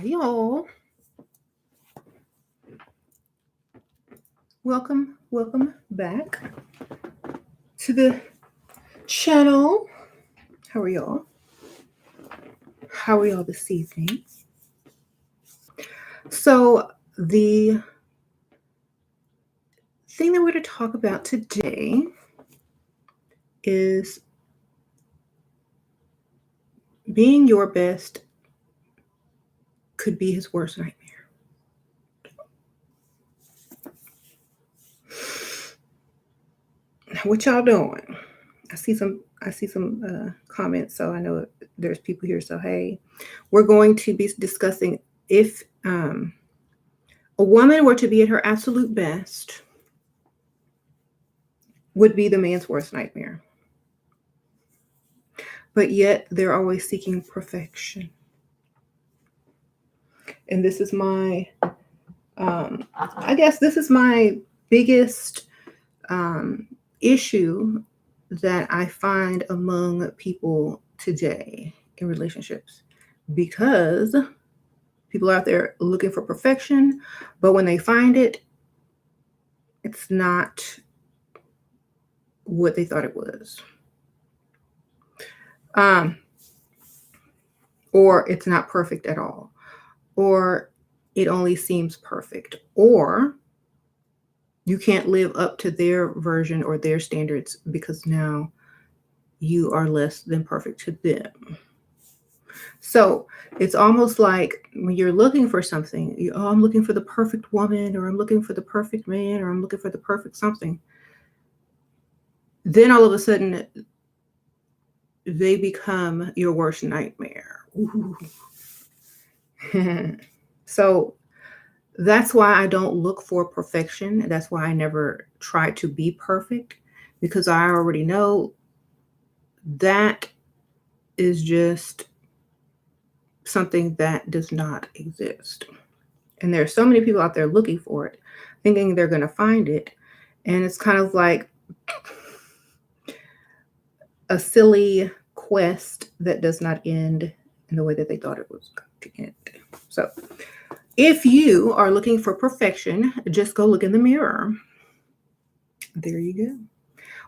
Hi, y'all. Welcome back to the channel. How are y'all? How are y'all this evening? So, the thing that we're going to talk about today is being your best could be his worst nightmare. What y'all doing? I see some comments, so I know there's people here. So hey, we're going to be discussing if a woman were to be at her absolute best, would be the man's worst nightmare. But yet they're always seeking perfection. And this is my, I guess this is my biggest issue that I find among people today in relationships, because people out there looking for perfection, but when they find it, it's not what they thought it was. Or it's not perfect at all, or it only seems perfect, or you can't live up to their version or their standards because now you are less than perfect to them. So it's almost like when you're looking for something, I'm looking for the perfect woman, or I'm looking for the perfect man, or I'm looking for the perfect something. Then all of a sudden, they become your worst nightmare. So that's why I don't look for perfection. That's why I never try to be perfect, because I already know that is just something that does not exist. And there are so many people out there looking for it, thinking they're going to find it. And it's kind of like a silly quest that does not end in the way that they thought it was going to end. So if you are looking for perfection, just go look in the mirror. There you go.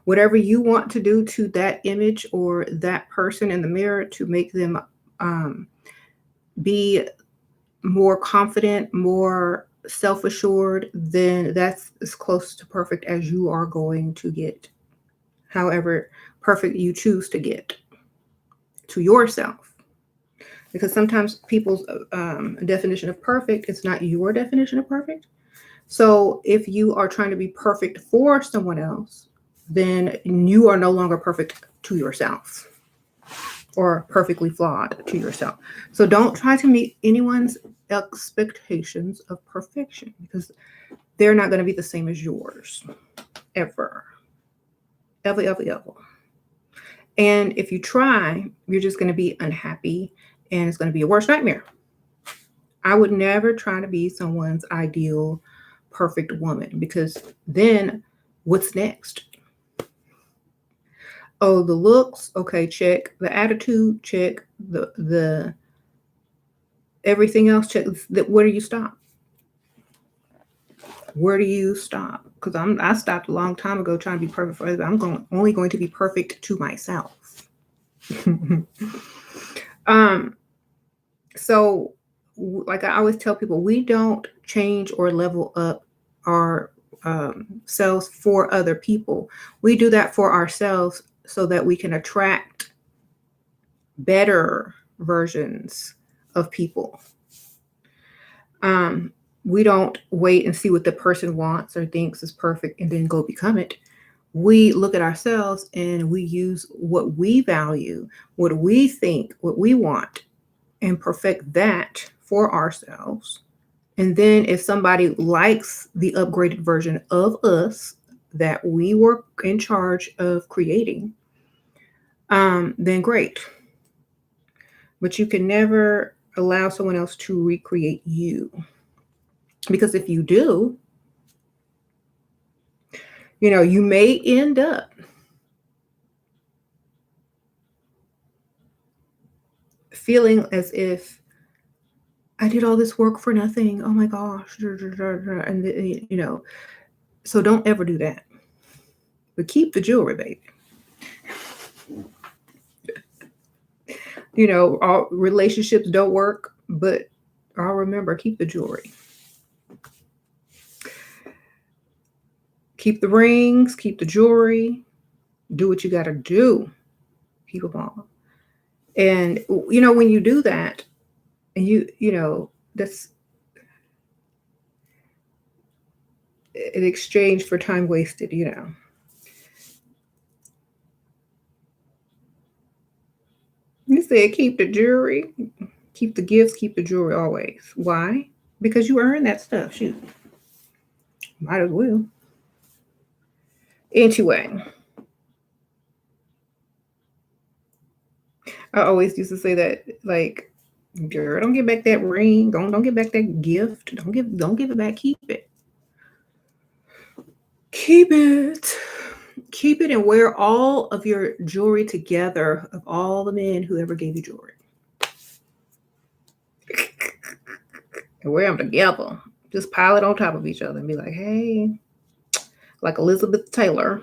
Whatever you want to do to that image or that person in the mirror to make them be more confident, more self-assured, then that's as close to perfect as you are going to get. However perfect you choose to get to yourself. Because sometimes people's definition of perfect is not your definition of perfect. So if you are trying to be perfect for someone else, then you are no longer perfect to yourself, or perfectly flawed to yourself. So don't try to meet anyone's expectations of perfection, because they're not going to be the same as yours ever. Ever. And if you try, you're just going to be unhappy, and it's going to be a worst nightmare. I would never try to be someone's ideal perfect woman, because then what's next? Oh, the looks, okay, check. The attitude, check. The everything else, check. Where do you stop? Where do you stop? Because I stopped a long time ago trying to be perfect for others. I'm only going to be perfect to myself. So like I always tell people, we don't change or level up our selves for other people. We do that for ourselves so that we can attract better versions of people. We don't wait and see what the person wants or thinks is perfect and then go become it. We look at ourselves and we use what we value, what we think, what we want, and perfect that for ourselves. And then if somebody likes the upgraded version of us that we were in charge of creating, then great. But you can never allow someone else to recreate you. Because if you do, you may end up feeling as if I did all this work for nothing. Oh my gosh. And, so don't ever do that. But keep the jewelry, baby. All relationships don't work, but I'll remember, keep the jewelry. Keep the rings, keep the jewelry. Do what you got to do. Keep them all. And, when you do that, and that's in exchange for time wasted. You said keep the jewelry, keep the gifts, keep the jewelry always. Why? Because you earn that stuff. Shoot. Might as well. Anyway, I always used to say that, like, girl, don't get back that ring. Don't get back that gift. Don't give it back. Keep it. Keep it. Keep it and wear all of your jewelry together of all the men who ever gave you jewelry. And wear them together. Just pile it on top of each other and be like, hey, like Elizabeth Taylor.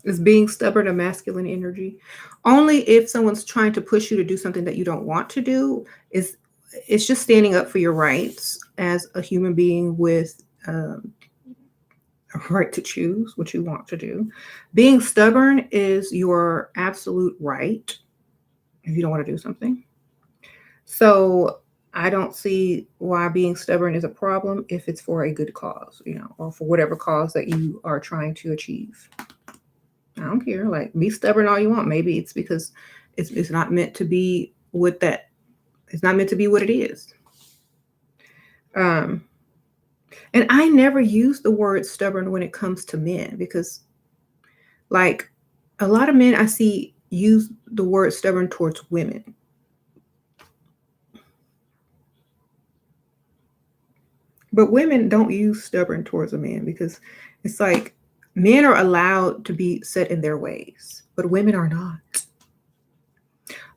Is being stubborn a masculine energy? Only if someone's trying to push you to do something that you don't want to do. It's just standing up for your rights as a human being with a right to choose what you want to do. Being stubborn is your absolute right if you don't want to do something. So I don't see why being stubborn is a problem if it's for a good cause, or for whatever cause that you are trying to achieve. I don't care. Like, be stubborn all you want. Maybe it's because it's not meant to be it's not meant to be what it is. And I never use the word stubborn when it comes to men because, like, a lot of men I see use the word stubborn towards women. But women don't use stubborn towards a man because it's like men are allowed to be set in their ways, but women are not.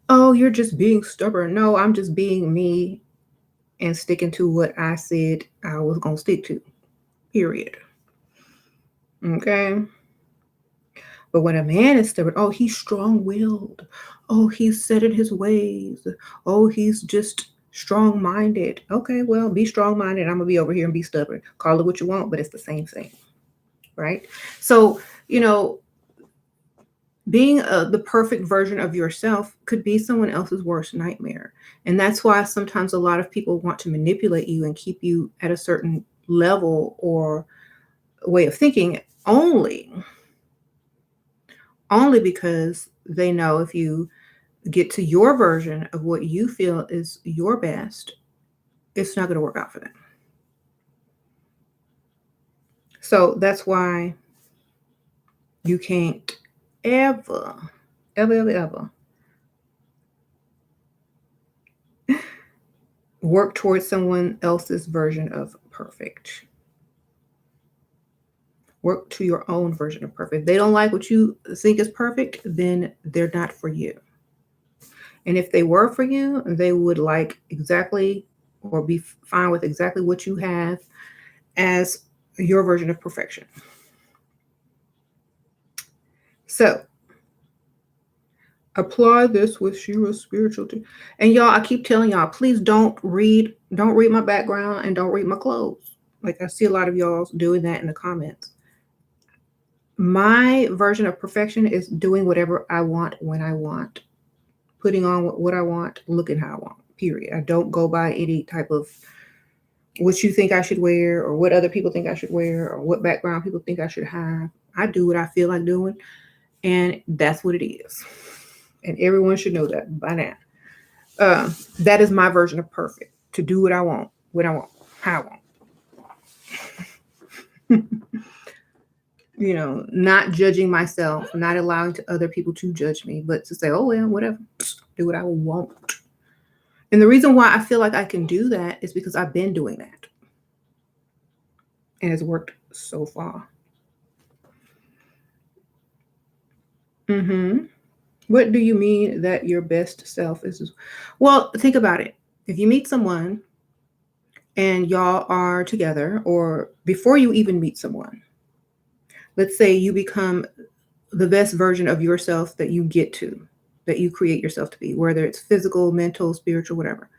Oh, you're just being stubborn. No, I'm just being me and sticking to what I said I was going to stick to. Period. Okay. But when a man is stubborn, oh, he's strong-willed. Oh, he's set in his ways. Oh, he's just strong-minded. Okay, well, be strong-minded. I'm going to be over here and be stubborn. Call it what you want, but it's the same thing. Right? So, being the perfect version of yourself could be someone else's worst nightmare. And that's why sometimes a lot of people want to manipulate you and keep you at a certain level or way of thinking only because they know if you get to your version of what you feel is your best, it's not going to work out for them. So that's why you can't ever work towards someone else's version of perfect. Work to your own version of perfect. If they don't like what you think is perfect, then they're not for you. And if they were for you, they would like exactly or be fine with exactly what you have as your version of perfection. So apply this with SheRa's spiritual. And y'all, I keep telling y'all, please don't read my background and don't read my clothes. Like, I see a lot of y'all doing that in the comments. My version of perfection is doing whatever I want when I want, putting on what I want, looking how I want, period. I don't go by any type of what you think I should wear or what other people think I should wear or what background people think I should have. I do what I feel like doing, and that's what it is. And everyone should know that by now. That is my version of perfect, to do what I want, when I want, how I want. Not judging myself, not allowing to other people to judge me, but to say, oh, well, whatever, do what I want. And the reason why I feel like I can do that is because I've been doing that. And it's worked so far. Mm-hmm. What do you mean that your best self is? Well, think about it. If you meet someone and y'all are together, or before you even meet someone, let's say you become the best version of yourself that you get to, that you create yourself to be, whether it's physical, mental, spiritual, whatever.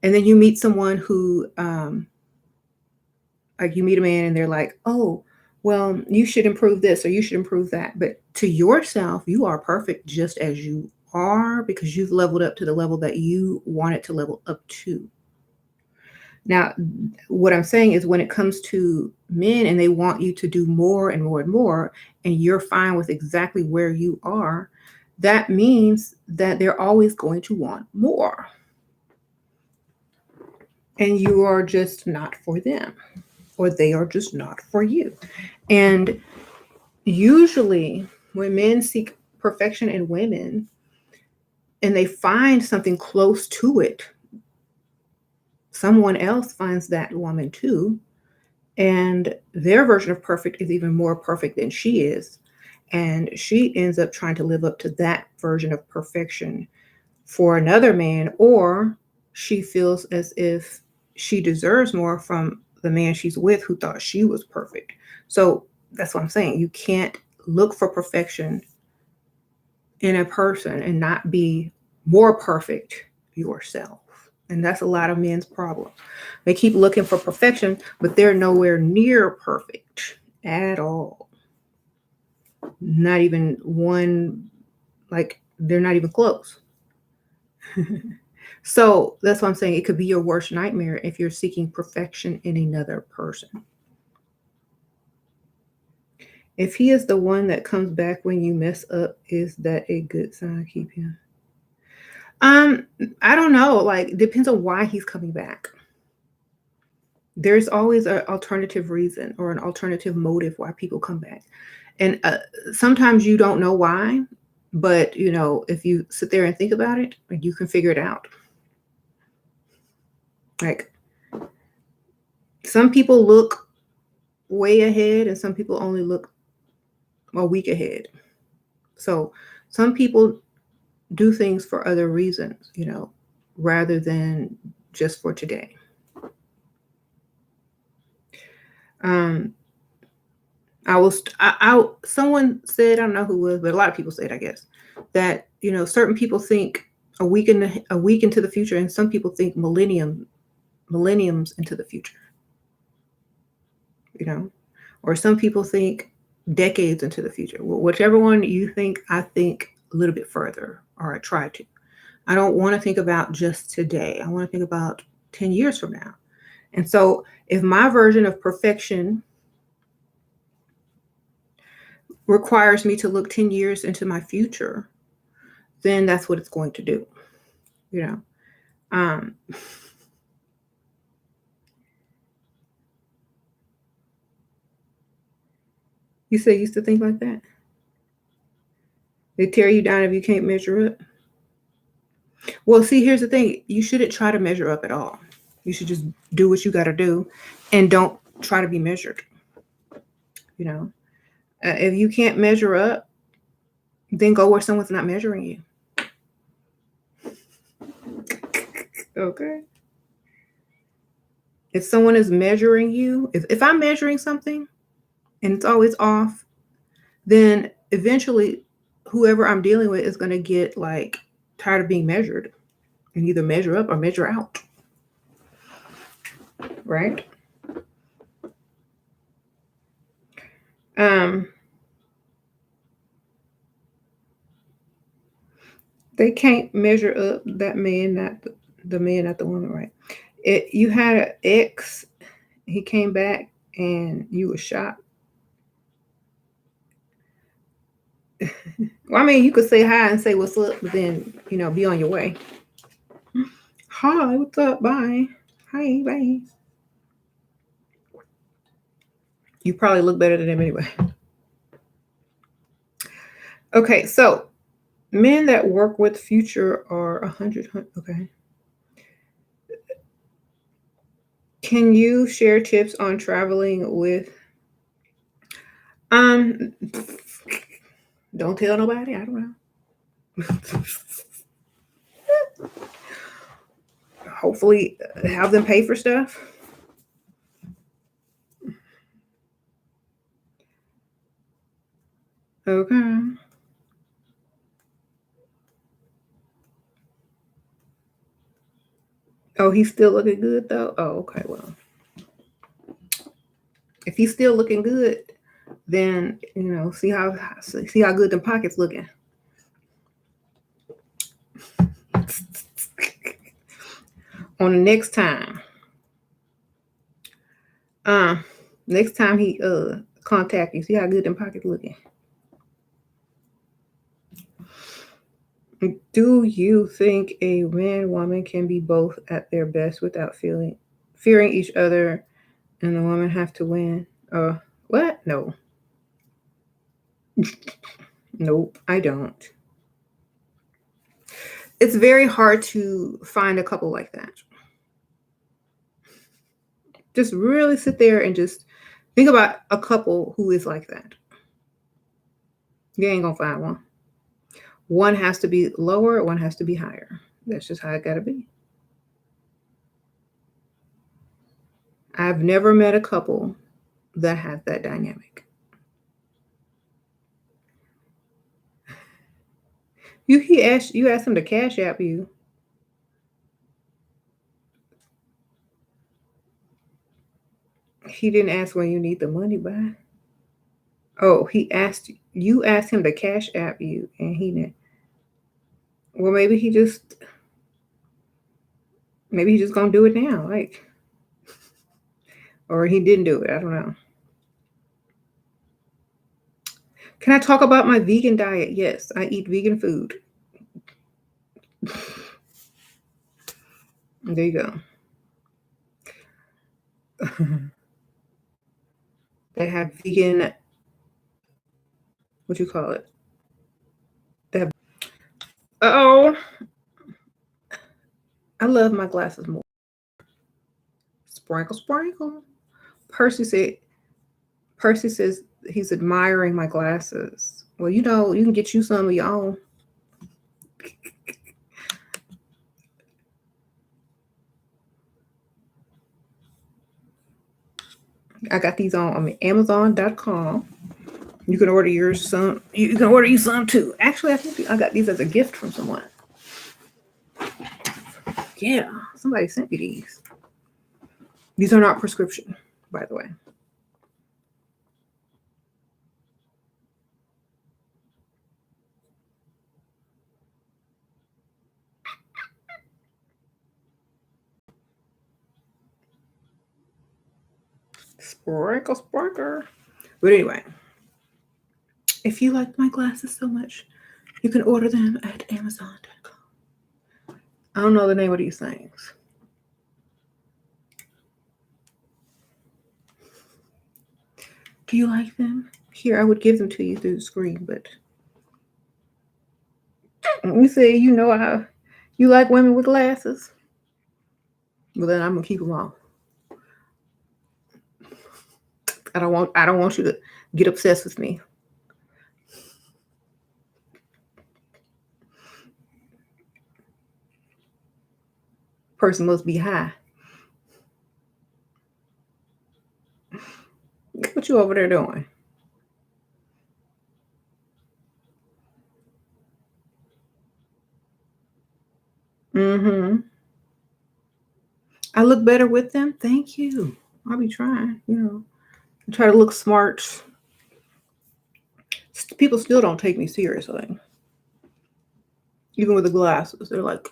And then you meet someone who, like you meet a man and they're like, oh, well, you should improve this or you should improve that. But to yourself, you are perfect just as you are because you've leveled up to the level that you wanted to level up to. Now, what I'm saying is when it comes to men and they want you to do more and more and more, and you're fine with exactly where you are, that means that they're always going to want more. And you are just not for them, or they are just not for you. And usually, when men seek perfection in women and they find something close to it, someone else finds that woman too. And their version of perfect is even more perfect than she is. And she ends up trying to live up to that version of perfection for another man, or she feels as if she deserves more from the man she's with who thought she was perfect. So that's what I'm saying. You can't look for perfection in a person and not be more perfect yourself. And that's a lot of men's problem. They keep looking for perfection, but they're nowhere near perfect at all. Not even one, like, they're not even close. So that's what I'm saying. It could be your worst nightmare if you're seeking perfection in another person. If he is the one that comes back when you mess up, is that a good sign? Keep him. Um, I don't know. Like, depends on why he's coming back. There's always an alternative reason or an alternative motive why people come back. And sometimes you don't know why, but if you sit there and think about it, like, you can figure it out. Like, some people look way ahead and some people only look a week ahead. So some people do things for other reasons, rather than just for today. Um, someone said, I don't know who was, but a lot of people said, I guess, that, certain people think a week into the future, and some people think millenniums into the future, or some people think decades into the future. Well, whichever one you think, I think a little bit further, or I try to. I don't want to think about just today. I want to think about 10 years from now. And so if my version of perfection requires me to look 10 years into my future, then that's what it's going to do. Um, you say you used to think like that? They tear you down if you can't measure up? Well, see, here's the thing. You shouldn't try to measure up at all. You should just do what you got to do and don't try to be measured. If you can't measure up, then go where someone's not measuring you. Okay. If someone is measuring you, if I'm measuring something and it's always off, then eventually whoever I'm dealing with is going to get like tired of being measured and either measure up or measure out. Right? They can't measure up. That man, not the man, not the woman, right? You had an ex, he came back and you were shocked. Well, I mean, you could say hi and say what's up, but then, be on your way. Hi, what's up? Bye. Hi, bye. You probably look better than them anyway. Okay, so men that work with future are 100. Okay. Can you share tips on traveling with? Um, Don't tell nobody. I don't know. Hopefully, have them pay for stuff. Okay. Oh, he's still looking good though. Oh, okay. Well, if he's still looking good, then see how good the pockets looking. On the next time, he contact you, see how good them pockets looking. Do you think a man and woman can be both at their best without fearing each other, and the woman have to win? What? No. Nope, I don't. It's very hard to find a couple like that. Just really sit there and just think about a couple who is like that. You ain't gonna find one. One has to be lower, one has to be higher. That's just how it gotta be. I've never met a couple that has that dynamic. You asked him to cash app you. He didn't ask when you need the money by. Oh, asked him to cash app you, and he didn't. Well, maybe he just gonna do it now, like, or he didn't do it. I don't know. Can I talk about my vegan diet? Yes, I eat vegan food. There you go. They have vegan. What you call it? They have. Oh, I love my glasses more. Sprinkle, sprinkle. Percy says he's admiring my glasses. Well, you can get you some of your own. I got these on Amazon.com. You can order yours some. You can order you some too. Actually, I think I got these as a gift from someone. Yeah, somebody sent me these. These are not prescription, by the way. Sprinkle, sprinkle. But anyway, if you like my glasses so much, you can order them at Amazon.com. I don't know the name of these things. Do you like them? Here, I would give them to you through the screen, but you say how you like women with glasses. Well, then I'm gonna keep them on. I don't want you to get obsessed with me. Person must be high. What you over there doing? Mm-hmm. I look better with them. Thank you. I'll be trying, try to look smart. People still don't take me seriously. Even with the glasses. They're like,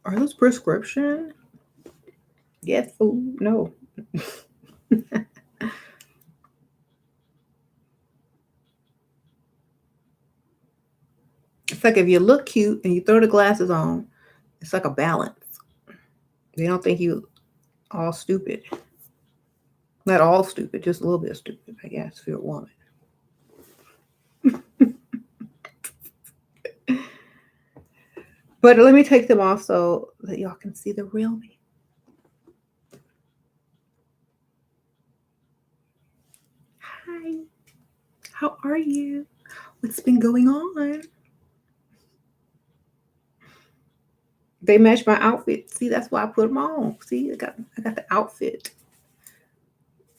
are those prescription? Yes, food. No. It's like if you look cute and you throw the glasses on, it's like a balance. They don't think you all stupid. Not all stupid, just a little bit stupid, I guess, if you're a woman. But let me take them off so that y'all can see the real me. Hi. How are you? What's been going on? They match my outfit. See, that's why I put them on. See, I got the outfit.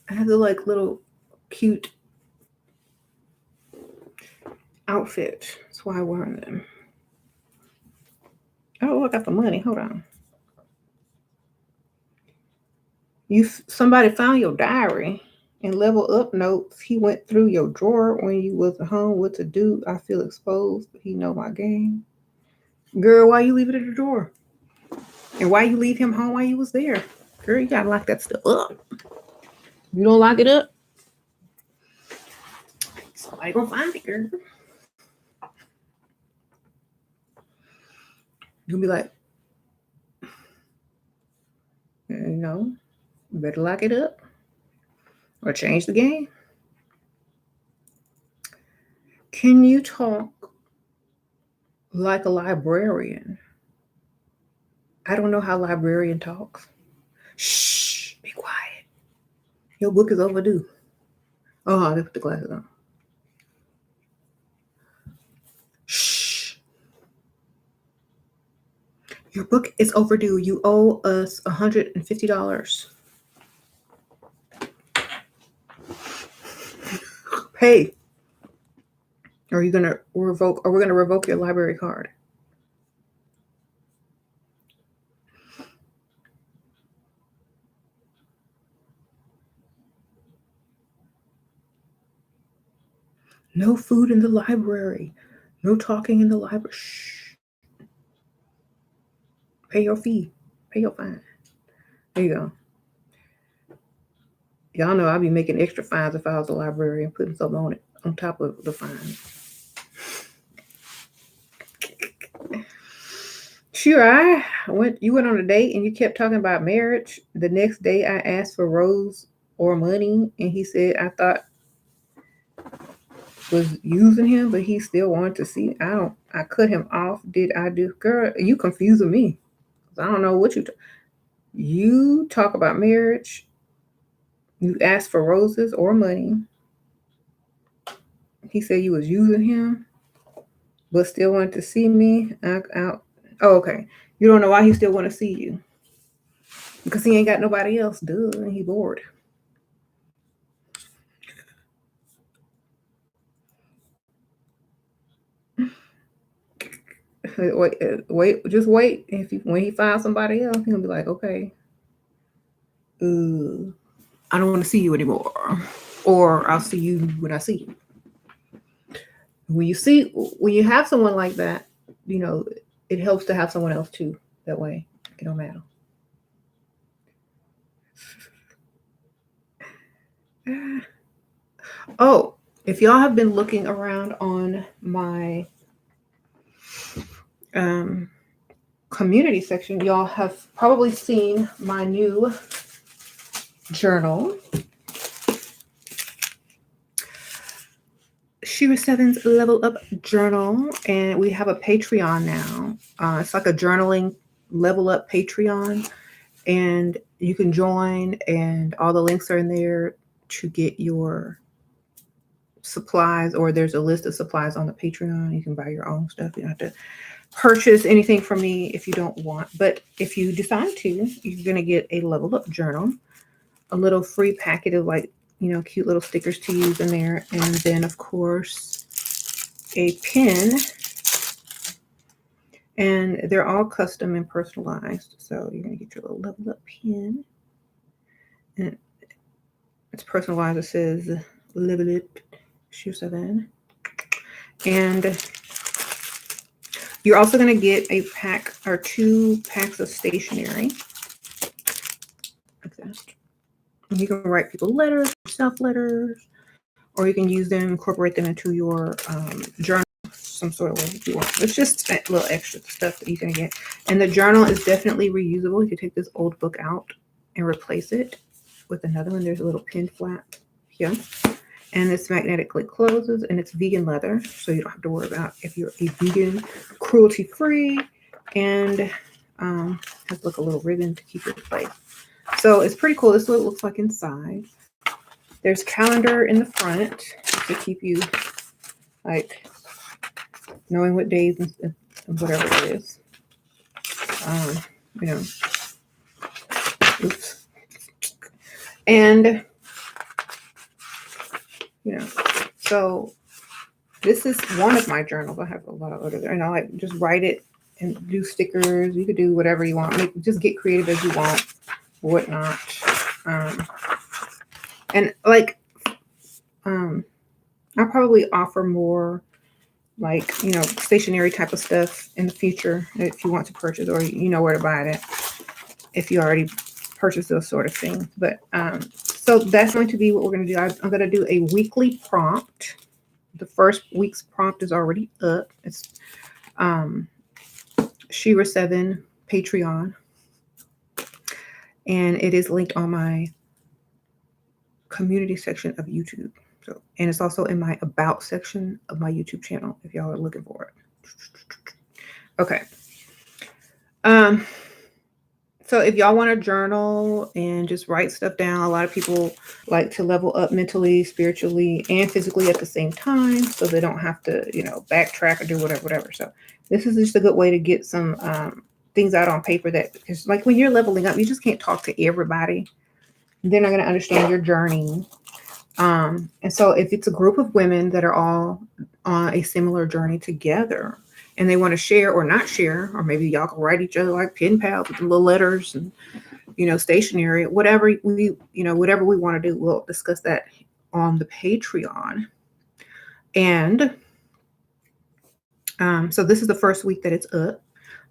I have the like little cute outfit. That's why I wear them. Oh, I got the money. Hold on. Somebody found your diary and level up notes. He went through your drawer when you was at home. What to do? I feel exposed. He know my game. Girl, why you leave it at the drawer? And why you leave him home while you was there? Girl, you gotta lock that stuff up. You don't lock it up, somebody gonna find it, girl. You'll be like, no, you better lock it up or change the game. Can you talk like a librarian? I don't know how librarian talks. Shh, be quiet. Your book is overdue. Oh, they put the glasses on. Shh. Your book is overdue. You owe us $150. Pay. Or are you gonna revoke? Or we're gonna revoke your library card. No food in the library. No talking in the library. Shh. Pay your fee. Pay your fine. There you go. Y'all know I'd be making extra fines if I was a librarian, putting something on it on top of the fine. Sure, you went on a date and you kept talking about marriage. The next day I asked for rose or money and he said I thought was using him, but he still wanted to see. I cut him off. Did I do? Girl, you confusing me. I don't know what you talk about marriage. You asked for roses or money. He said you was using him, but still wanted to see me. Oh, okay. You don't know why he still want to see you. Because he ain't got nobody else, duh, and he bored. Just wait. When he finds somebody else, he'll be like, okay, I don't want to see you anymore, or I'll see you when I see you. When you have someone like that, it helps to have someone else too. That way, it don't matter. Oh, if y'all have been looking around on my community section, y'all have probably seen my new journal, SheRaSeven's Level Up Journal, and we have a Patreon now. It's like a journaling level up Patreon, and you can join, and all the links are in there to get your supplies, or there's a list of supplies on the Patreon. You can buy your own stuff. You don't have to purchase anything from me if you don't want, but if you decide to, you're going to get a Level Up Journal, a little free packet of cute little stickers to use in there, and then of course a pin, and they're all custom and personalized. So you're going to get your little Level Up pin, and it's personalized. It says Level Up SheRaSeven, and you're also going to get a pack or 2 packs of stationery like that. And you can write people letters, self letters, or you can use them, incorporate them into your journal some sort of way if you want. It's just a little extra stuff that you can get. And the journal is definitely reusable. You can take this old book out and replace it with another one. There's a little pin flap here. And this magnetically closes, and it's vegan leather, so you don't have to worry about if you're a vegan, cruelty-free, and has like a little ribbon to keep it in place. So it's pretty cool. This is what it looks like inside. There's calendar in the front to keep you like knowing what days and whatever it is. You know, oops. And, you know, so this is one of my journals. I have a lot of others, and I like just write it and do stickers. You could do whatever you want. Just get creative as you want, whatnot. And like, I'll probably offer more like, stationery type of stuff in the future if you want to purchase, or you know where to buy it if you already purchased those sort of things. But so that's going to be what we're going to do. I'm going to do a weekly prompt. The first week's prompt is already up. It's SheRaSeven Patreon, and it is linked on my community section of YouTube. So, and it's also in my about section of my YouTube channel if y'all are looking for it. Okay. So if y'all want to journal and just write stuff down, a lot of people like to level up mentally, spiritually, and physically at the same time, so they don't have to, backtrack or do whatever. So this is just a good way to get some things out on paper that, because like when you're leveling up, you just can't talk to everybody. They're not going to understand your journey. And so if it's a group of women that are all on a similar journey together, and they want to share or not share, or maybe y'all can write each other like pen pals with the little letters and, stationery, whatever whatever we want to do, we'll discuss that on the Patreon. And so this is the first week that it's up.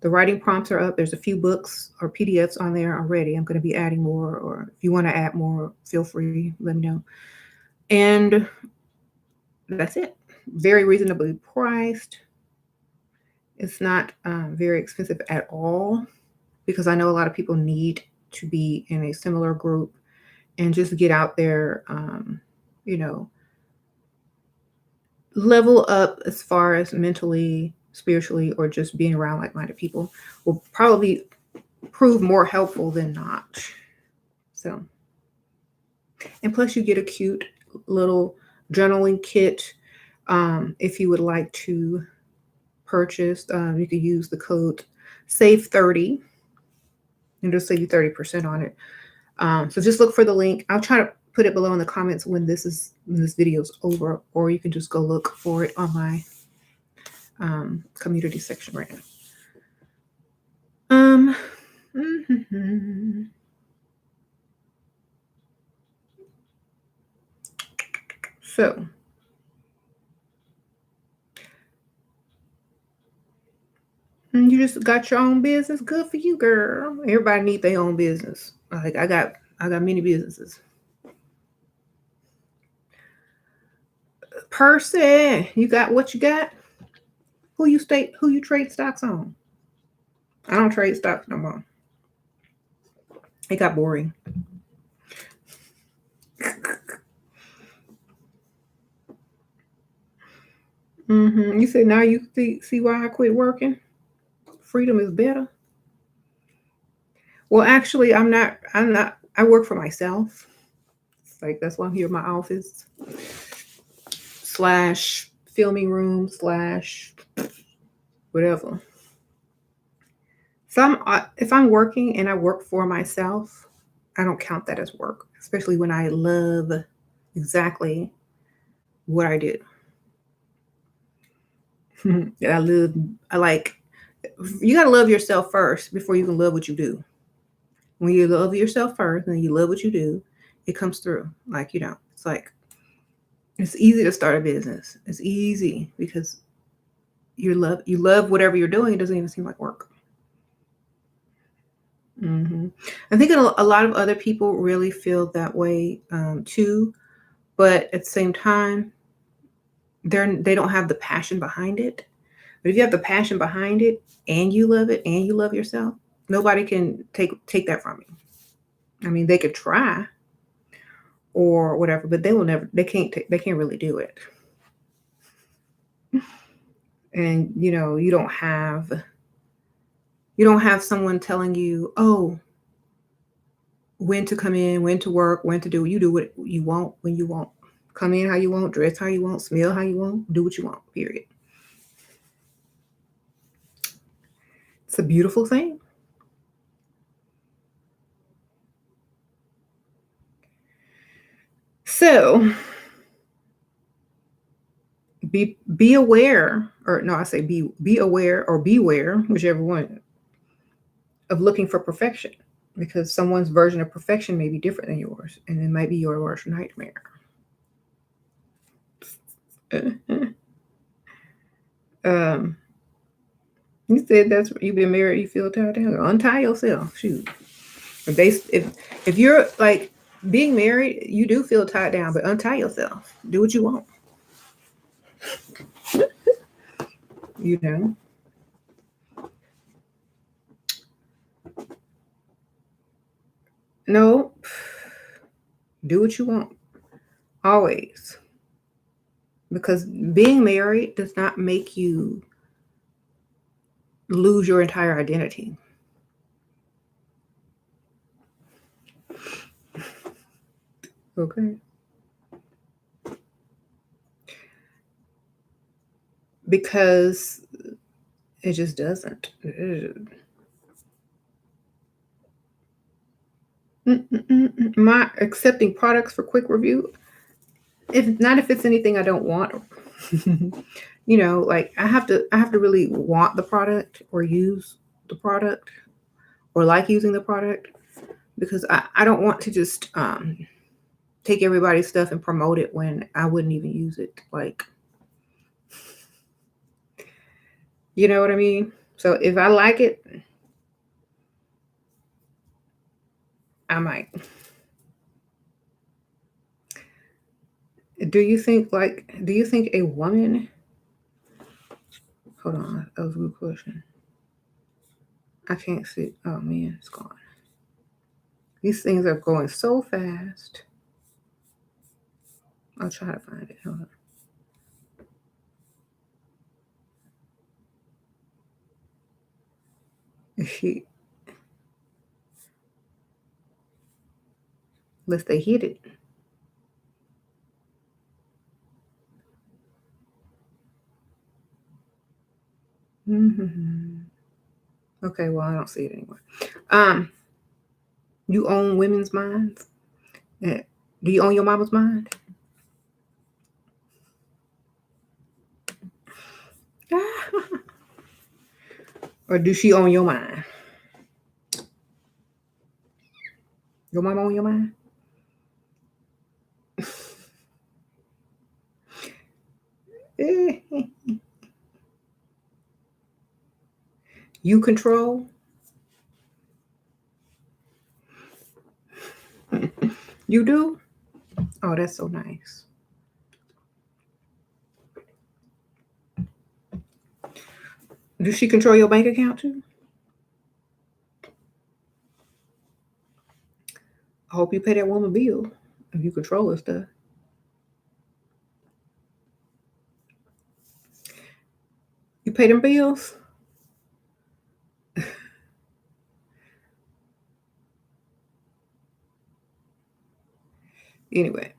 The writing prompts are up. There's a few books or PDFs on there already. I'm going to be adding more, or if you want to add more, feel free, let me know. And that's it. Very reasonably priced. It's not very expensive at all, because I know a lot of people need to be in a similar group and just get out there, level up as far as mentally, spiritually, or just being around like-minded people will probably prove more helpful than not. So, and plus you get a cute little journaling kit. If you would like to purchase, you could use the code SAVE30 and it'll save you 30% on it. So just look for the link. I'll try to put it below in the comments when this video is over, or you can just go look for it on my community section right now. So you just got your own business. Good for you, girl. Everybody needs their own business. Like I got many businesses. Percy, you got what you got? Who you trade stocks on? I don't trade stocks no more. It got boring. You say now you see why I quit working? Freedom is better. Well, actually, I'm not. I work for myself. It's like that's why I'm here in my office / filming room / whatever. So if I'm working and I work for myself, I don't count that as work, especially when I love exactly what I do. You got to love yourself first before you can love what you do. When you love yourself first and you love what you do, it comes through. It's like, it's easy to start a business. It's easy because you love whatever you're doing. It doesn't even seem like work. I think a lot of other people really feel that way too, but at the same time, they don't have the passion behind it. But if you have the passion behind it and you love it and you love yourself, nobody can take that from you. I mean, they could try or whatever, but they can't really do it. And you don't have someone telling you, oh, when to come in, when to work, when to do. You do what you want when you want. Come in how you want, dress how you want, smell how you want, do what you want, period. It's a beautiful thing. So be aware, or no, I say be aware or beware, whichever one, of looking for perfection, because someone's version of perfection may be different than yours, and it might be your worst nightmare. um, you said that's you've been married, you feel tied down. Untie yourself. Shoot. If you're like being married, you do feel tied down, but untie yourself. Do what you want. You know. No, do what you want. Always. Because being married does not make you lose your entire identity. Okay. Because it just doesn't. My accepting products for quick review, if it's anything I don't want. You know, like I have to really want the product or use the product or like using the product, because I don't want to just take everybody's stuff and promote it when I wouldn't even use it. Like, you know what I mean? So if I like it, I might. Do you think a woman, hold on, that was a good question. I can't see. Oh man, it's gone. These things are going so fast. I'll try to find it. Hold on. She, unless they hit it. Mm-hmm. Okay, well, I don't see it anymore. You own women's minds? Do you own your mama's mind? Or do she own your mind? Your mama own your mind? You control? You do? Oh, that's so nice. Does she control your bank account too? I hope you pay that woman bill if you control her stuff. You pay them bills? Anyway,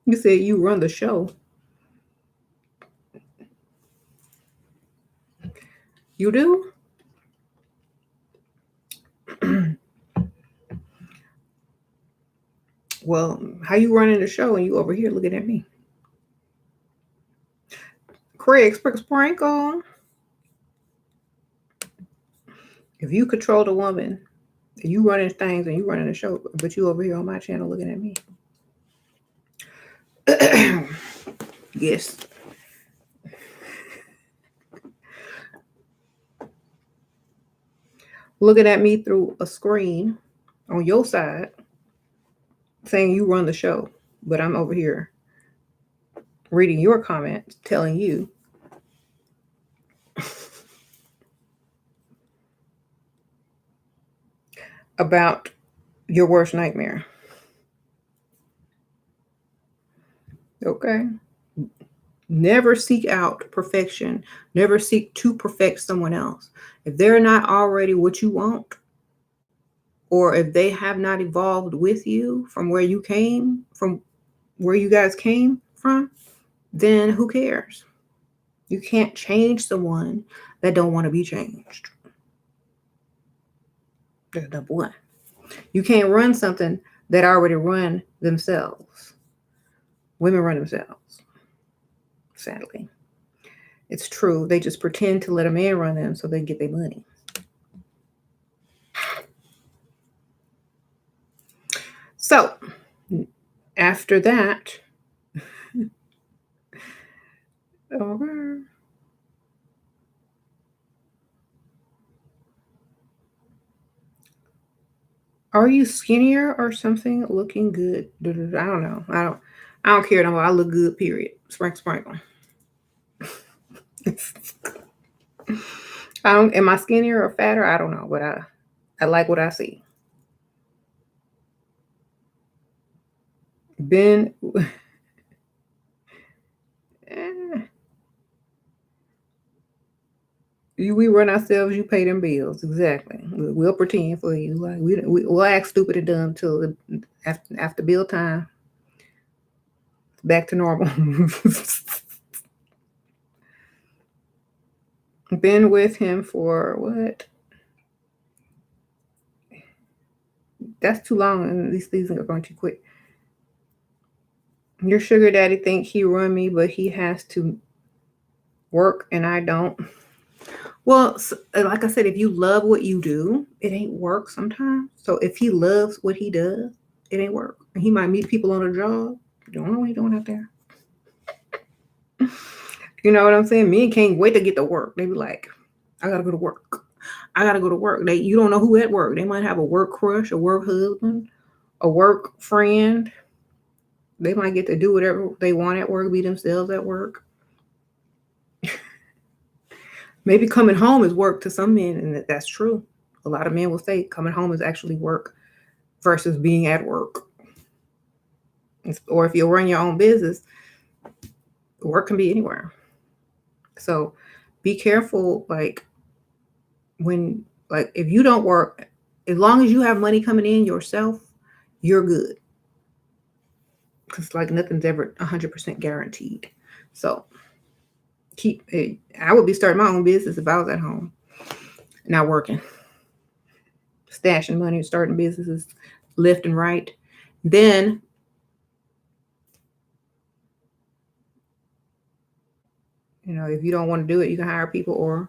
you said you run the show. You do? Well, how you running the show and you over here looking at me? Craig Sprinkle. If you control the woman, you running things and you running the show, but you over here on my channel looking at me. Yes. Looking at me through a screen on your side, saying you run the show, but I'm over here reading your comments, telling you about your worst nightmare. Okay. Never seek out perfection. Never seek to perfect someone else. If they're not already what you want or if they have not evolved with you from where you guys came from, then who cares? You can't change someone that don't want to be changed. That's number one. You can't run something that already run themselves. Women run themselves, sadly. It's true. They just pretend to let a man run them so they get their money. So, after that, over. Are you skinnier or something? Looking good. I don't know. I don't care no more. I look good, period. Sprinkle. I don't am I skinnier or fatter? I don't know, but I like what I see. Ben we run ourselves, you pay them bills. Exactly. We'll pretend for you. Like we'll act stupid and dumb till after bill time. Back to normal. Been with him for what? That's too long, and these things are going too quick. Your sugar daddy think he run me, but he has to work and I don't. Well, like I said, if you love what you do, it ain't work sometimes. So if he loves what he does, it ain't work. And he might meet people on a job. You don't know what he's doing out there. You know what I'm saying? Men can't wait to get to work. They be like, I gotta go to work. I gotta go to work. You don't know who at work. They might have a work crush, a work husband, a work friend. They might get to do whatever they want at work, be themselves at work. Maybe coming home is work to some men, and that's true. A lot of men will say coming home is actually work versus being at work. Or if you run your own business, work can be anywhere. So be careful, if you don't work, as long as you have money coming in yourself, you're good. Because nothing's ever 100% guaranteed. So I would be starting my own business if I was at home, not working, stashing money, starting businesses left and right. Then if you don't want to do it, you can hire people,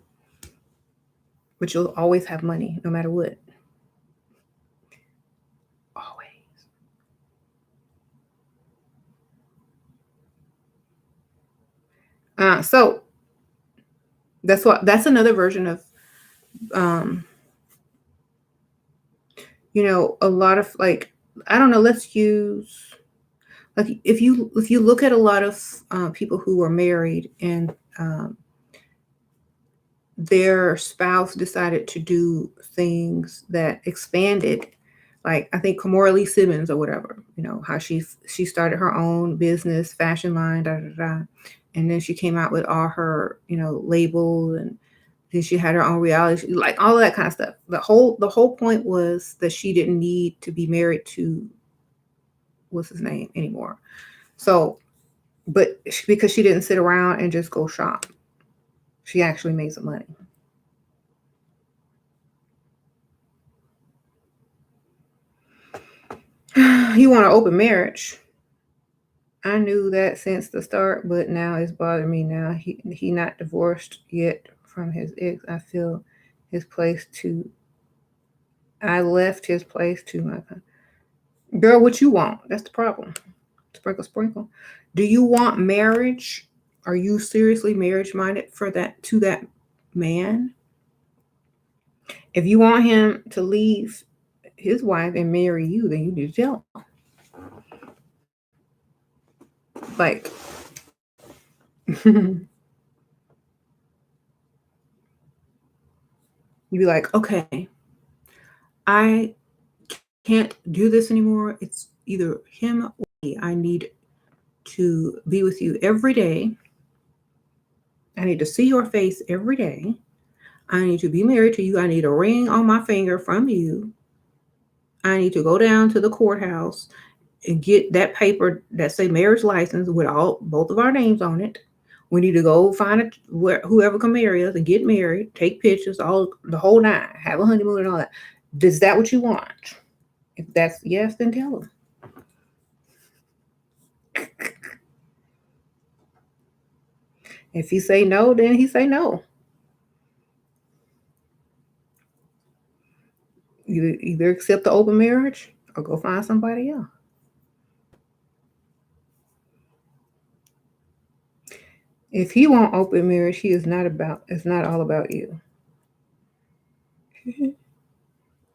but you'll always have money no matter what. Always. So that's another version of a lot of I don't know, let's use if you look at a lot of people who are married and their spouse decided to do things that expanded, like I think Kamora Lee Simmons or whatever, how she started her own business, fashion line, and then she came out with all her labels, and then she had her own reality, like all of that kind of stuff. The whole point was that she didn't need to be married to what's his name anymore. So, but because she didn't sit around and just go shop, she actually made some money. You want an open marriage? I knew that since the start, but now it's bothering me. Now he not divorced yet from his ex. I left his place to my girl. What you want? That's the problem. Sprinkle. Do you want marriage? Are you seriously marriage minded to that man? If you want him to leave his wife and marry you, then you need to tell him. You'd be like, okay, I can't do this anymore. It's either him or me. I need to be with you every day. I need to see your face every day. I need to be married to you. I need a ring on my finger from you. I need to go down to the courthouse and get that paper that say marriage license with both of our names on it. We need to go find whoever can marry us and get married, take pictures, all the whole nine, have a honeymoon and all that. Is that what you want? If that's yes, then tell them. If he say no, then he say no. You either accept the open marriage or go find somebody else. If he want open marriage, he is not about. It's not all about you.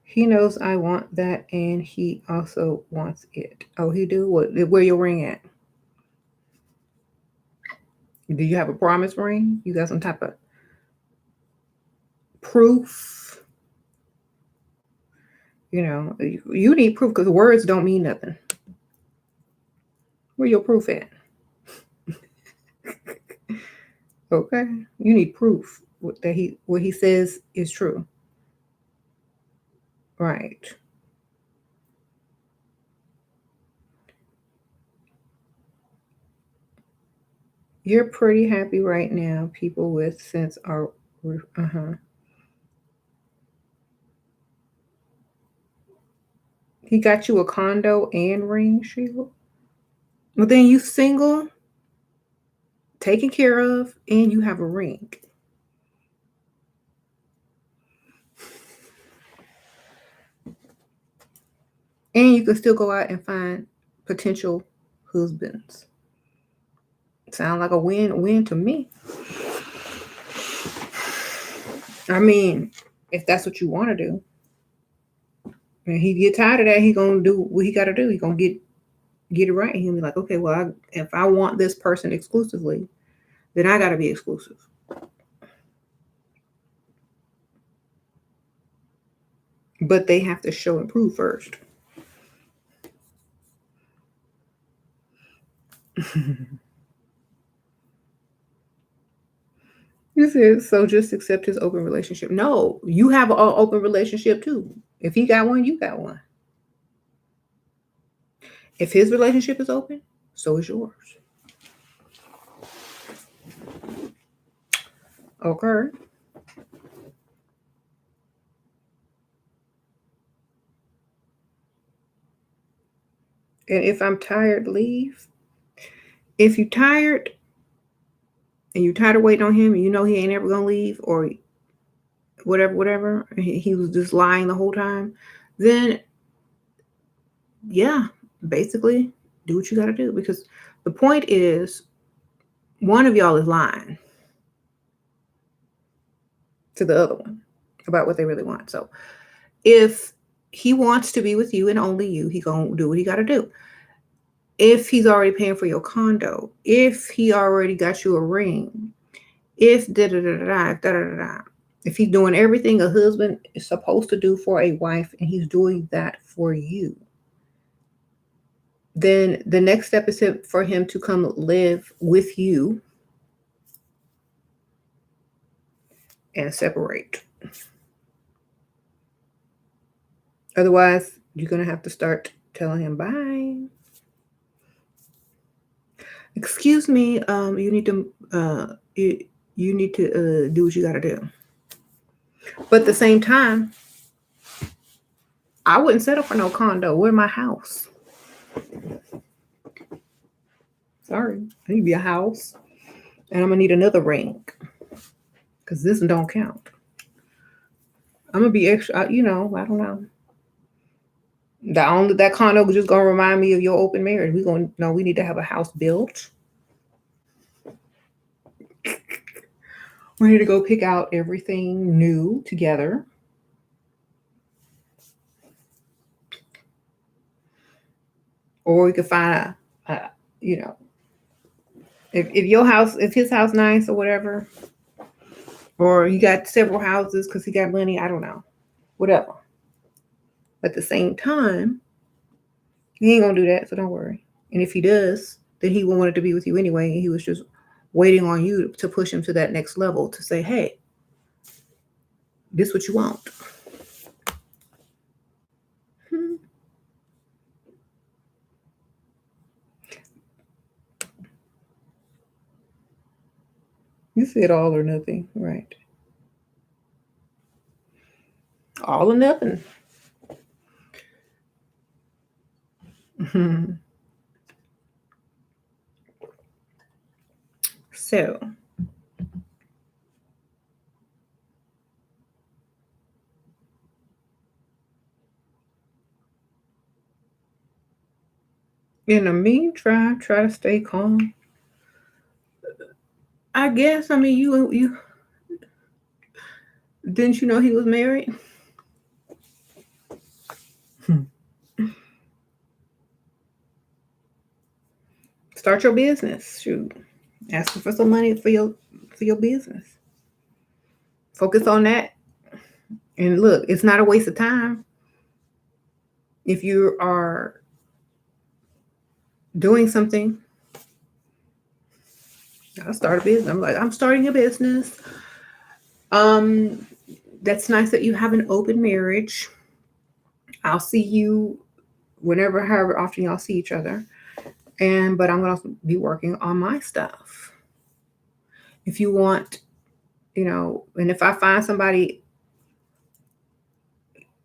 He knows I want that, and he also wants it. Oh, he do? What? Where your ring at? Do you have a promise ring? You got some type of proof? You know, you need proof because words don't mean nothing. Where your proof at? Okay, you need proof that what he says is true. Right. You're pretty happy right now. People with sense are. Uh-huh. He got you a condo and ring, Sheila. Well, then you single, taken care of, and you have a ring. And you can still go out and find potential husbands. Sound like a win-win to me. I mean, if that's what you want to do. And he get tired of that, he gonna do what he gotta do. He gonna get it right. He'll be like, okay, well, if I want this person exclusively, then I gotta be exclusive. But they have to show and prove first. You said, so just accept his open relationship. No, you have an open relationship too. If he got one, you got one. If his relationship is open, so is yours. Okay. And if I'm tired, leave. If you're tired and you're tired of waiting on him and you know he ain't ever gonna leave or whatever, he was just lying the whole time, then yeah, basically do what you gotta do. Because the point is one of y'all is lying to the other one about what they really want. So if he wants to be with you and only you, he gonna do what he gotta do. If he's already paying for your condo, if he already got you a ring, if da da da da da da da, if he's doing everything a husband is supposed to do for a wife and he's doing that for you, then the next step is for him to come live with you and separate. Otherwise, you're going to have to start telling him bye. Excuse me, you need to do what you got to do. But at the same time, I wouldn't settle for no condo. Where's my house? Sorry, I need to be a house, and I'm gonna need another ring because this don't count. I'm gonna be extra. I don't know. That condo is just gonna remind me of your open marriage. We need to have a house built. We need to go pick out everything new together. Or we could find if his house nice or whatever, or you got several houses because he got money, I don't know, whatever. But at the same time, he ain't gonna do that, so don't worry. And if he does, then he wanted to be with you anyway. He was just waiting on you to push him to that next level to say, hey, this what you want. You said all or nothing, right? All or nothing. So, in the meantime, try to stay calm. I guess. I mean, you didn't you know he was married? Start your business. Shoot, asking for some money for your business. Focus on that. And look, it's not a waste of time if you are doing something. I'll start a business. I'm like, I'm starting a business. Um, that's nice that you have an open marriage. I'll see you whenever, however often y'all see each other. But I'm gonna also be working on my stuff. If you want, and if I find somebody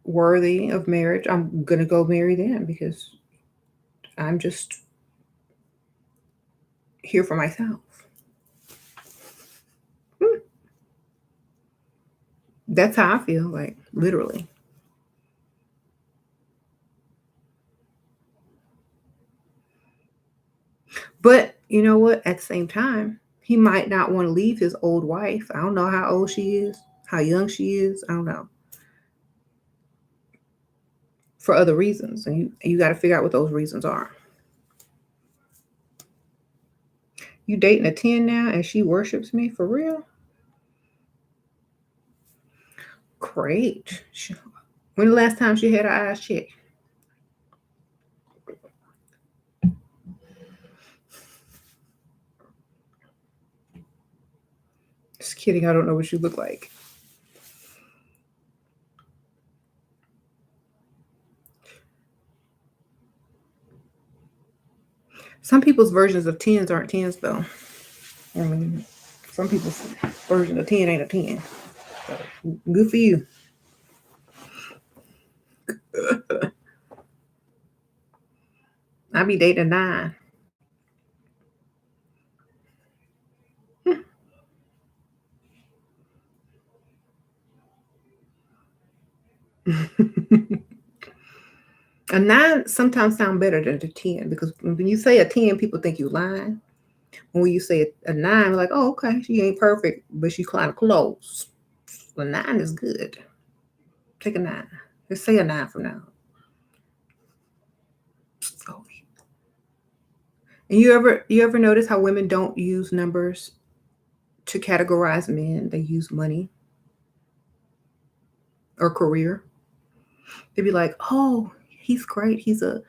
worthy of marriage, I'm gonna go marry them because I'm just here for myself. That's how I feel, like literally. But you know what? At the same time, he might not want to leave his old wife. I don't know how old she is, how young she is. I don't know. For other reasons, and you got to figure out what those reasons are. You dating a 10 now, and she worships me for real? Great. When the last time she had her eyes checked? Just kidding. I don't know what you look like. Some people's versions of 10s aren't 10s, though. I mean, some people's version of 10 ain't a 10. So, good for you. I be dating a 9. A 9 sometimes sound better than a 10 because when you say a 10, people think you lying. When you say a 9, we're like, oh, okay, she ain't perfect, but she's kind of close. A 9 is good. Take a 9. Let's say a 9 from now. And you ever notice how women don't use numbers to categorize men? They use money or career. They'd be like, oh, he's great. You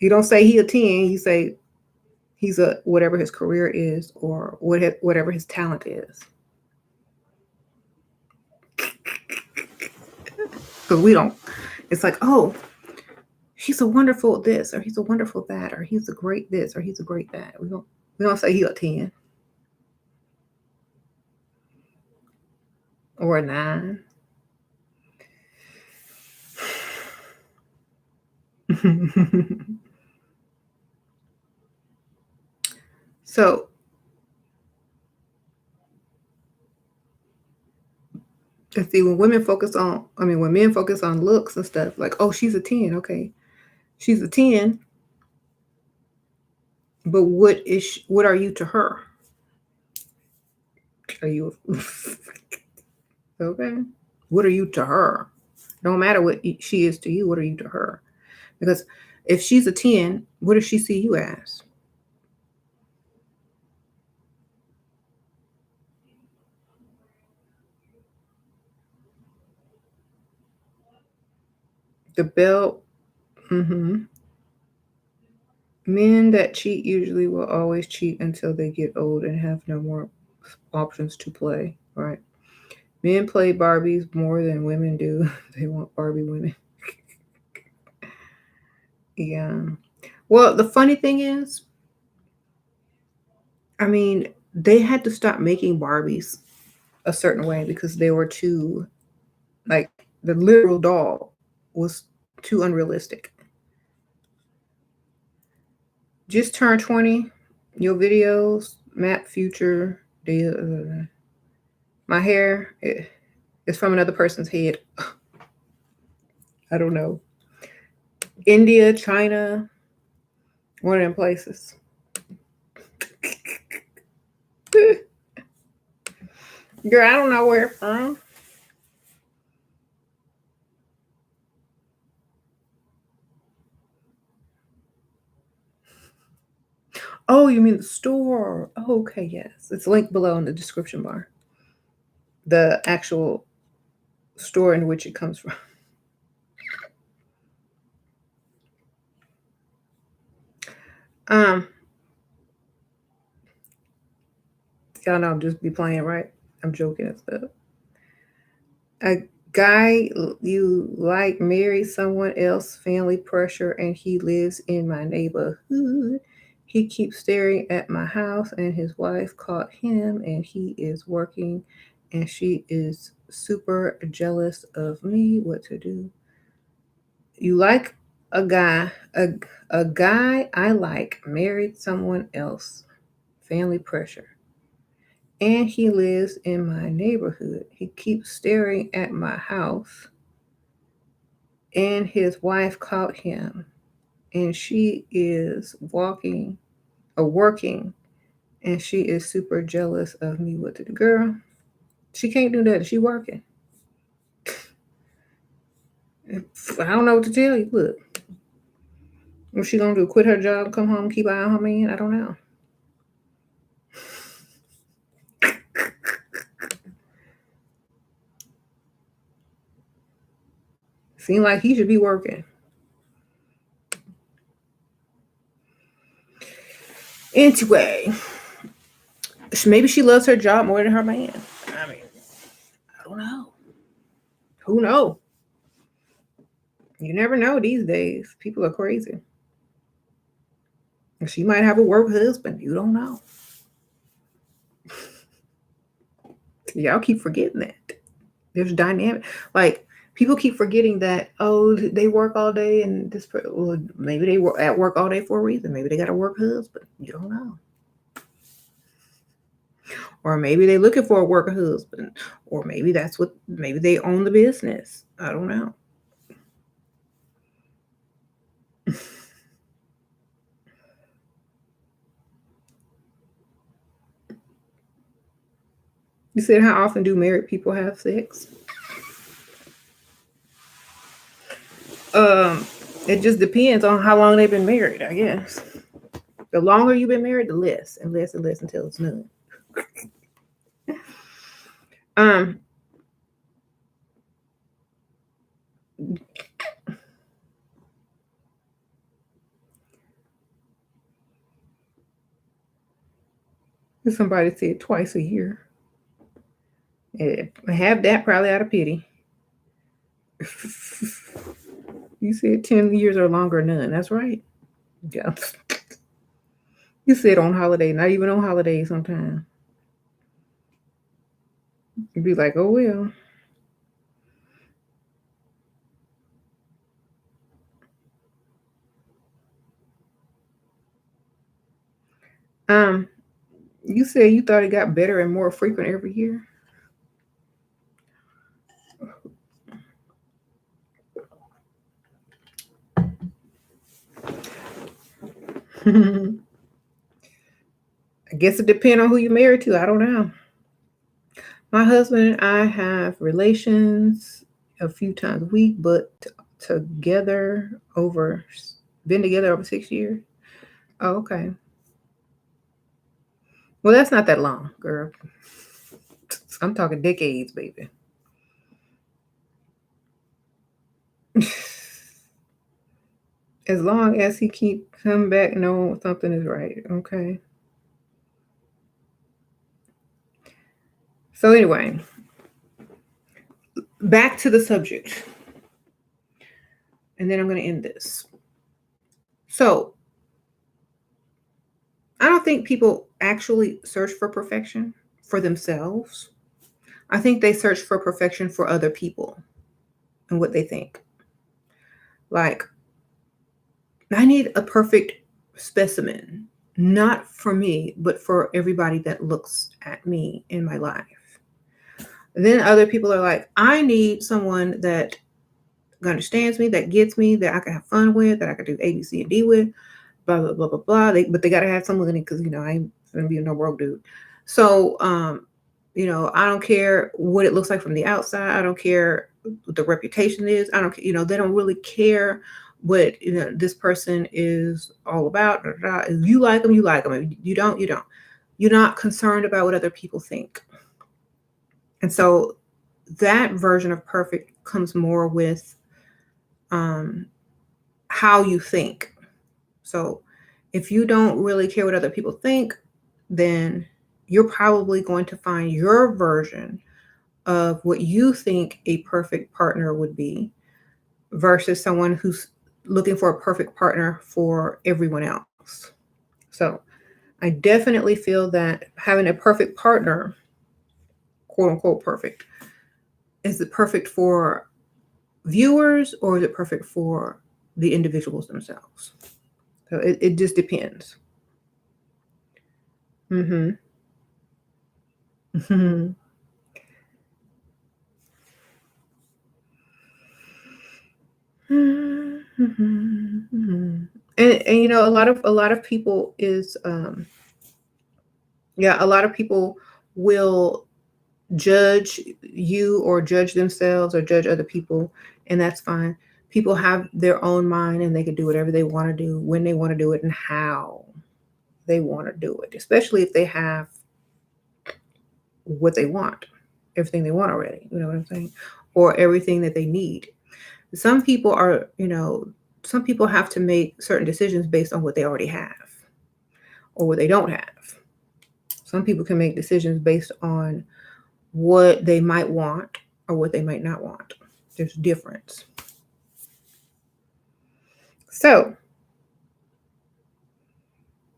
don't say he a 10, you say he's a whatever his career is or whatever his talent is. Because we don't, it's like, oh, he's a wonderful this or he's a wonderful that or he's a great this or he's a great that. We don't say he's a 10 or a 9. So let's see, when men focus on looks and stuff, like, oh, she's a 10, okay. She's a 10, but what are you to her? Are you okay? What are you to her? No matter what she is to you, what are you to her? Because if she's a 10, what does she see you as? The belt. Mm-hmm. Men that cheat usually will always cheat until they get old and have no more options to play. Right? Men play Barbies more than women do. They want Barbie women. Yeah. Well, the funny thing is, I mean, they had to stop making Barbies a certain way because they were too, like, the literal doll was too unrealistic. Just turn 20, your videos, map future, my hair is from another person's head. I don't know. India, China, one of them places. Girl, I don't know where from. Oh, you mean the store? Oh, okay, yes. It's linked below in the description bar. The actual store in which it comes from. Um, y'all know I'm just be playing, right? I'm joking and stuff. A guy you like married someone else, family pressure, and he lives in my neighborhood. He keeps staring at my house, and his wife caught him, and he is working, and she is super jealous of me. What to do? You like a guy, a guy I like married someone else, family pressure, and he lives in my neighborhood. He keeps staring at my house, and his wife caught him, and she is working, and she is super jealous of me. What to do? Girl, she can't do that. She working. I don't know what to tell you. Look, what's she gonna do? Quit her job, come home, keep an eye on her man? I don't know. Seem like he should be working. Anyway, maybe she loves her job more than her man. I mean, I don't know. Who knows? You never know these days. People are crazy. She might have a work husband. You don't know. Y'all keep forgetting that. There's dynamic. Like, people keep forgetting that, oh, they work all day and this, well, maybe they were at work all day for a reason. Maybe they got a work husband. You don't know. Or maybe they're looking for a work husband. Or maybe they own the business. I don't know. You said, how often do married people have sex? Um, it just depends on how long they've been married, I guess. The longer you've been married, the less and less and less until it's none. Um, somebody said twice a year. I have that probably out of pity. You said 10 years or longer, none. That's right. Yeah. You said on holiday, not even on holiday sometimes. You'd be like, oh well. Um, you said you thought it got better and more frequent every year. I guess it depends on who you're married to. I don't know. My husband and I have relations a few times a week, but together over been together over 6 years. Oh, okay. Well, that's not that long, girl. I'm talking decades, baby. As long as he keep coming back knowing something is right. Okay. So anyway, back to the subject. And then I'm going to end this. So I don't think people actually search for perfection for themselves. I think they search for perfection for other people and what they think. Like, I need a perfect specimen, not for me, but for everybody that looks at me in my life. And then other people are like, I need someone that understands me, that gets me, that I can have fun with, that I can do A, B, C, and D with, blah, blah, blah, blah, blah. But they got to have someone in it because, I ain't going to be no broke dude. So, I don't care what it looks like from the outside. I don't care what the reputation is. I don't, they don't really care what, this person is all about. Da, da, da. If you like them, you like them. If you don't, you don't. You're not concerned about what other people think. And so that version of perfect comes more with how you think. So if you don't really care what other people think, then you're probably going to find your version of what you think a perfect partner would be versus someone who's looking for a perfect partner for everyone else. So I definitely feel that having a perfect partner, quote unquote perfect, is it perfect for viewers or is it perfect for the individuals themselves? So it just depends. Mm-hmm. And a lot of people is yeah, a lot of people will judge you or judge themselves or judge other people, and that's fine. People have their own mind and they can do whatever they want to do when they want to do it and how they want to do it, especially if they have what they want, everything they want already, you know what I'm saying? Or everything that they need. Some people are, some people have to make certain decisions based on what they already have or what they don't have. Some people can make decisions based on what they might want or what they might not want. There's a difference. So,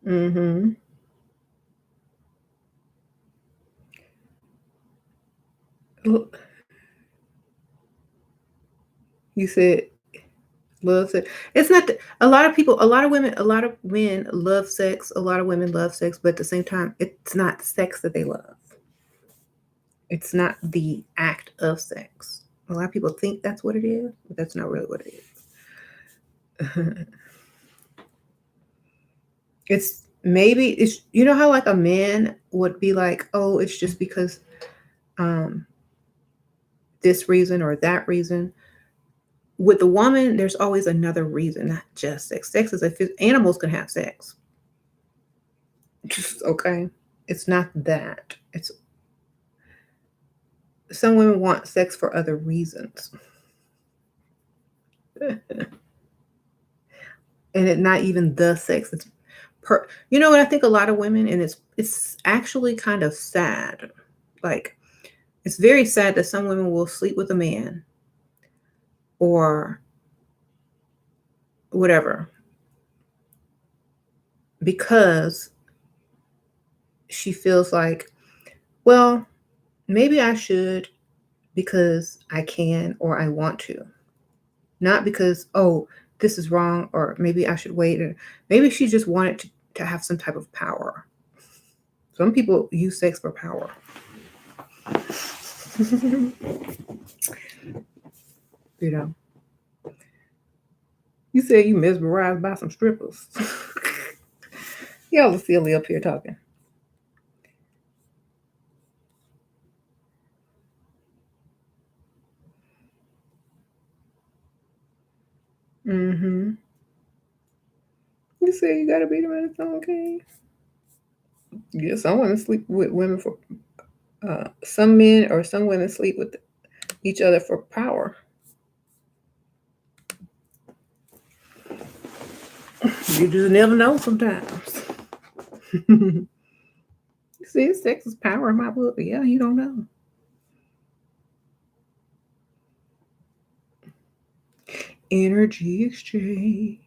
hmm you said love sex. It's not a lot of people, a lot of women, a lot of men love sex. A lot of women love sex, but at the same time, it's not sex that they love. It's not the act of sex. A lot of people think that's what it is, but that's not really what it is. It's how like a man would be like, oh, it's just because um this reason or that reason. With the woman, there's always another reason, not just sex. Sex is animals can have sex. Just okay. It's not that. It's some women want sex for other reasons. And it not even the sex. It's what I think a lot of women, and it's actually kind of sad. Like it's very sad that some women will sleep with a man or whatever because she feels like, well, maybe I should because I can or I want to. Not because, oh, this is wrong or maybe I should wait. Or maybe she just wanted to have some type of power. Some people use sex for power. you know. You said you mesmerized by some strippers. Y'all are silly up here talking. Mm-hmm. You say you gotta be the man. Okay. Yeah, some women sleep with women for some men or some women sleep with each other for power. You just never know sometimes. You see, sex is power in my book. Yeah, you don't know. Energy exchange.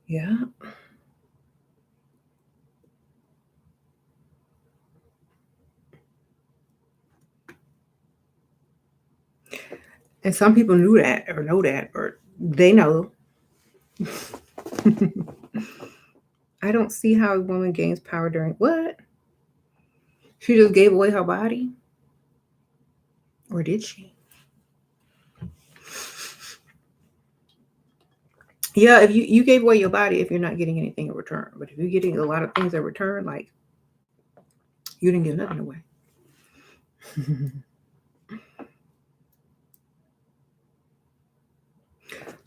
Yeah. And some people knew that or know that or they know. I don't see how a woman gains power during what? She just gave away her body? Or did she? Yeah, if you gave away your body if you're not getting anything in return. But if you're getting a lot of things in return, like you didn't give nothing away.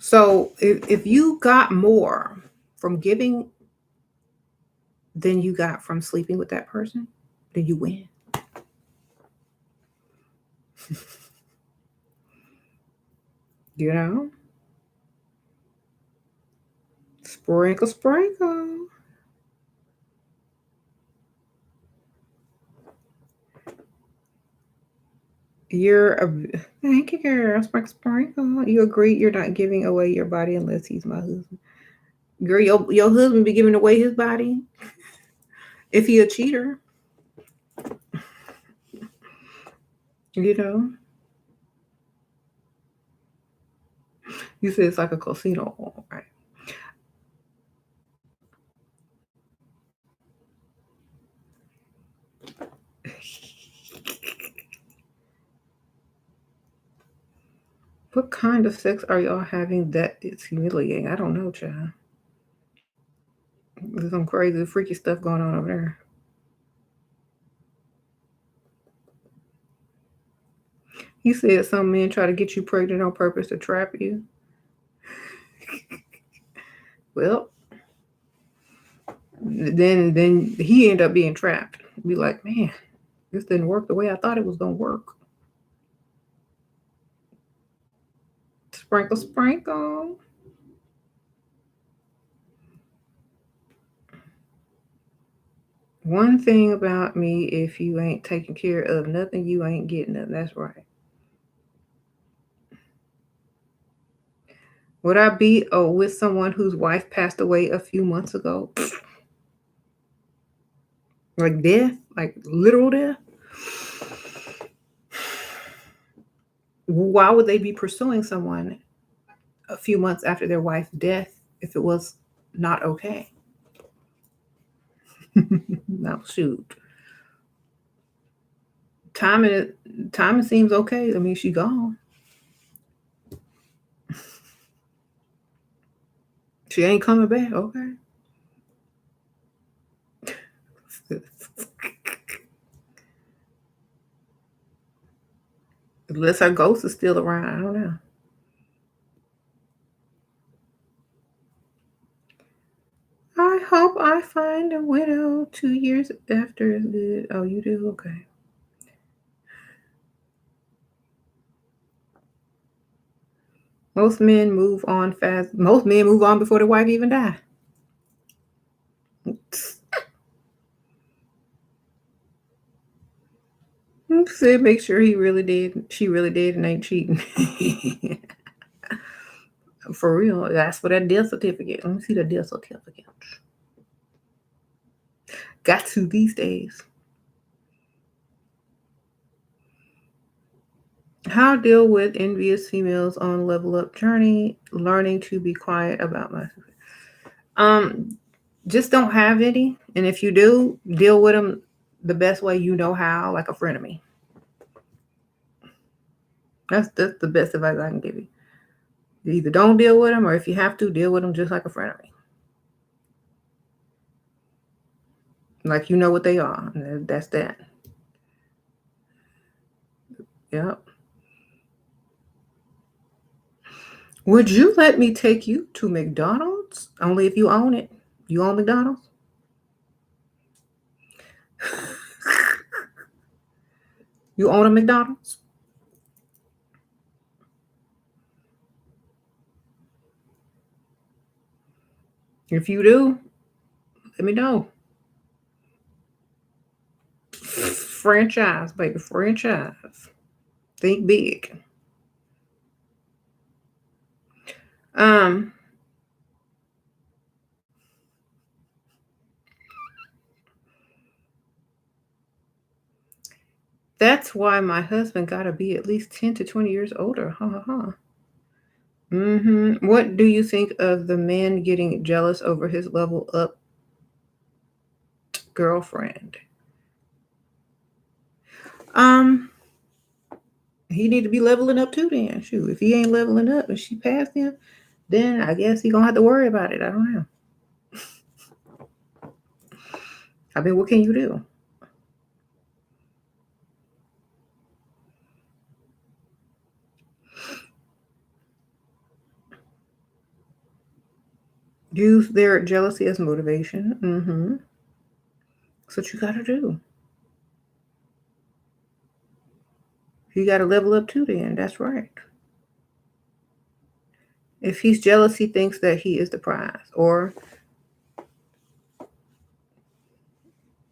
So if you got more from giving than you got from sleeping with that person, then you win. You know? Sprinkle, sprinkle. You're a thank you, girl. Sprinkle, sprinkle. You agree you're not giving away your body unless he's my husband. Girl, your husband be giving away his body if he a cheater. You know? You said it's like a casino, right? What kind of sex are y'all having that it's humiliating? I don't know, child. There's some crazy, freaky stuff going on over there. He said some men try to get you pregnant on purpose to trap you. Well, then he ended up being trapped. Be like, man, this didn't work the way I thought it was gonna work. Sprinkle, sprinkle. One thing about me, if you ain't taking care of nothing, you ain't getting nothing. That's right. Would I be with someone whose wife passed away a few months ago? Like death? Like literal death? Why would they be pursuing someone a few months after their wife's death if it was not okay? No, shoot. Timing timing seems okay. I mean, she gone. She ain't coming back. Okay. Unless her ghost is still around. I don't know. I hope I find a widow 2 years after is good. Oh, you do? Okay. Most men move on fast. Most men move on before their wife even die. Said make sure he really did. She really did and ain't cheating. For real. That's for that death certificate. Let me see the death certificate. Got to these days. How deal with envious females on level up journey, learning to be quiet about my just don't have any. And if you do, deal with them the best way you know how, like a frenemy. That's the best advice I can give you. You either don't deal with them, or if you have to, deal with them just like a frenemy. Like you know what they are. And that's that. Yep. Would you let me take you to McDonald's? Only if you own it. You own McDonald's? You own a McDonald's? If you do, let me know. Franchise, baby, franchise. Think big. Um, That's why my husband gotta be at least 10 to 20 years older. Ha ha ha. What do you think of the man getting jealous over his level up girlfriend? Um, he need to be leveling up too then. Shoot, if he ain't leveling up and she passed him, then I guess he gonna have to worry about it. I don't know. I mean, what can you do? Use their jealousy as motivation. That's what you gotta do. You gotta level up too then. That's right. If he's jealous, he thinks that he is the prize. Or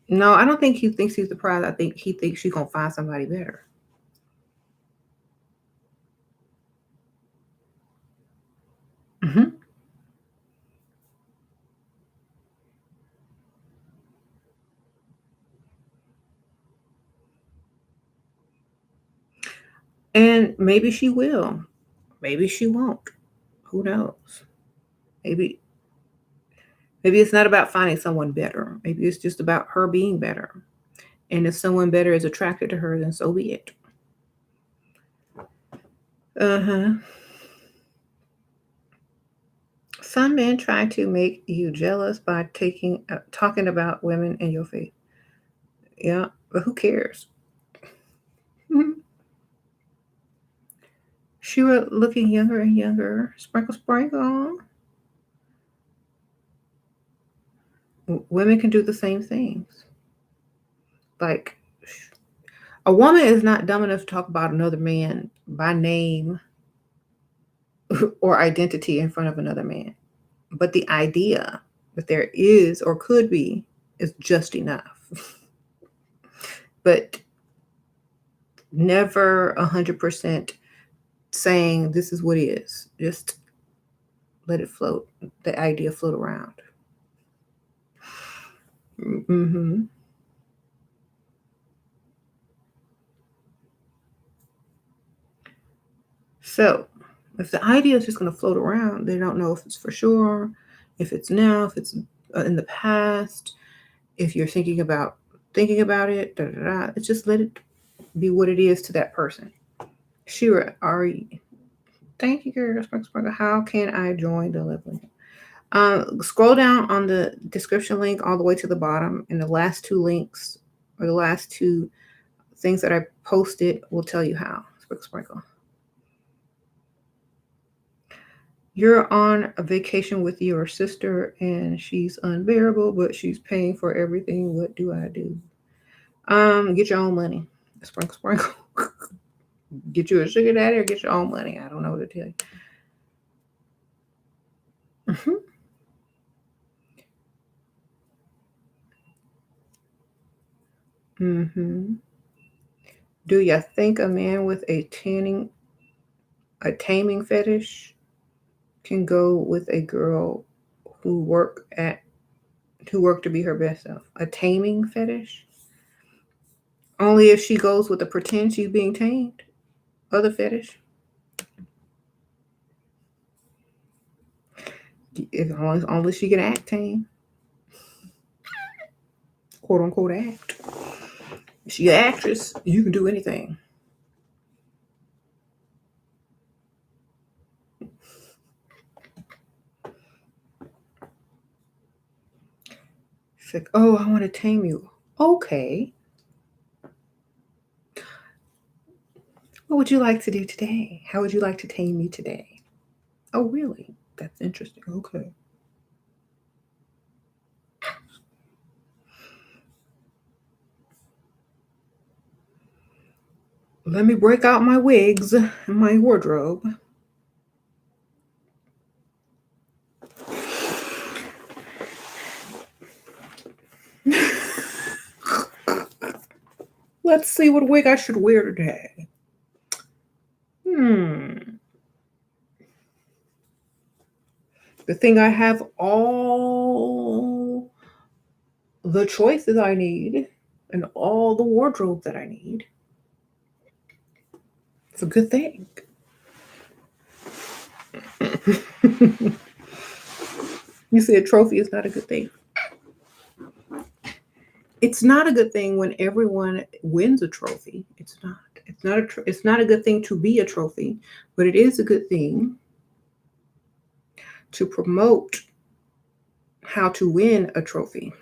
no, I don't think he thinks he's the prize. I think he thinks she's gonna find somebody better. hmm And maybe she will. Maybe she won't. Who knows? Maybe maybe it's not about finding someone better. Maybe it's just about her being better. And if someone better is attracted to her, then so be it. Uh-huh. Some men try to make you jealous by talking about women in your face. Yeah, but who cares? Mhm. She was looking younger and younger. Sprinkle, sprinkle. Women can do the same things. Like, a woman is not dumb enough to talk about another man by name or identity in front of another man. But the idea that there is or could be is just enough. But never 100% saying this is what is. Just let it float, the idea float around. hmm So, if the idea is just going to float around, they don't know if it's for sure, if it's now, if it's in the past, if you're thinking about it, da, da, da. It's just let it be what it is to that person. Shira, are you? Thank you, girl. Sparkle, sparkle. How can I join the leveling? Scroll down on the description link all the way to the bottom, and the last two links or the last two things that I posted will tell you how. Sprinkle, sprinkle. You're on a vacation with your sister and she's unbearable, but she's paying for everything. What do I do? Get your own money. Sprinkle, sprinkle. Get you a sugar daddy or get your own money. I don't know what to tell you. hmm Do you think a man with a taming fetish can go with a girl who work to be her best self? A taming fetish? Only if she goes with the pretend she's being tamed. Other fetish? If only she can act tame, quote unquote act. If she an actress, you can do anything. She's like, oh, I want to tame you. Okay. What would you like to do today? How would you like to tame me today? Oh, really? That's interesting. Okay. Let me break out my wigs and my wardrobe. Let's see what wig I should wear today. The thing I have all the choices I need and all the wardrobe that I need. It's a good thing. You say a trophy is not a good thing. It's not a good thing when everyone wins a trophy. It's not. It's not a good thing to be a trophy, but it is a good thing to promote how to win a trophy.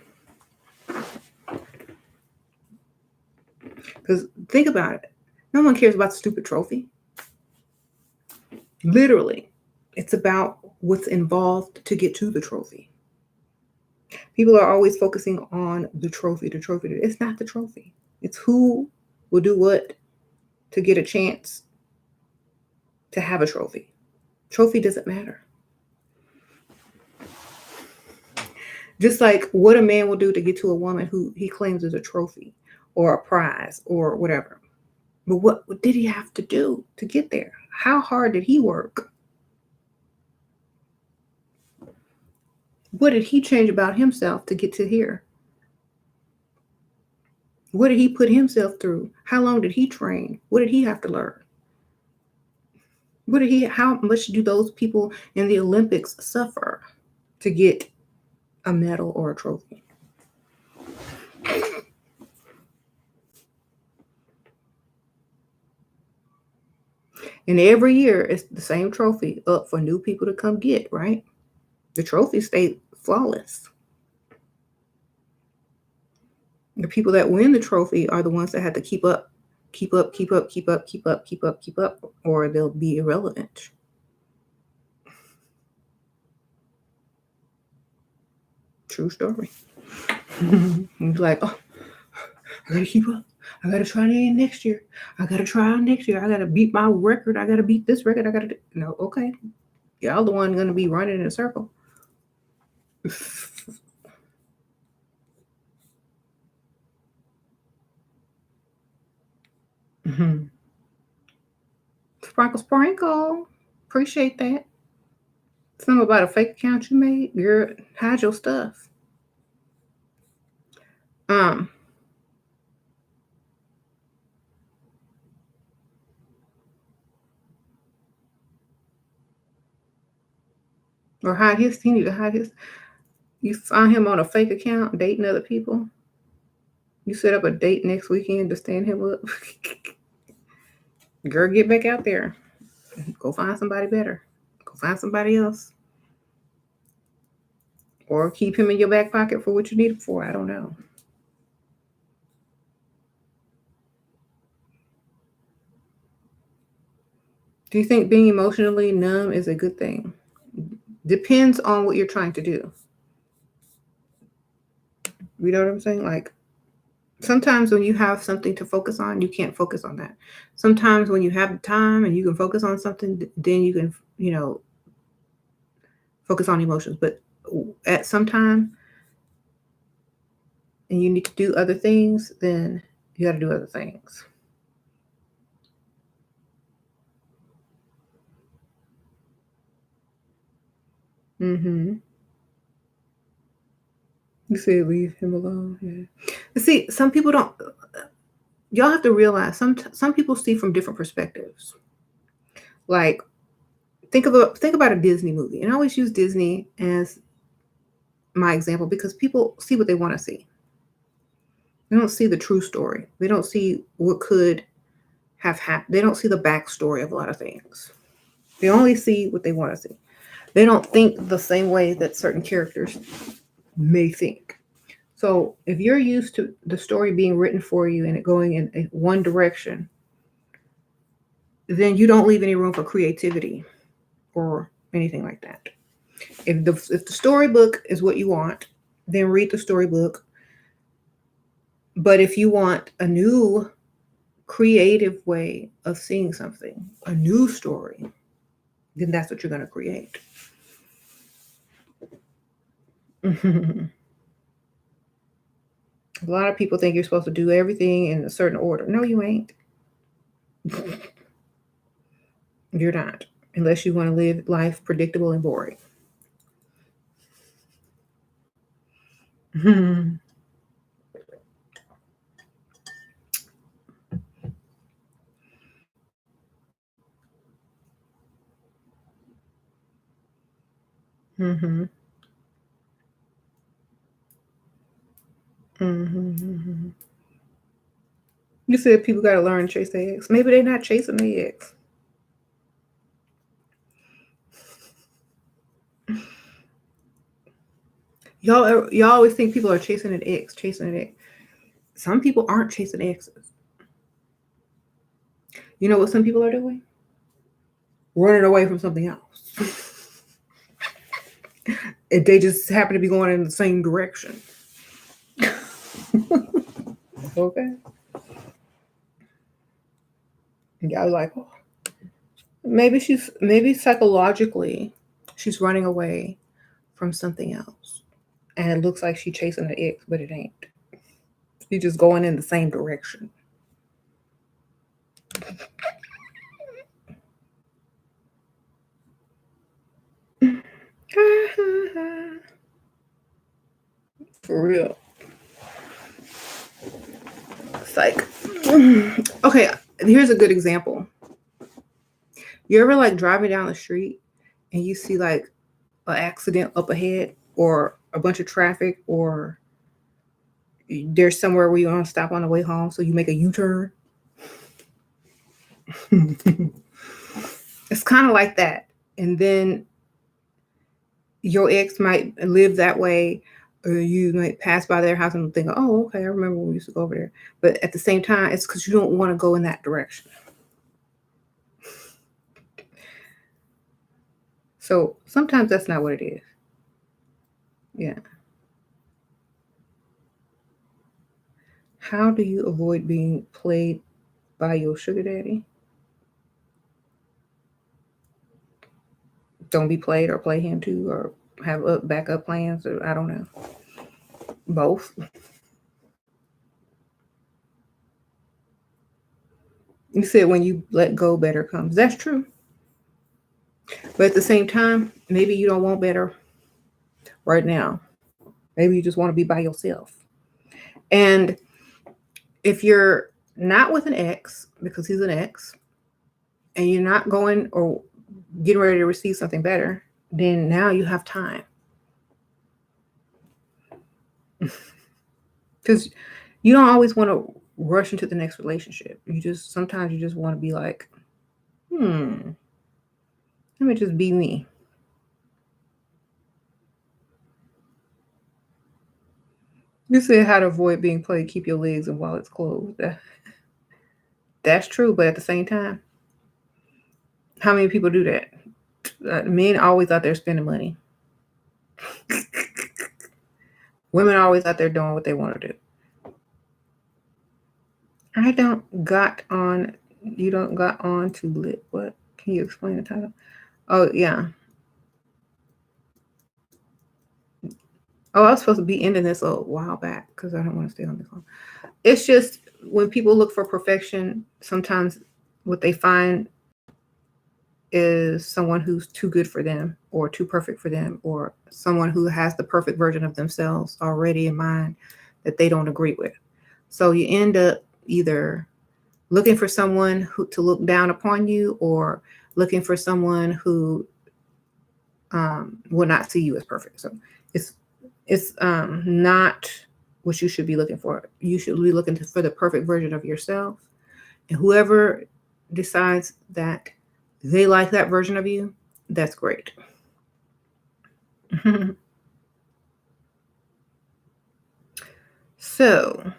Because think about it. No one cares about the stupid trophy. Literally, it's about what's involved to get to the trophy. People are always focusing on the trophy, the trophy. It's not the trophy. It's who will do what to get a chance to have a trophy. Trophy doesn't matter. Just like what a man will do to get to a woman who he claims is a trophy or a prize or whatever. But what did he have to do to get there? How hard did he work? What did he change about himself to get to here? What did he put himself through? How long did he train? What did he have to learn? How much do those people in the Olympics suffer to get a medal or a trophy? And every year it's the same trophy up for new people to come get, right? The trophy stayed flawless. The people that win the trophy are the ones that have to keep up, or they'll be irrelevant. True story. You're like, oh, I gotta keep up. I gotta try again next year. I gotta try next year. I gotta beat my record. I gotta beat this record. No, okay. Y'all the one gonna be running in a circle. Mhm. Sprinkle, sprinkle. Appreciate that. Something about a fake account you made. Girl, hide your stuff. Um, or hide his. He need to hide his. You find him on a fake account dating other people. You set up a date next weekend to stand him up. Girl, get back out there. Go find somebody better. Go find somebody else. Or keep him in your back pocket for what you need him for. I don't know. Do you think being emotionally numb is a good thing? Depends on what you're trying to do. You know what I'm saying? Like sometimes when you have something to focus on, you can't focus on that. Sometimes when you have time and you can focus on something, then you can, focus on emotions. But at some time and you need to do other things, then you got to do other things. Mm-hmm. You say leave him alone. Yeah. See, some people don't. Y'all have to realize some people see from different perspectives. Like think about a Disney movie, and I always use Disney as my example because people see what they want to see. They don't see the true story. They don't see what could have happened. They don't see the backstory of a lot of things. They only see what they want to see. They don't think the same way that certain characters may think. So if you're used to the story being written for you and it going in one direction, then you don't leave any room for creativity or anything like that. If the storybook is what you want, then read the storybook. But if you want a new creative way of seeing something, a new story, then that's what you're going to create. A lot of people think you're supposed to do everything in a certain order. No, you ain't. You're not, unless you want to live life predictable and boring. Mm-hmm. Mm-hmm. You said people got to learn to chase their ex. Maybe they're not chasing their ex. Y'all always think people are chasing an ex, chasing an ex. Some people aren't chasing exes. You know what some people are doing? Running away from something else. And they just happen to be going in the same direction. Okay. And y'all like, oh, maybe psychologically she's running away from something else. And it looks like she's chasing the ex, but it ain't. She's just going in the same direction. For real. It's like, okay, here's a good example. You ever like driving down the street and you see like an accident up ahead or a bunch of traffic or there's somewhere where you want to stop on the way home, so you make a U-turn? It's kind of like that. And then your ex might live that way, or you might pass by their house and think, oh, okay, I remember when we used to go over there. But at the same time, it's because you don't want to go in that direction. So sometimes that's not what it is. Yeah. How do you avoid being played by your sugar daddy? Don't be played or play him too, or have backup plans, or I don't know. Both. You said when you let go, better comes. That's true. But at the same time, maybe you don't want better right now. Maybe you just want to be by yourself. And if you're not with an ex because he's an ex and you're not going or getting ready to receive something better, then now you have time. Because you don't always want to rush into the next relationship. Sometimes you just want to be like, let me just be me. You said how to avoid being played, keep your legs and wallets closed. That's true, but at the same time, how many people do that? Men always out there spending money. Women are always out there doing what they want to do. I don't got on. You don't got on to lit. What? Can you explain the title? Oh yeah. Oh, I was supposed to be ending this a while back because I don't want to stay on this long. It's just when people look for perfection, sometimes what they find is someone who's too good for them or too perfect for them, or someone who has the perfect version of themselves already in mind that they don't agree with. So you end up either looking for someone who to look down upon you, or looking for someone who will not see you as perfect. So it's not what you should be looking for. You should be looking for the perfect version of yourself, and whoever decides that they like that version of you, that's great. So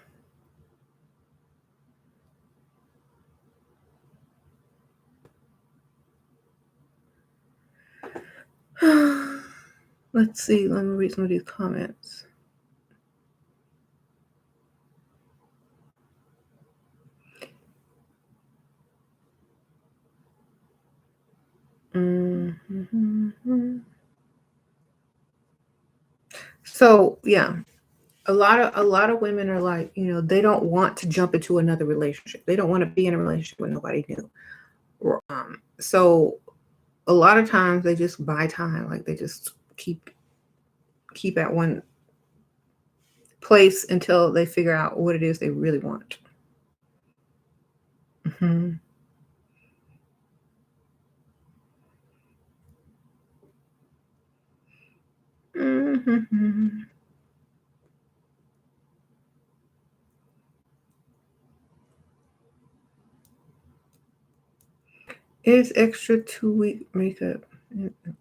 let's see. Let me read some of these comments. Mm-hmm. So yeah, a lot of women are like, they don't want to jump into another relationship. They don't want to be in a relationship with nobody new. So a lot of times they just buy time. Like they just keep at one place until they figure out what it is they really want. Mm-hmm. It's extra 2-week makeup.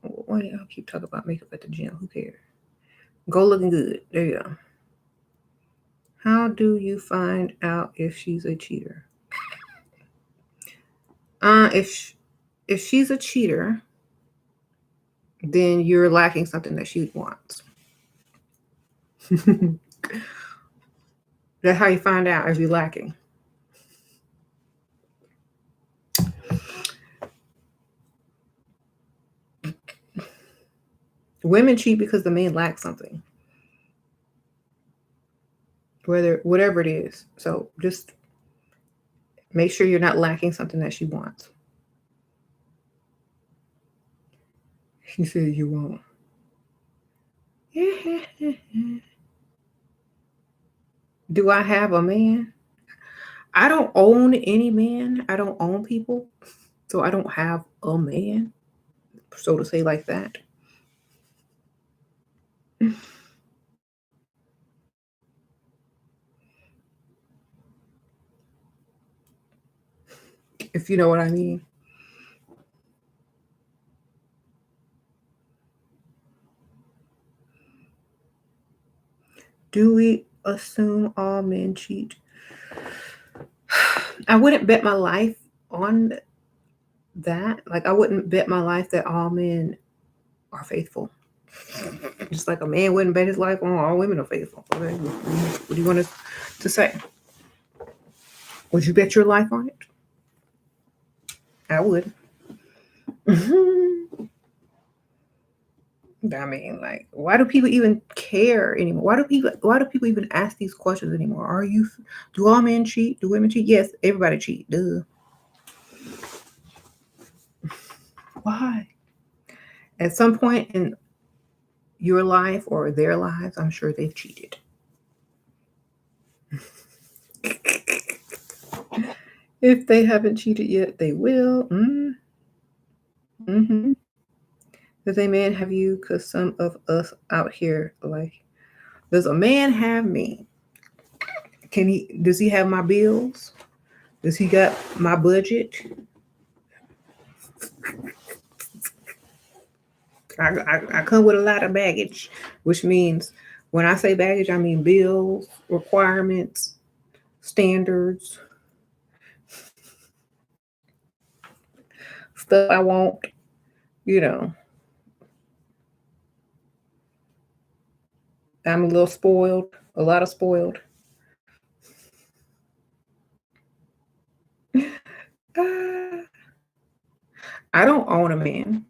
Why y'all keep talking about makeup at the gym? Who cares? Go looking good. There you go. How do you find out if she's a cheater? If she's a cheater, then you're lacking something that she wants. That's how you find out if you're lacking. Women cheat because the man lacks something. Whatever it is. So just make sure you're not lacking something that she wants. She said you won't. Do I have a man? I don't own any man. I don't own people. So I don't have a man, so to say, like that. If you know what I mean. Do we assume all men cheat? I wouldn't bet my life on that. Like, I wouldn't bet my life that all men are faithful. Just like a man wouldn't bet his life on all women are faithful. Okay? What do you want us to say? Would you bet your life on it? I would. I mean, like, why do people even care anymore? Why do people even ask these questions anymore? Do all men cheat? Do women cheat? Yes, everybody cheat. Duh. Why? At some point in your life or their lives, I'm sure they've cheated. If they haven't cheated yet, they will. Does a man have you? Because some of us out here, like, does a man have me? Does he have my bills? Does he got my budget? I come with a lot of baggage, which means when I say baggage, I mean bills, requirements, standards, stuff I want, you know. I'm a little spoiled, a lot of spoiled. I don't own a man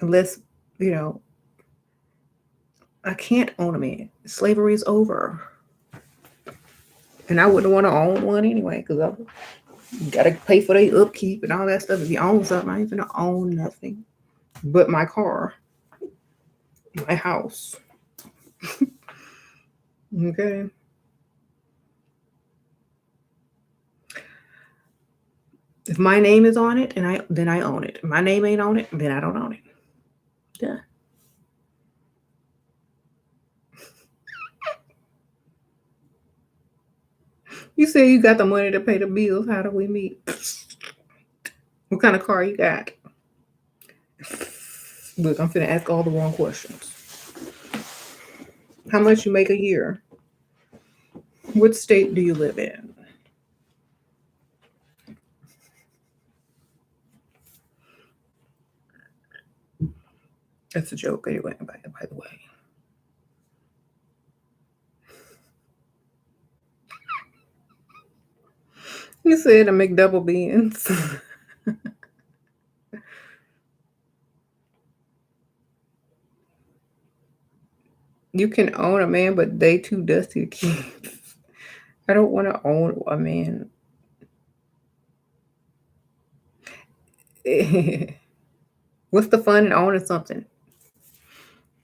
unless, I can't own a man. Slavery is over. And I wouldn't want to own one anyway because I got to pay for their upkeep and all that stuff. If you own something, I ain't going to own nothing but my car, my house. Okay. If my name is on it, then I own it. If my name ain't on it, then I don't own it. Yeah. You say you got the money to pay the bills. How do we meet? What kind of car you got? Look, I'm finna ask all the wrong questions. How much you make a year? What state do you live in? That's a joke anyway, by the way. You said to make double beans. You can own a man, but they too dusty to keep. I don't want to own a man. What's the fun in owning something?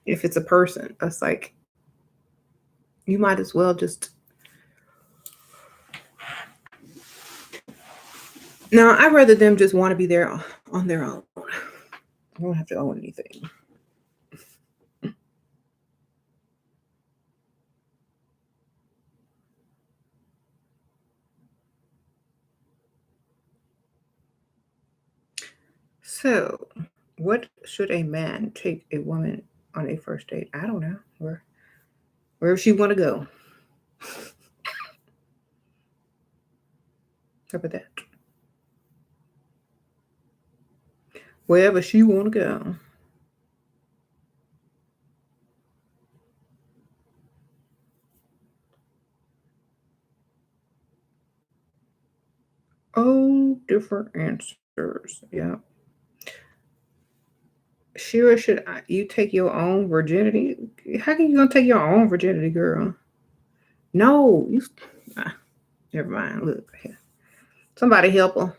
If it's a person, it's like you might as well just. No, I'd rather them just want to be there on their own. I don't have to own anything. So, what should a man take a woman on a first date? I don't know. Wherever she want to go. How about that? Wherever she want to go. Oh, different answers. Yeah. Shira, should you take your own virginity? How can you gonna take your own virginity, girl? No, you. Never mind. Look, somebody help her.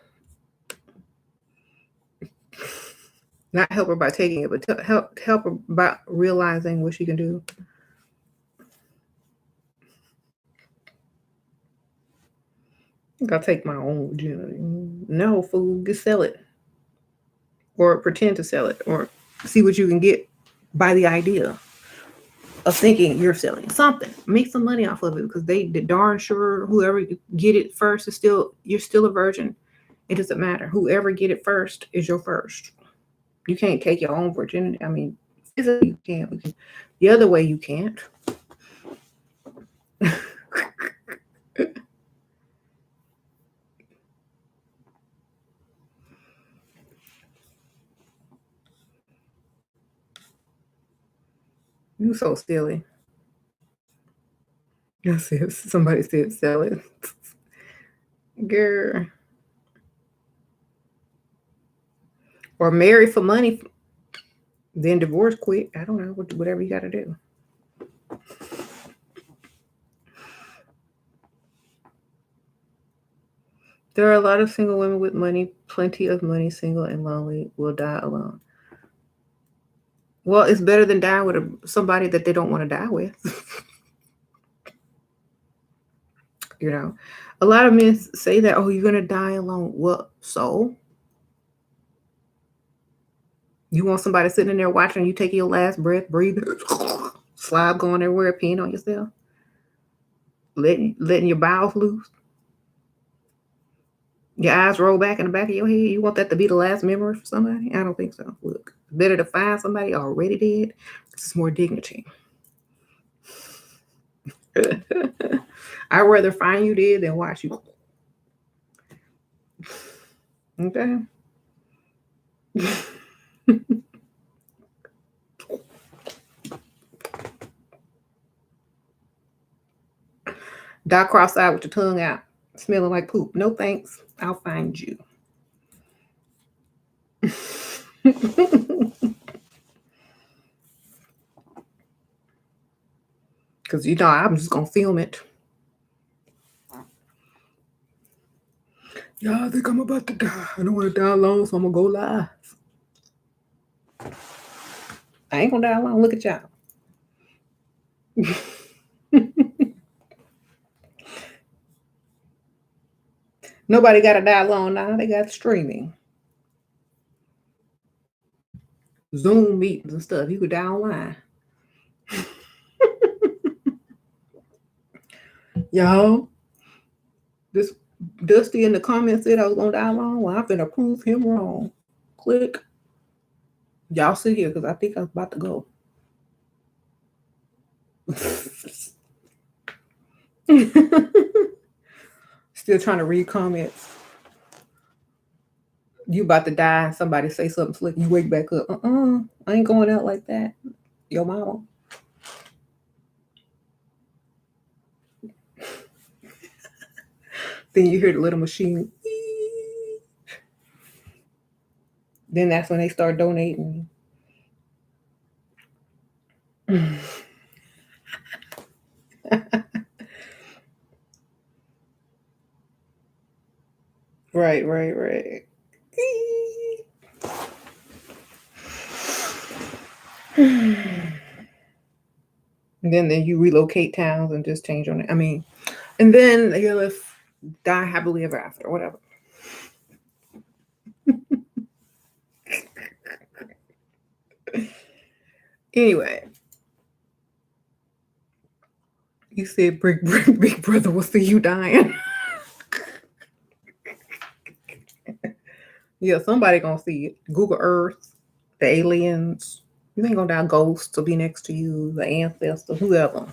Not help her by taking it, but help her by realizing what she can do. I'll take my own virginity. No, fool, just sell it, or pretend to sell it, or see what you can get by the idea of thinking you're selling something. Make some money off of it, because they darn sure whoever get it first is you're still a virgin. It doesn't matter. Whoever get it first is your first. You can't take your own virginity. I mean, physically you can't. The other way you can't. You so silly. That's it. Somebody said sell it. Girl. Or marry for money, then divorce quick. I don't know. Whatever you got to do. There are a lot of single women with money, plenty of money, single and lonely, will die alone. Well, it's better than dying with somebody that they don't want to die with. You know, a lot of men say that, oh, you're going to die alone. Well, so? You want somebody sitting in there watching you take your last breath, breathing, slob going everywhere, peeing on yourself, letting your bowels loose? Your eyes roll back in the back of your head. You want that to be the last memory for somebody? I don't think so. Look, better to find somebody already dead. This is more dignity. I'd rather find you dead than watch you. Okay. Die cross-eyed with your tongue out, smelling like poop. No thanks. I'll find you. Because, you know, I'm just going to film it. Y'all, I think I'm about to die. I don't want to die alone, so I'm going to go live. I ain't going to die alone. Look at y'all. Nobody got to die alone now. They got streaming. Zoom meetings and stuff. You could die online. Y'all, this Dusty in the comments said I was going to die alone. Well, I'm going to prove him wrong. Click. Y'all sit here because I think I was about to go. Still trying to read comments. You about to die. Somebody say something slick. You wake back up. I ain't going out like that. Your mama. Then you hear the little machine. Then that's when they start donating. Right. And then you relocate towns and just change your name. I mean, and then you'll die happily ever after, whatever. Anyway, you said Big Brother will see you dying. Yeah, somebody gonna see it. Google Earth, the aliens. You ain't gonna doubt ghosts will be next to you, the ancestor, whoever.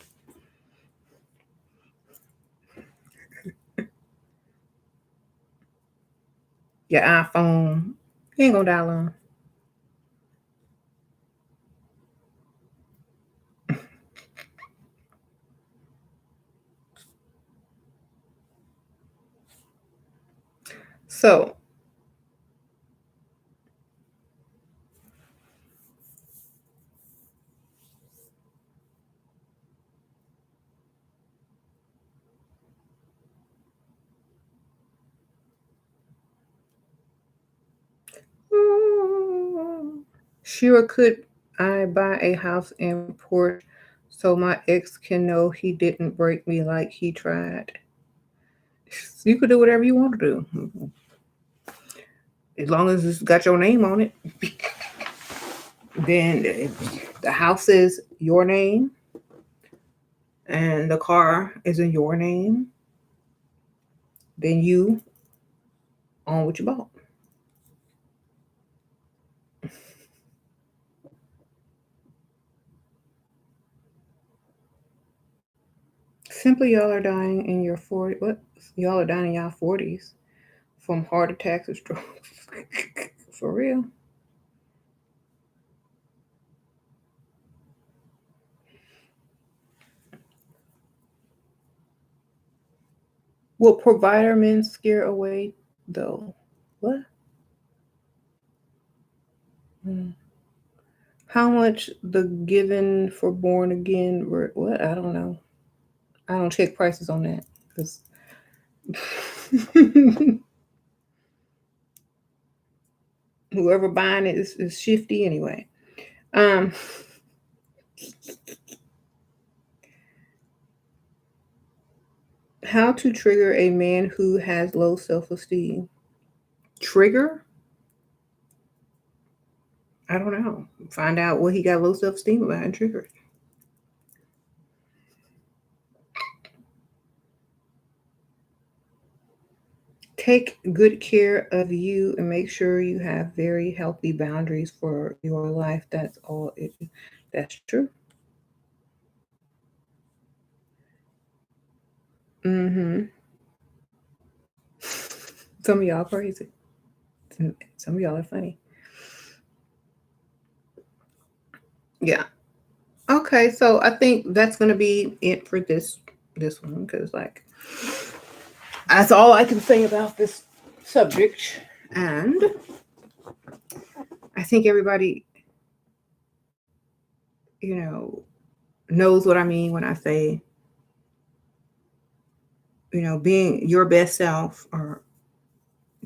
Your iPhone. You ain't gonna dial on. So sure could I buy a house and Porsche so my ex can know he didn't break me like he tried. You could do whatever you want to do. As long as it's got your name on it, then the house is your name and the car is in your name, then you own what you bought. Simply, y'all are dying in your 40s. What? Y'all are dying in y'all 40s from heart attacks or strokes. For real. Will provider men scare away, though? What? Hmm. How much the given for born again? What? I don't know. I don't check prices on that. 'Cause whoever buying it is shifty anyway. Um, how to trigger a man who has low self-esteem? Trigger? I don't know. Find out what he got low self-esteem about and trigger it. Take good care of you and make sure you have very healthy boundaries for your life. That's all it. That's true. Mm-hmm. Some of y'all crazy. Some of y'all are funny. Yeah. Okay, so I think that's gonna be it for this one because like that's all I can say about this subject, and I think everybody you know knows what I mean when I say being your best self or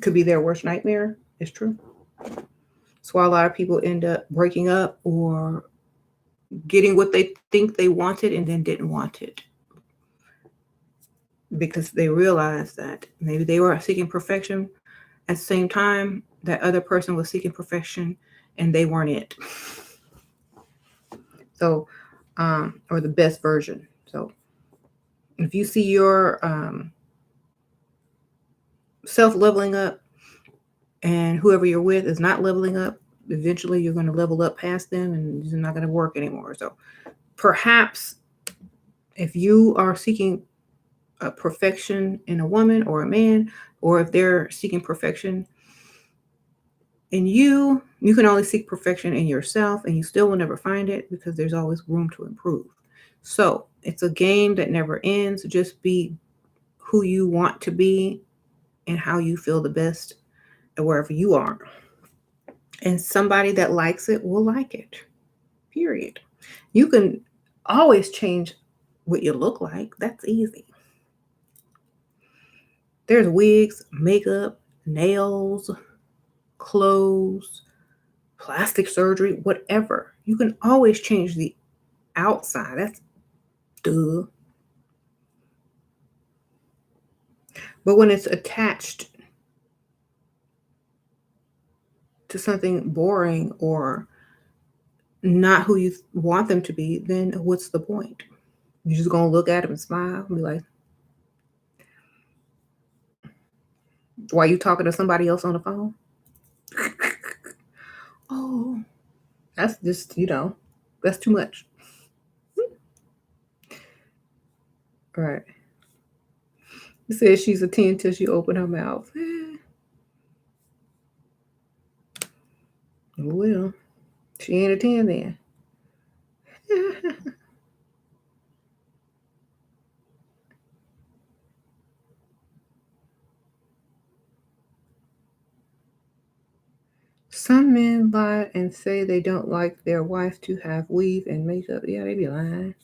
could be their worst nightmare. It's true. That's why a lot of people end up breaking up or getting what they think they wanted and then didn't want it because they realized that maybe they were seeking perfection at the same time that other person was seeking perfection and they weren't it. So, or the best version. So, if you see your self leveling up and whoever you're with is not leveling up, eventually you're going to level up past them and it's not going to work anymore. So, perhaps if you are seeking a perfection in a woman or a man, or if they're seeking perfection in you, you can only seek perfection in yourself and you still will never find it because there's always room to improve. So it's a game that never ends. Just be who you want to be and how you feel the best and wherever you are. And somebody that likes it will like it. Period. You can always change what you look like. That's easy. There's wigs, makeup, nails, clothes, plastic surgery, whatever. You can always change the outside. That's duh. But when it's attached to something boring or not who you want them to be, then what's the point? You're just gonna look at them and smile and be like, why are you talking to somebody else on the phone? Oh, that's just, that's too much. Right. It says she's a 10 till she opened her mouth. Well, she ain't a 10 then. Some men lie and say they don't like their wife to have weave and makeup. Yeah, they be lying.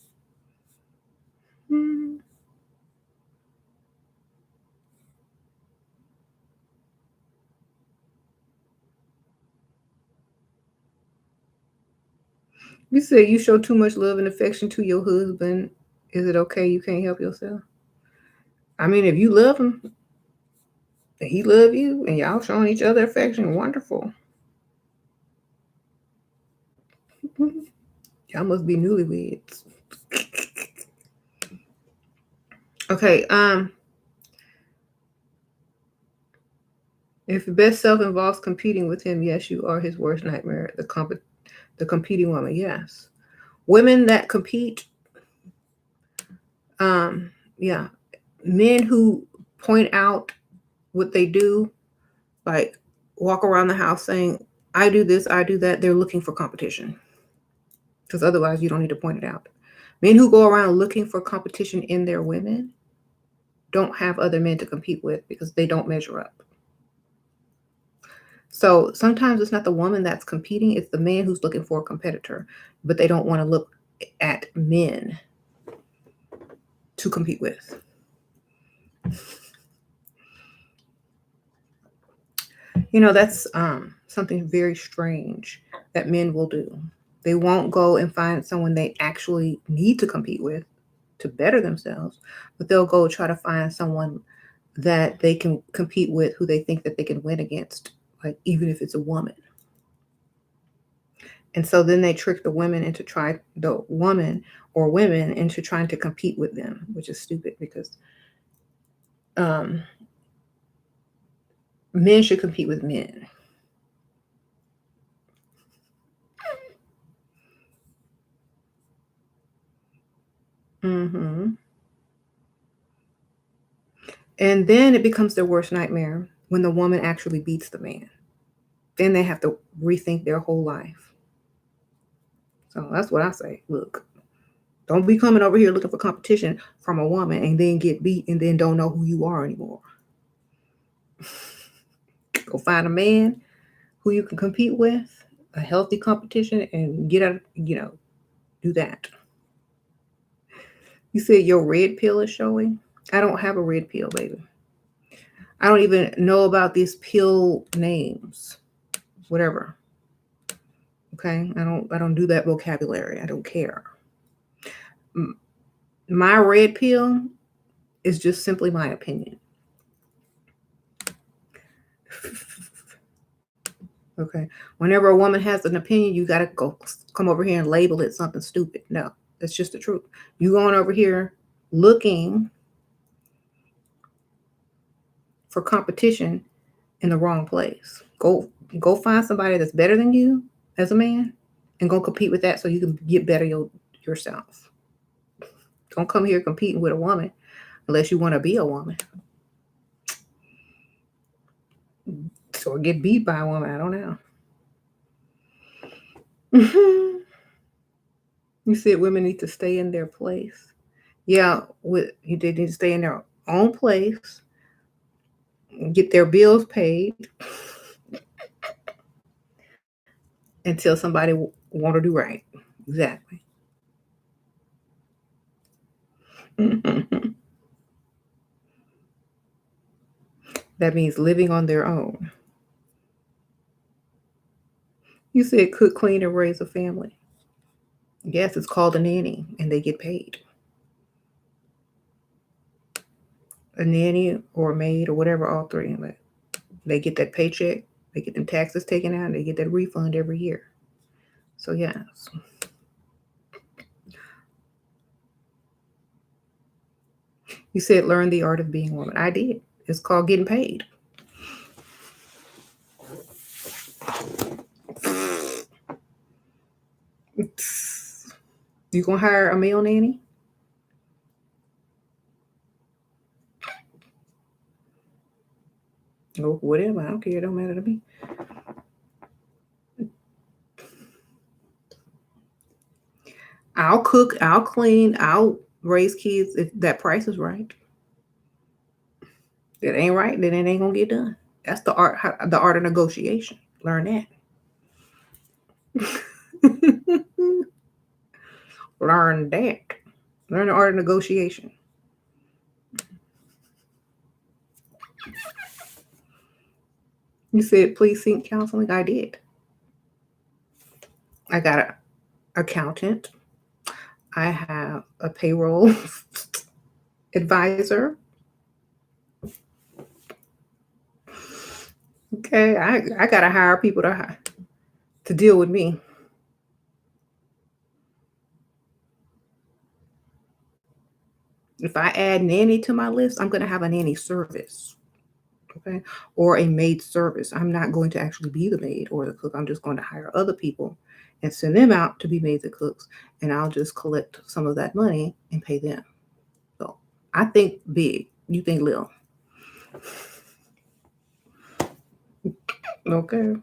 You say you show too much love and affection to your husband. Is it okay you can't help yourself? I mean, if you love him and he love you and y'all showing each other affection, wonderful. Y'all must be newlyweds. Okay, if your best self involves competing with him, yes, you are his worst nightmare. The competing woman, yes. Women that compete, yeah. Men who point out what they do, like walk around the house saying, I do this, I do that, they're looking for competition. Because otherwise you don't need to point it out. Men who go around looking for competition in their women don't have other men to compete with because they don't measure up. So sometimes it's not the woman that's competing, it's the man who's looking for a competitor, but they don't want to look at men to compete with. That's something very strange that men will do. They won't go and find someone they actually need to compete with to better themselves, but they'll go try to find someone that they can compete with who they think that they can win against, like even if it's a woman. And so then they trick the woman into women into trying to compete with them, which is stupid because men should compete with men. Mm-hmm. And then it becomes their worst nightmare when the woman actually beats the man. Then they have to rethink their whole life. So that's what I say. Look, don't be coming over here looking for competition from a woman and then get beat and then don't know who you are anymore. Go find a man who you can compete with, a healthy competition, and get out, do that. You said your red pill is showing? I don't have a red pill, baby. I don't even know about these pill names. Whatever. Okay? I don't do that vocabulary. I don't care. My red pill is just simply my opinion. Okay. Whenever a woman has an opinion, you got to come over here and label it something stupid. No, that's just the truth. You going over here looking for competition in the wrong place. Go find somebody that's better than you as a man and go compete with that so you can get better yourself. Don't come here competing with a woman unless you want to be a woman. Or get beat by a woman. I don't know. You said women need to stay in their place. Yeah, they need to stay in their own place, get their bills paid until somebody want to do right. Exactly. That means living on their own. You said cook, clean, and raise a family. Yes, it's called a nanny, and they get paid. A nanny or a maid or whatever, all three. But they get that paycheck, they get them taxes taken out, and they get that refund every year. So yes. You said learn the art of being a woman. I did. It's called getting paid. You gonna hire a male nanny? Or whatever. I don't care. It don't matter to me. I'll cook, I'll clean, I'll raise kids if that price is right. If it ain't right, then it ain't gonna get done. That's the art of negotiation. Learn that. Learn that. Learn the art of negotiation. You said please seek counseling. I did. I got an accountant. I have a payroll advisor. Okay, I gotta hire people to deal with me. If I add nanny to my list, I'm gonna have a nanny service. Okay, or a maid service. I'm not going to actually be the maid or the cook. I'm just going to hire other people and send them out to be maids and cooks, and I'll just collect some of that money and pay them. So I think big. You think little. Okay.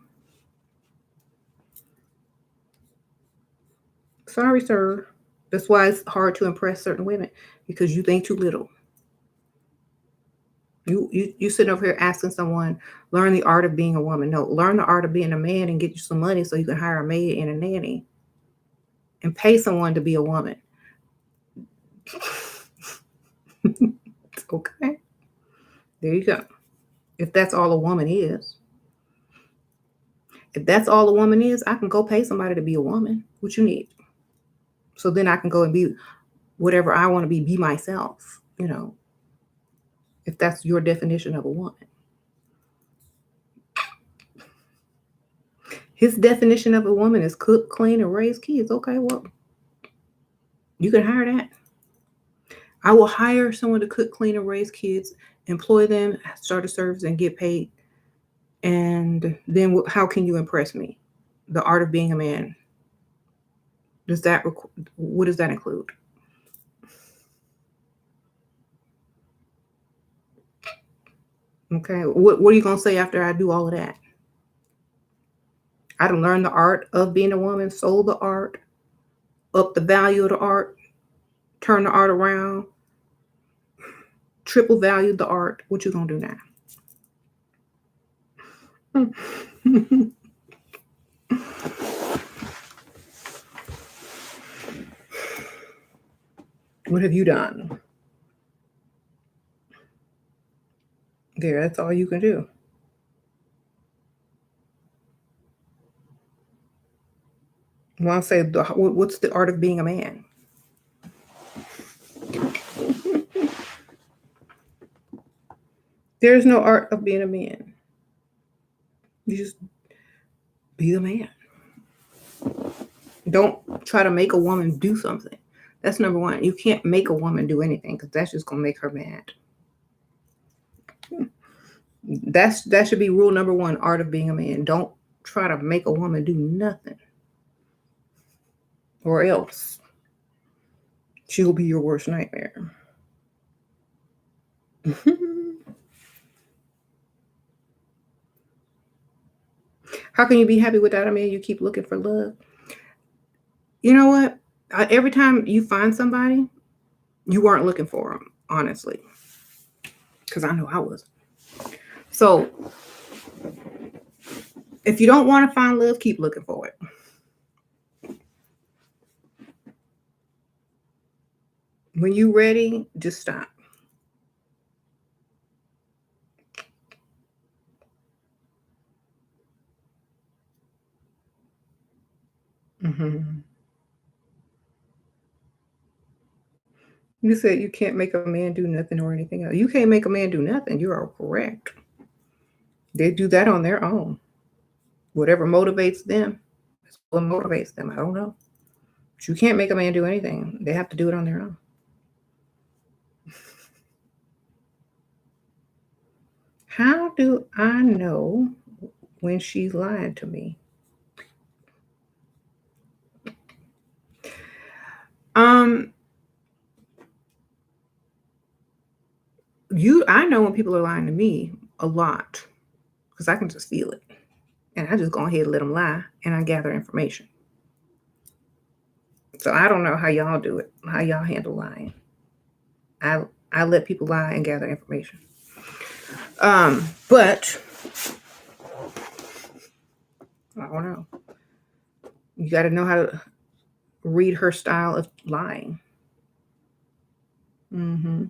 Sorry, sir. That's why it's hard to impress certain women because you think too little. You sitting over here asking someone, learn the art of being a woman. No, learn the art of being a man and get you some money so you can hire a maid and a nanny and pay someone to be a woman. Okay. There you go. If that's all a woman is. If that's all a woman is, I can go pay somebody to be a woman. What you need? So then I can go and be whatever I want to be myself, if that's your definition of a woman. His definition of a woman is cook, clean, and raise kids. Okay, well, you can hire that. I will hire someone to cook, clean, and raise kids, employ them, start a service, and get paid. And then how can you impress me? The art of being a man. What does that include? Okay, what are you gonna say after I do all of that? I done learned the art of being a woman, sold the art, up the value of the art, turn the art around, triple valued the art. What you gonna do now? What have you done? There, that's all you can do. Well, I'll say, what's the art of being a man? There's no art of being a man. You just be the man. Don't try to make a woman do something. That's number one. You can't make a woman do anything because that's just gonna make her mad. That should be rule number one, art of being a man. Don't try to make a woman do nothing. Or else she'll be your worst nightmare. How can you be happy without a man? You keep looking for love. You know what? Every time you find somebody, you weren't looking for them, honestly. Because I know I was. So if you don't want to find love, keep looking for it. When you're ready, just stop. You said you can't make a man do nothing or anything else. You can't make a man do nothing. You are correct. They do that on their own. Whatever motivates them, that's what motivates them. I don't know. But you can't make a man do anything. They have to do it on their own. How do I know when she's lying to me? I know when people are lying to me a lot because I can just feel it. And I just go ahead and let them lie and I gather information. So I don't know how y'all do it, how y'all handle lying. I I let people lie and gather information. But I don't know. You got to know how to read her style of lying. Mm-hmm.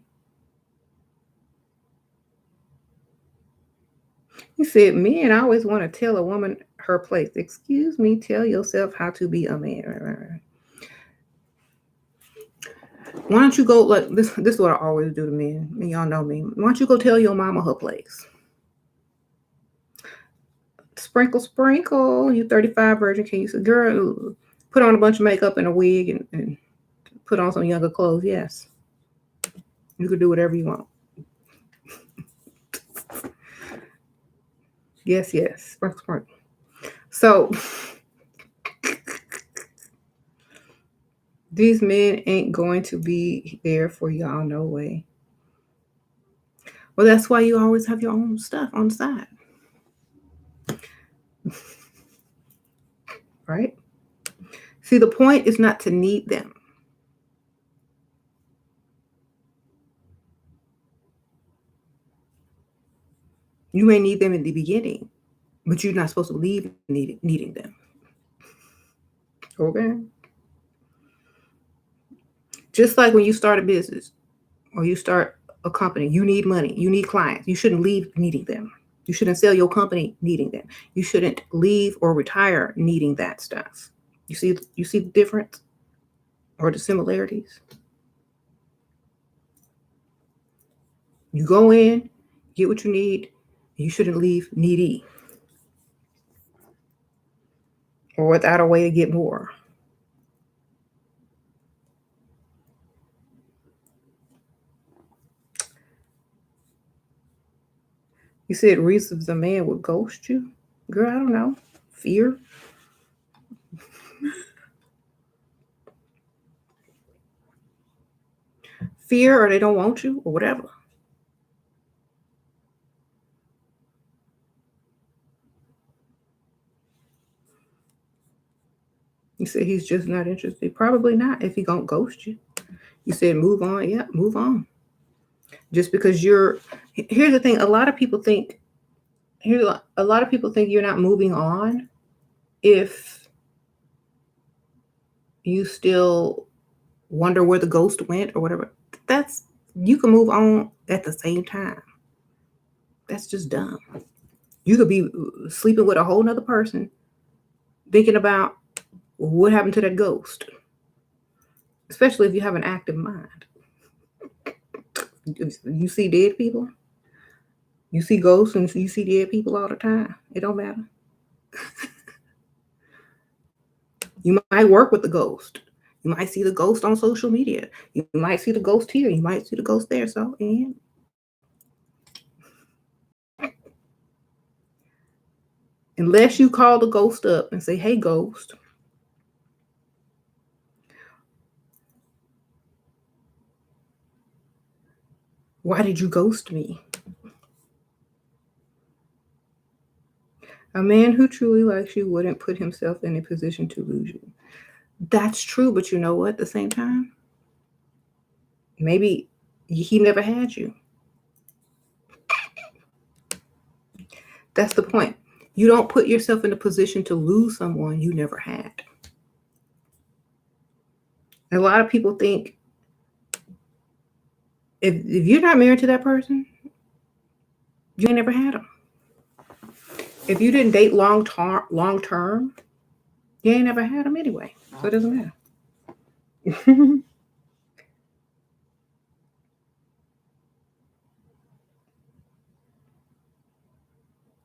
He said, men always want to tell a woman her place. Excuse me, tell yourself how to be a man. Why don't you go, like, this is what I always do to men, and y'all know me. Why don't you go tell your mama her place? Sprinkle, sprinkle, you 35 virgin, can you say, girl, put on a bunch of makeup and a wig and put on some younger clothes? Yes. You can do whatever you want. Yes, yes. Sprinkle, sprinkle. So these men ain't going to be there for y'all, no way. Well, that's why you always have your own stuff on the side. Right? See, the point is not to need them. You may need them in the beginning, but you're not supposed to leave needing them. Okay? Just like when you start a business or you start a company, you need money, you need clients. You shouldn't leave needing them. You shouldn't sell your company needing them. You shouldn't leave or retire needing that stuff. You see the difference or the similarities? You go in, get what you need. You shouldn't leave needy or without a way to get more. You said reasons a man would ghost you? Girl, I don't know. Fear? Fear, or they don't want you, or whatever. You said he's just not interested. Probably not if he gonna ghost you. You said move on. Yeah, move on. Just because here's the thing. A lot of people think you're not moving on if you still wonder where the ghost went or whatever. You can move on at the same time. That's just dumb. You could be sleeping with a whole nother person, thinking about what happened to that ghost, especially if you have an active mind. You see dead people, you see ghosts, and you see dead people all the time. It don't matter. You might work with the ghost. You might see the ghost on social media. You might see the ghost here. You might see the ghost there. So, and unless you call the ghost up and say, "Hey, ghost, why did you ghost me?" A man who truly likes you wouldn't put himself in a position to lose you. That's true, but you know what? At the same time, maybe he never had you. That's the point. You don't put yourself in a position to lose someone you never had. And a lot of people think if you're not married to that person, you ain't never had them. If you didn't date long term, you ain't never had them anyway. So it doesn't matter.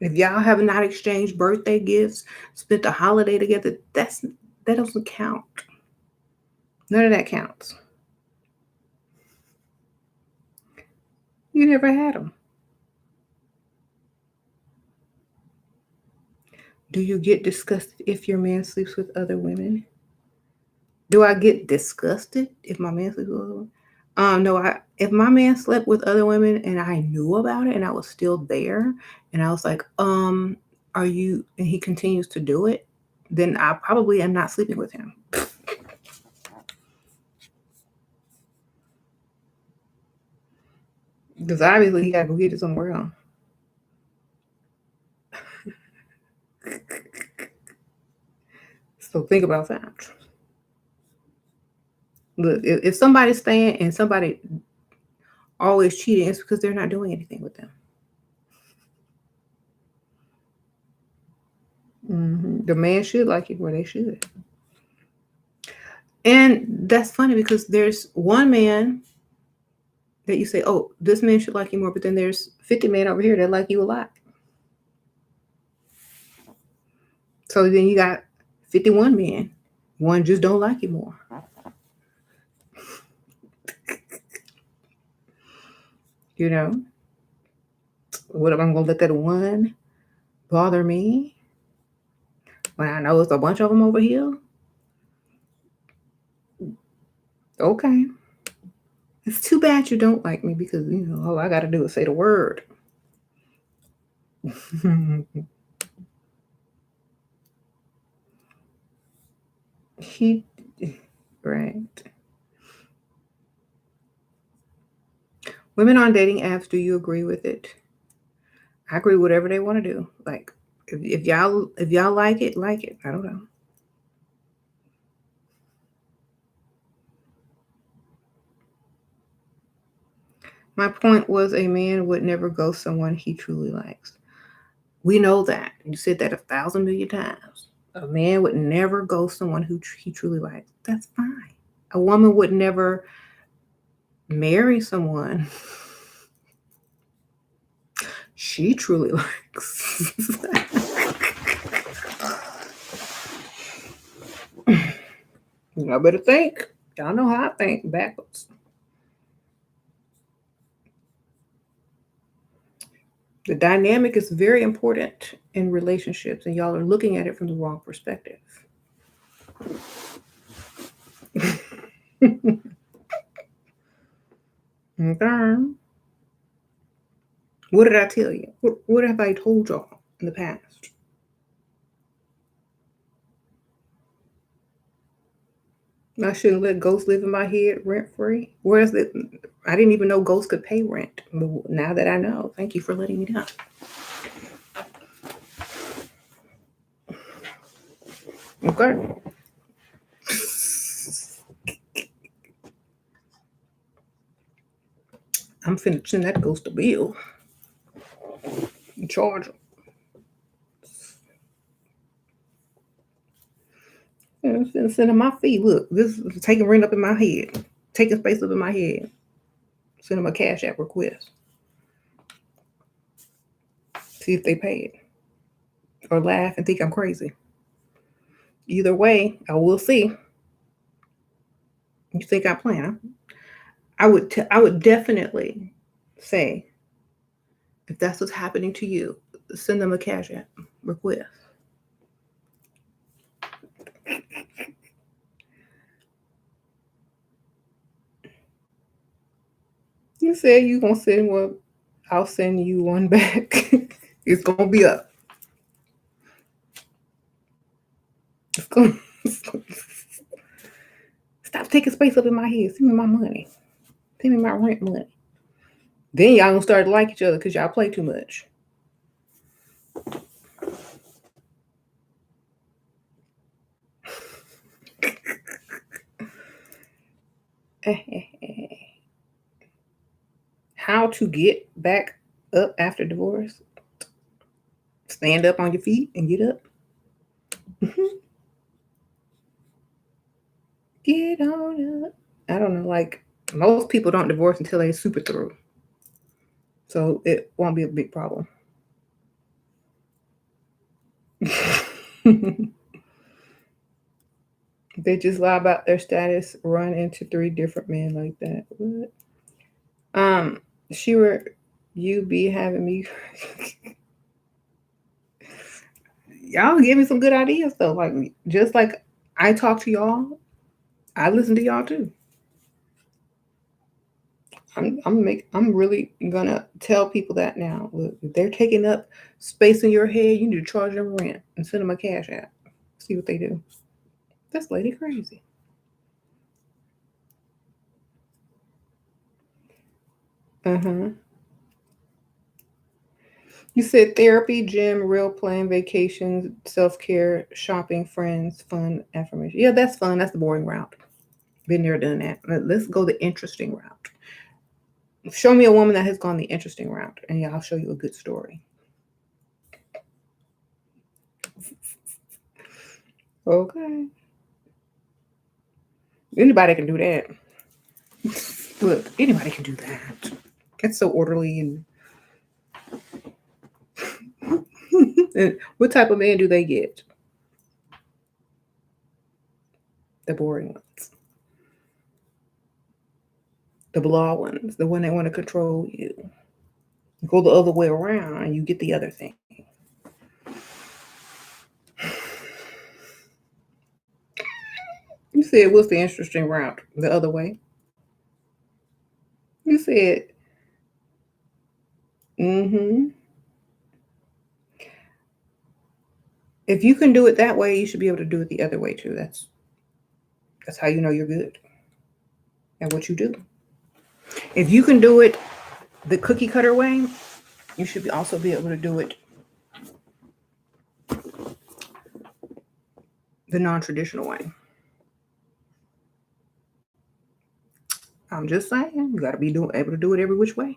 If y'all have not exchanged birthday gifts, spent a holiday together, that doesn't count. None of that counts. You never had them. Do you get disgusted if your man sleeps with other women? Do I get disgusted if my man sleeps with other women? No, if my man slept with other women and I knew about it and I was still there and I was like, are you, and he continues to do it, then I probably am not sleeping with him. Because obviously he gotta go get it somewhere else. So think about that. Look, if somebody's staying and somebody always cheating, it's because they're not doing anything with them. The man should like you where they should. And that's funny because there's one man that you say, oh, this man should like you more, but then there's 50 men over here that like you a lot. So then you got 51 men. One just don't like you more. You know? What am I gonna let that one bother me when I know it's a bunch of them over here? Okay. It's too bad you don't like me because all I gotta do is say the word. He right. Women on dating apps, do you agree with it? I agree with whatever they want to do. Like if y'all like it, like it. I don't know. My point was a man would never ghost someone he truly likes. We know that. You said that 1,000,000,000 times. A man would never ghost someone who he truly likes. That's fine. A woman would never marry someone she truly likes. I better think. Y'all know how I think backwards. The dynamic is very important in relationships, and y'all are looking at it from the wrong perspective. Okay. What did I tell you? What have I told y'all in the past? I shouldn't let ghosts live in my head rent free. Whereas I didn't even know ghosts could pay rent. But now that I know, thank you for letting me know. Okay. I'm finna send that ghost a bill and charge them. Send them my fee. Look, this is taking rent up in my head, taking space up in my head. Send them a Cash App request. See if they pay it or laugh and think I'm crazy. Either way, I will see. You think I plan? I would definitely say if that's what's happening to you, send them a Cash App request. You said you gonna send one. I'll send you one back. It's gonna be up. It's gonna stop taking space up in my head. Send me my money. Send me my rent money. Then y'all gonna start to like each other because y'all play too much. How to get back up after divorce? Stand up on your feet and get up. Get on up. I don't know. Like most people don't divorce until they're super through, so it won't be a big problem. They just lie about their status, run into 3 different men like that. What? Shira, you be having me. Y'all give me some good ideas though. Like just like I talk to y'all, I listen to y'all too. I'm really gonna tell people that now. Look, if they're taking up space in your head, you need to charge them rent and send them a cash app. See what they do. This lady crazy. Uh-huh. You said therapy, gym, real playing, vacations, self-care, shopping, friends, fun, affirmation. Yeah, that's fun. That's the boring route. Been there, done that. Let's go the interesting route. Show me a woman that has gone the interesting route, and yeah, I'll show you a good story. Okay. Anybody can do that. Look, anybody can do that. That's so orderly and and what type of man do they get? The boring ones. The blah ones. The one that want to control you. Go the other way around and you get the other thing. You said what's the interesting route? The other way. You said, mm-hmm. If you can do it that way, you should be able to do it the other way too. That's how you know you're good at what you do. If you can do it the cookie cutter way, you should also be able to do it the non-traditional way. I'm just saying, you got to be able to do it every which way.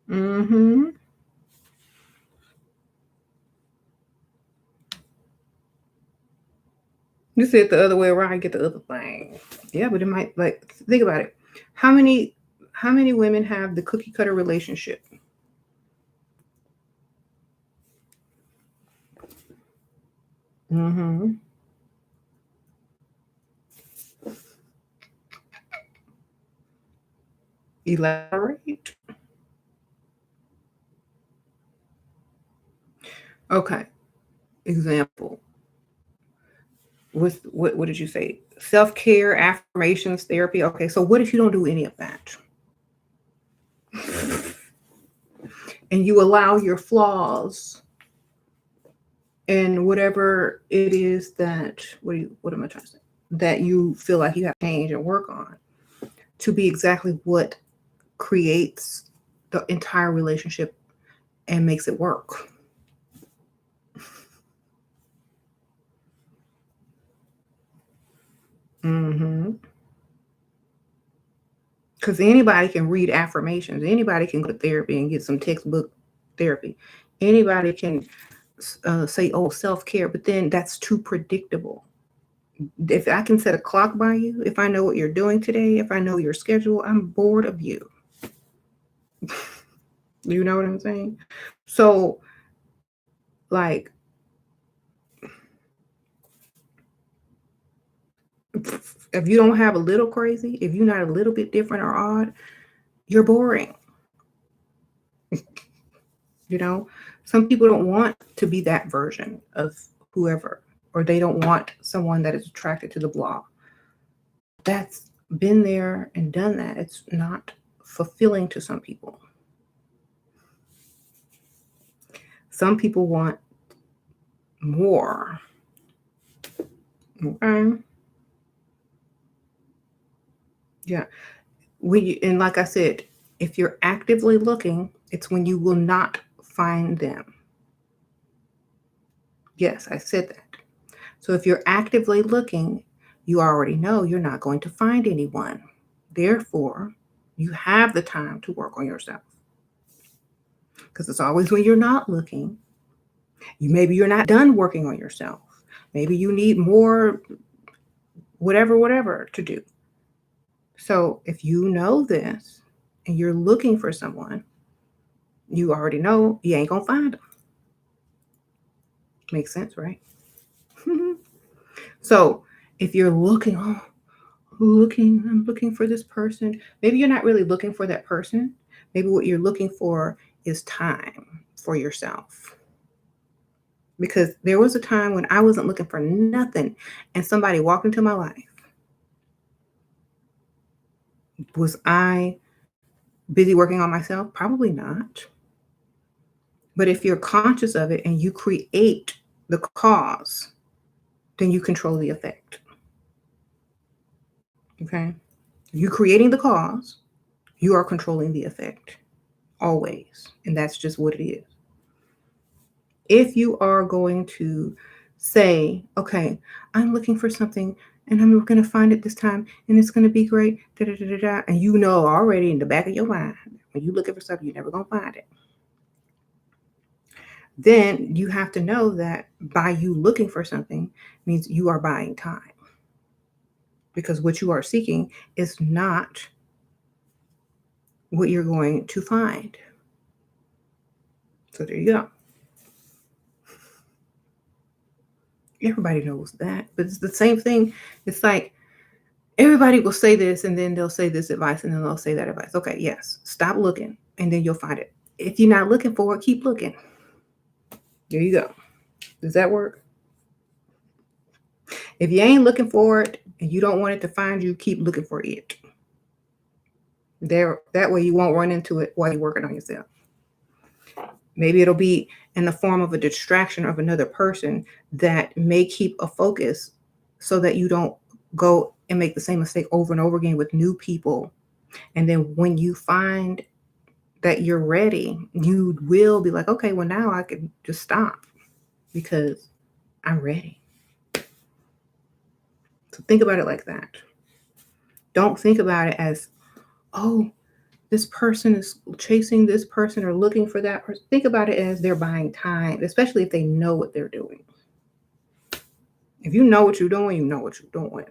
Mm-hmm. You said the other way around, get the other thing. Yeah, but it might think about it. How many women have the cookie cutter relationship? Mm-hmm. Elaborate. Okay. Example. What did you say? Self-care, affirmations, therapy. Okay, so what if you don't do any of that? And you allow your flaws and whatever it is that what am I trying to say? That you feel like you have to change and work on to be exactly what creates the entire relationship and makes it work. Mm-hmm. Because anybody can read affirmations. Anybody can go to therapy and get some textbook therapy. Anybody can say, "Oh, self care," but then that's too predictable. If I can set a clock by you, if I know what you're doing today, if I know your schedule, I'm bored of you. You know what I'm saying? So, like, if you don't have a little crazy, if you're not a little bit different or odd, you're boring. You know, some people don't want to be that version of whoever, or they don't want someone that is attracted to the blah. That's been there and done that. It's not fulfilling to some people. Some people want more. Okay. Yeah. And like I said, if you're actively looking, it's when you will not find them. Yes, I said that. So if you're actively looking, you already know you're not going to find anyone. Therefore, you have the time to work on yourself. Because it's always when you're not looking, maybe you're not done working on yourself. Maybe you need more whatever to do. So if you know this and you're looking for someone, you already know you ain't gonna find them. Makes sense, right? So if you're looking, I'm looking for this person. Maybe you're not really looking for that person. Maybe what you're looking for is time for yourself. Because there was a time when I wasn't looking for nothing and somebody walked into my life Was I busy working on myself? Probably not. But if you're conscious of it and you create the cause, then you control the effect. Okay? You creating the cause, you are controlling the effect always. And that's just what it is. If you are going to say, okay, I'm looking for something and I'm going to find it this time and it's going to be great, da, da, da, da, da, and you know already in the back of your mind, when you're looking for something, you're never going to find it. Then you have to know that by you looking for something means you are buying time, because what you are seeking is not what you're going to find. So there you go. Everybody knows that, but it's the same thing. It's like everybody will say this and then they'll say this advice and then they'll say that advice. Okay, yes, stop looking and then you'll find it. If you're not looking for it, keep looking. There you go. Does that work? If you ain't looking for it and you don't want it to find you, keep looking for it. There, that way you won't run into it while you're working on yourself. Maybe it'll be in the form of a distraction of another person that may keep a focus so that you don't go and make the same mistake over and over again with new people. And then when you find that you're ready, you will be like, okay, well, now I can just stop because I'm ready. So think about it like that. Don't think about it as, oh, this person is chasing this person or looking for that person. Think about it as they're buying time, especially if they know what they're doing. If you know what you're doing, you know what you're doing.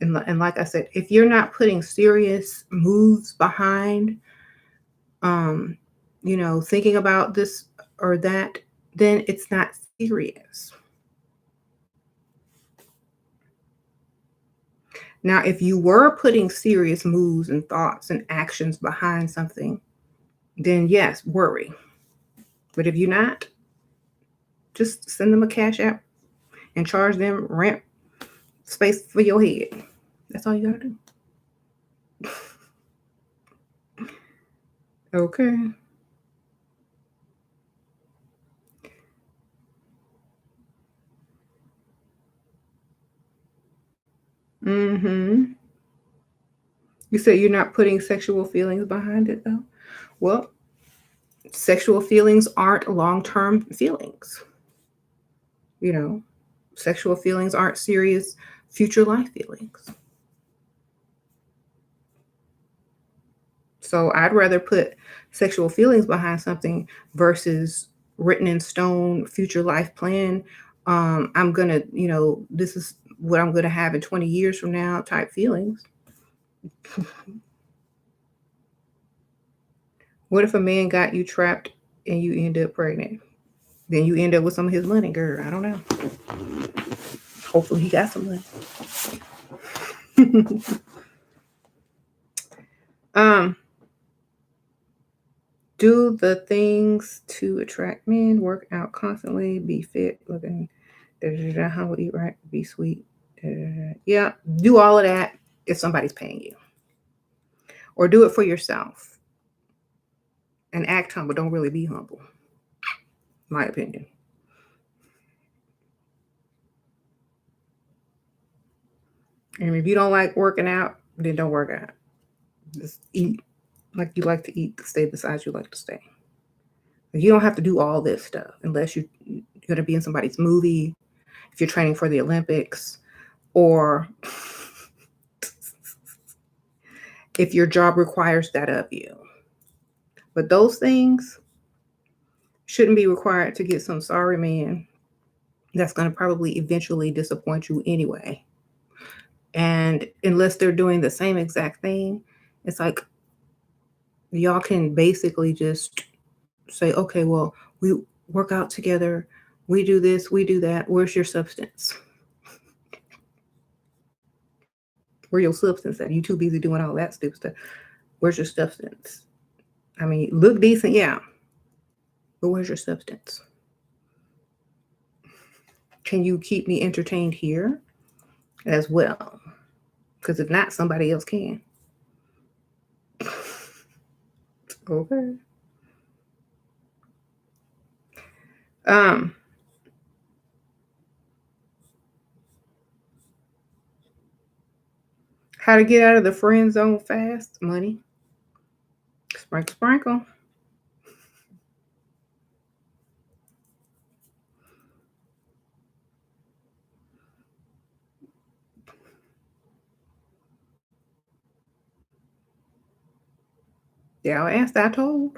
And like I said, if you're not putting serious moves behind, thinking about this or that, then it's not serious. Now, if you were putting serious moves and thoughts and actions behind something, then yes, worry. But if you're not, just send them a cash app and charge them rent space for your head. That's all you gotta do. Okay. Mm-hmm. You said you're not putting sexual feelings behind it, though? Well, sexual feelings aren't long-term feelings. You know, sexual feelings aren't serious future life feelings. So I'd rather put sexual feelings behind something versus written in stone future life plan. I'm gonna, this is what I'm gonna have in 20 years from now type feelings. What if a man got you trapped and you end up pregnant? Then you end up with some of his money, girl. I don't know. Hopefully he got some money. Do the things to attract men, work out constantly, be fit, looking, humble, eat right, be sweet. Yeah, do all of that if somebody's paying you. Or do it for yourself. And act humble. Don't really be humble. My opinion. And if you don't like working out, then don't work out. Just eat like you like to eat, stay the size you like to stay. You don't have to do all this stuff unless you're going to be in somebody's movie, if you're training for the Olympics, or if your job requires that of you. But those things shouldn't be required to get some sorry man that's going to probably eventually disappoint you anyway. And unless they're doing the same exact thing, it's like y'all can basically just say, okay, well, we work out together, we do this, we do that. Where's your substance? Where's your substance at? You too busy doing all that stupid stuff. Where's your substance? I mean, look decent, yeah. But where's your substance? Can you keep me entertained here as well? Because if not, somebody else can. Okay. Um, how to get out of the friend zone fast? Money. Sprinkle, sprinkle. Yeah, I asked, I told.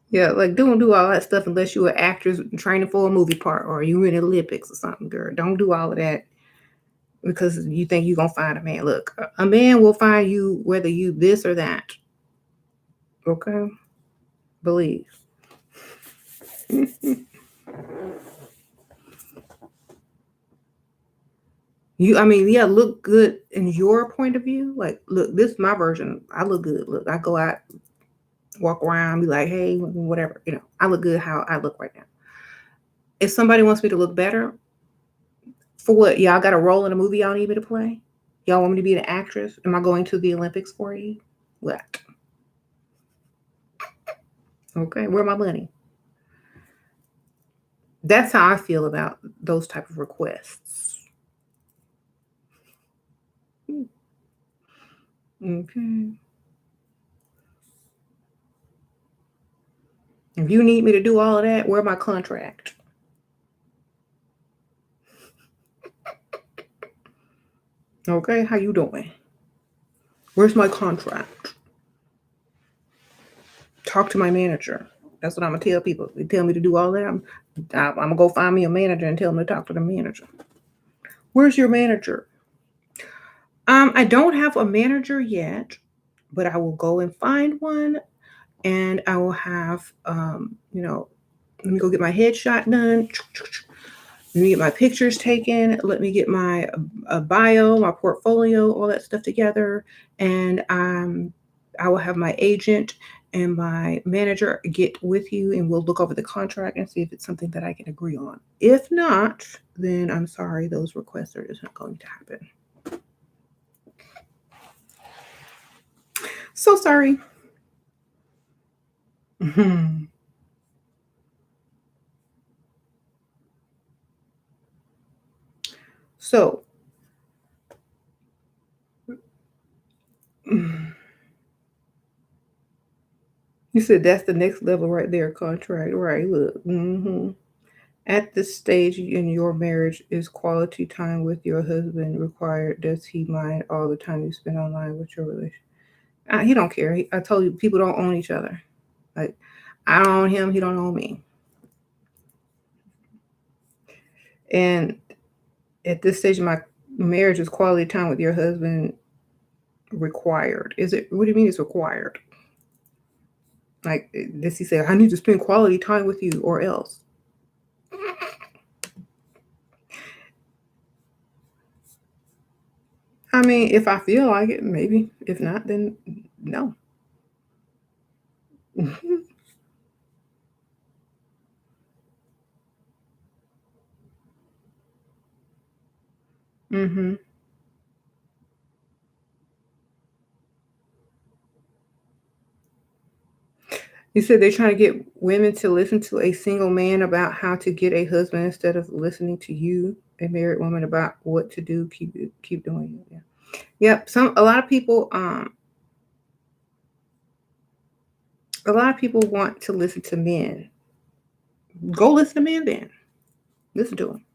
Yeah, like don't do all that stuff unless you're an actress training for a movie part or you in the Olympics or something, girl. Don't do all of that because you think you're gonna find a man. Look, a man will find you whether you this or that. Okay? Believe. You, I mean, yeah, look good in your point of view. Like, look, this is my version. I look good. Look, I go out, walk around, be like, hey, whatever. I look good how I look right now. If somebody wants me to look better, for what? Y'all got a role in a movie y'all need me to play? Y'all want me to be an actress? Am I going to the Olympics for you? What? Okay, where my money? That's how I feel about those type of requests. Okay. If you need me to do all of that, where my contract? Okay, how you doing? Where's my contract? Talk to my manager. That's what I'm gonna tell people. They tell me to do all that. I'm gonna go find me a manager and tell them to talk to the manager. Where's your manager? I don't have a manager yet, but I will go and find one, and I will have let me go get my headshot done. Let me get my pictures taken. Let me get my bio, my portfolio, all that stuff together, and I will have my agent and my manager get with you, and we'll look over the contract and see if it's something that I can agree on. If not, then I'm sorry, those requests are just not going to happen. So sorry. Mhm. So, you said that's the next level right there, contract, right? Look, at this stage in your marriage, is quality time with your husband required? Does he mind all the time you spend online with your relationship? He don't care. I told you, people don't own each other. Like, I don't own him, he don't own me. And at this stage of my marriage, is quality time with your husband required? Is it? What do you mean it's required? Like, does he say, I need to spend quality time with you or else? I mean, if I feel like it, maybe. If not, then no. hmm You said they're trying to get women to listen to a single man about how to get a husband instead of listening to you, a married woman, about what to do. Keep doing it. Yeah. Yep. A lot of people want to listen to men. Go listen to men then. Listen to them.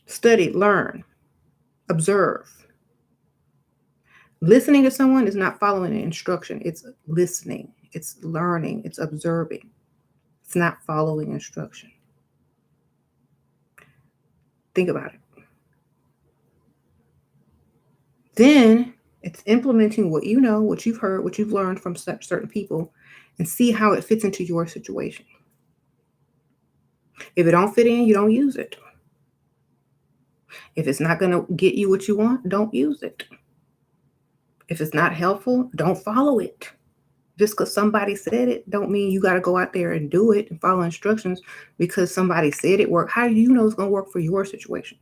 Study, learn, observe. Listening to someone is not following an instruction. It's listening. It's learning. It's observing. It's not following instruction. Think about it. Then it's implementing what you know, what you've heard, what you've learned from such certain people, and see how it fits into your situation. If it don't fit in, you don't use it. If it's not going to get you what you want, don't use it. If it's not helpful, don't follow it. Just because somebody said it don't mean you got to go out there and do it and follow instructions because somebody said it worked. How do you know it's going to work for your situation?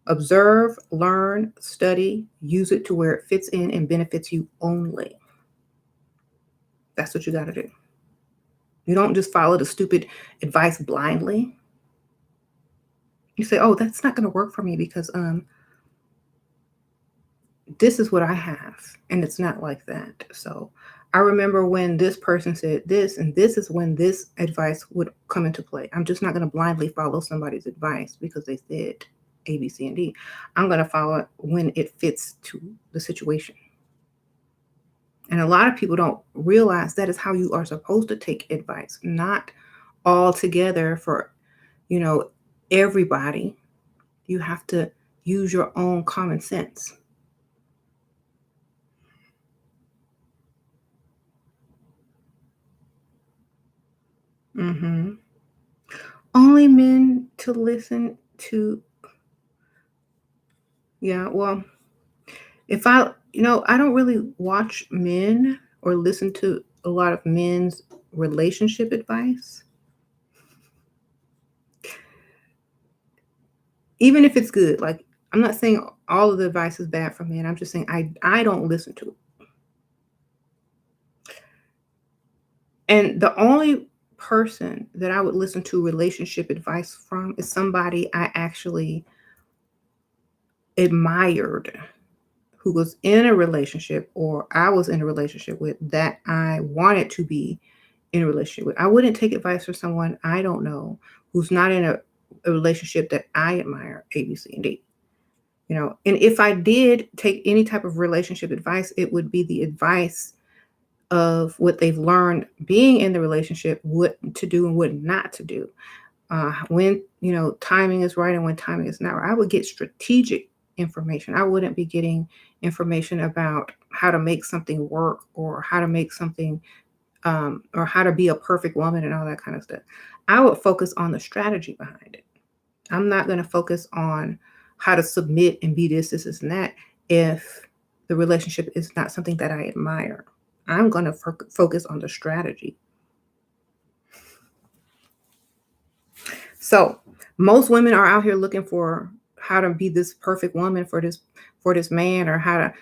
Observe, learn, study, use it to where it fits in and benefits you only. That's what you got to do. You don't just follow the stupid advice blindly. You say, oh, that's not going to work for me because this is what I have. And it's not like that. So I remember when this person said this, and this is when this advice would come into play. I'm just not going to blindly follow somebody's advice because they said A, B, C, and D. I'm going to follow it when it fits to the situation. And a lot of people don't realize that is how you are supposed to take advice, not all together for, everybody. You have to use your own common sense. Mm-hmm. Only men to listen to. Yeah, well, if I don't really watch men or listen to a lot of men's relationship advice, even if it's good. Like, I'm not saying all of the advice is bad for men. I'm just saying I don't listen to it. And the only person that I would listen to relationship advice from is somebody I actually admired, who was in a relationship or I was in a relationship with, that I wanted to be in a relationship with. I wouldn't take advice from someone I don't know who's not in a relationship that I admire, A, B, C, and D. And if I did take any type of relationship advice, it would be the advice of what they've learned being in the relationship, what to do and what not to do. When, timing is right and when timing is not right. I would get strategic information. I wouldn't be getting information about how to make something work or how to make something or how to be a perfect woman and all that kind of stuff. I would focus on the strategy behind it. I'm not going to focus on how to submit and be this, and that if the relationship is not something that I admire. I'm going to focus on the strategy. So most women are out here looking for how to be this perfect woman for this man, or how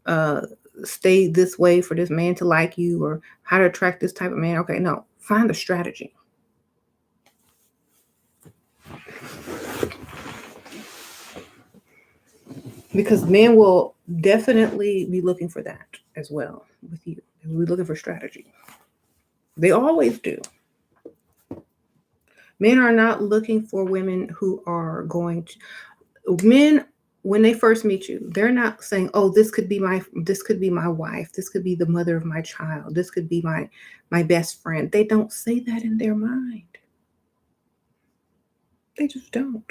to stay this way for this man to like you, or how to attract this type of man. Okay, no, find the strategy. Because men will definitely be looking for that as well with you. We're looking for strategy. They always do. Men are not looking for women who are going to. Men, when they first meet you, they're not saying, "Oh, this could be my wife. This could be the mother of my child. This could be my best friend." They don't say that in their mind. They just don't.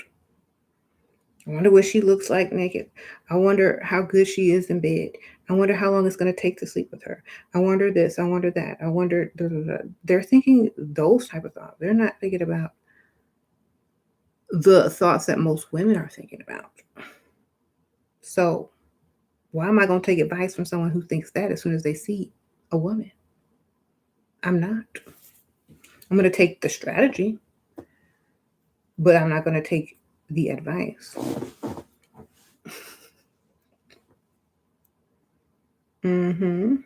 I wonder what she looks like naked. I wonder how good she is in bed. I wonder how long it's going to take to sleep with her. I wonder this. I wonder that. I wonder. Da, da, da. They're thinking those type of thoughts. They're not thinking about the thoughts that most women are thinking about. So why am I going to take advice from someone who thinks that as soon as they see a woman? I'm not. I'm going to take the strategy, but I'm not going to take the advice. Mm-hmm.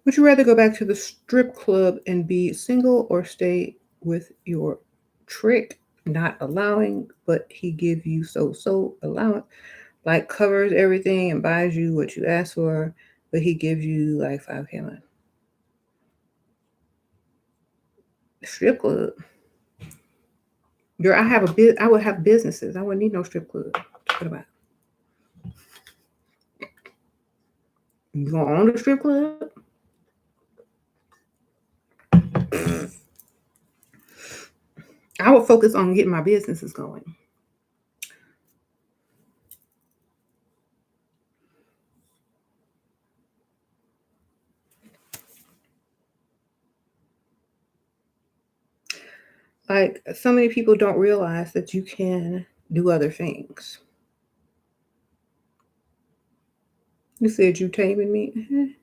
Would you rather go back to the strip club and be single or stay with your trick, not allowing, but he give you so allowance, like covers everything and buys you what you ask for, but he gives you like $5K a month? Strip club. Girl, I would have businesses. I wouldn't need no strip club. What about? You gonna own the strip club? I would focus on getting my businesses going. Like, so many people don't realize that you can do other things. You said you taming me.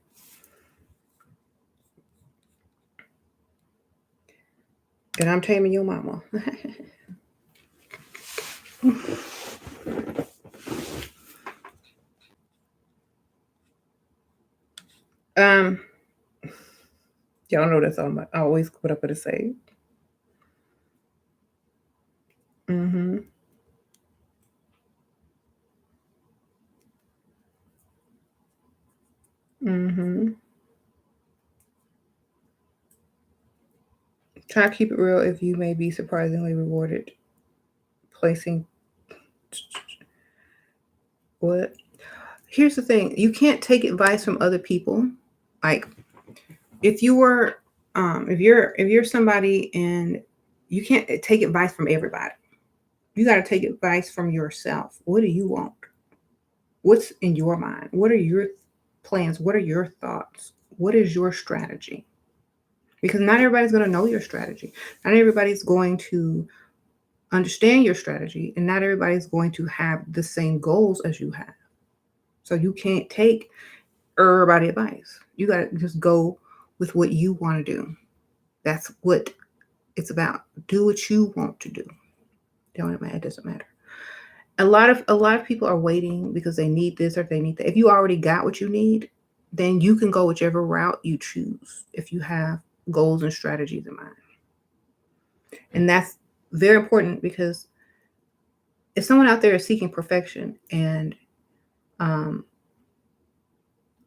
And I'm taming your mama. um, y'all know that's all I always put up with a say. Mm-hmm. Mm-hmm. Try to keep it real if you may be surprisingly rewarded. Placing what? Here's the thing. You can't take advice from other people. Like if you were if you're somebody and you can't take advice from everybody. You got to take advice from yourself. What do you want? What's in your mind? What are your plans? What are your thoughts? What is your strategy? Because not everybody's going to know your strategy. Not everybody's going to understand your strategy, and not everybody's going to have the same goals as you have. So you can't take everybody advice. You got to just go with what you want to do. That's what it's about. Do what you want to do. It doesn't matter. A lot of people are waiting because they need this or they need that. If you already got what you need, then you can go whichever route you choose if you have goals and strategies in mind. And that's very important because if someone out there is seeking perfection and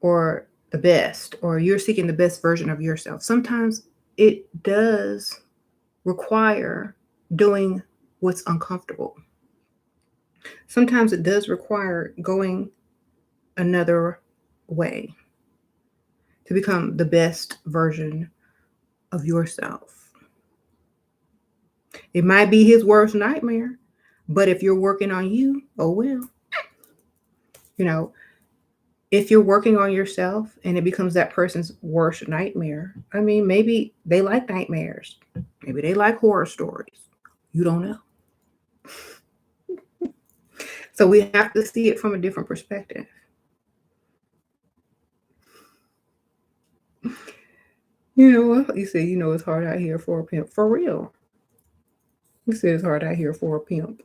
or the best, or you're seeking the best version of yourself, sometimes it does require doing what's uncomfortable. Sometimes it does require going another way to become the best version of yourself. It might be his worst nightmare, but if you're working on you, oh well. You know, if you're working on yourself and it becomes that person's worst nightmare, I mean, maybe they like nightmares. Maybe they like horror stories. You don't know. So we have to see it from a different perspective. You know what? You say, it's hard out here for a pimp. For real. You said it's hard out here for a pimp.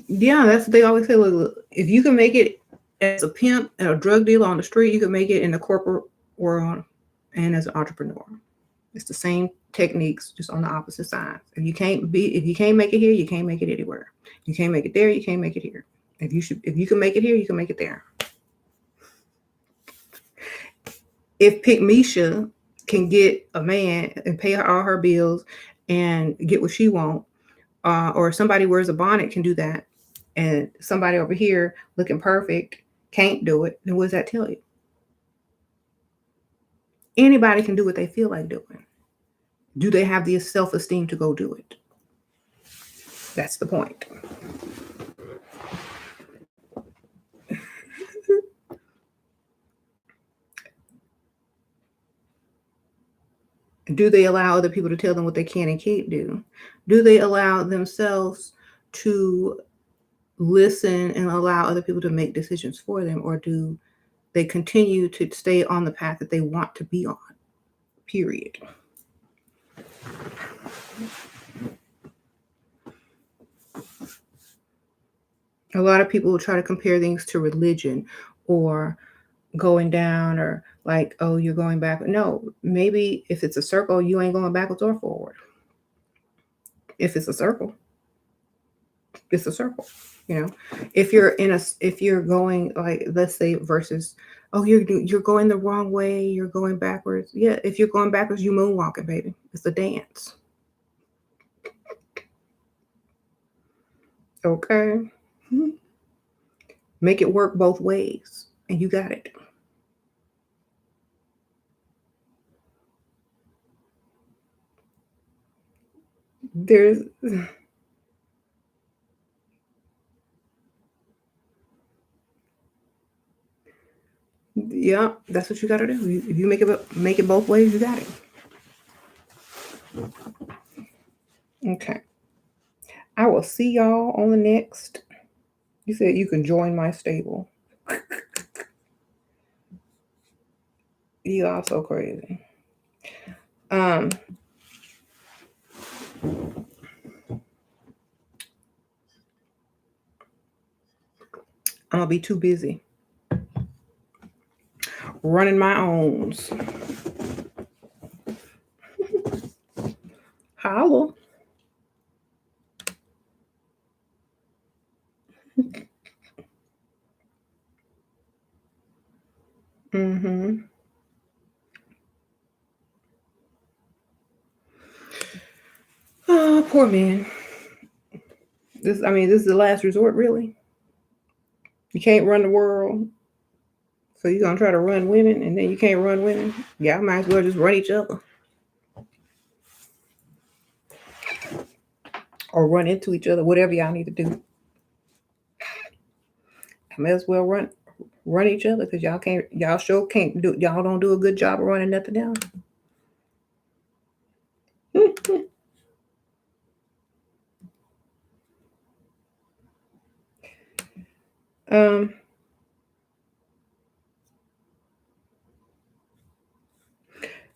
Yeah, that's what they always say. Look, if you can make it as a pimp and a drug dealer on the street, you can make it in the corporate world and as an entrepreneur. It's the same techniques, just on the opposite sides. If you can't make it here, you can't make it anywhere. You can't make it there, you can't make it here. If you can make it here, you can make it there. If Pick Misha can get a man and pay her all her bills and get what she wants, or somebody wears a bonnet can do that, and somebody over here looking perfect can't do it, then what does that tell you? Anybody can do what they feel like doing. Do they have the self-esteem to go do it? That's the point. Do they allow other people to tell them what they can and can't do? Do they allow themselves to listen and allow other people to make decisions for them? Or do they continue to stay on the path that they want to be on? Period. A lot of people will try to compare things to religion or going down, or like, oh, you're going back. No, maybe if it's a circle, you ain't going backwards or forward. If it's a circle, it's a circle. If you're going, like, let's say, versus, oh, you're going the wrong way, you're going backwards. Yeah, if you're going backwards, you moonwalking, baby. It's a dance. Okay. Make it work both ways, and you got it. There's Yeah, that's what you got to do. If you make it both ways, you got it. Okay. I will see y'all on the next. You said you can join my stable. You are so crazy. I'm gonna be too busy running my owns. Holla. Mm-hmm. Oh, poor man. This is the last resort, really. You can't run the world. So you're gonna try to run women and then you can't run women? Yeah, I might as well just run each other. Or run into each other, whatever y'all need to do. I may as well run each other because y'all sure can't do, y'all don't do a good job of running nothing down. um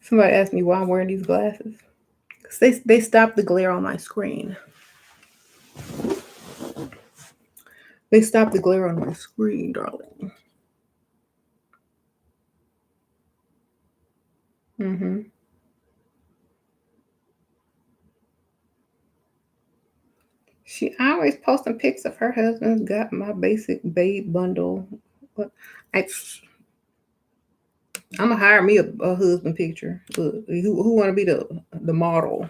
Somebody asked me why I'm wearing these glasses. They stop the glare on my screen. They stop the glare on my screen, darling. Mm-hmm. She always posting pics of her husband. Got my basic babe bundle. But I'm gonna hire me a husband picture. Who want to be the model?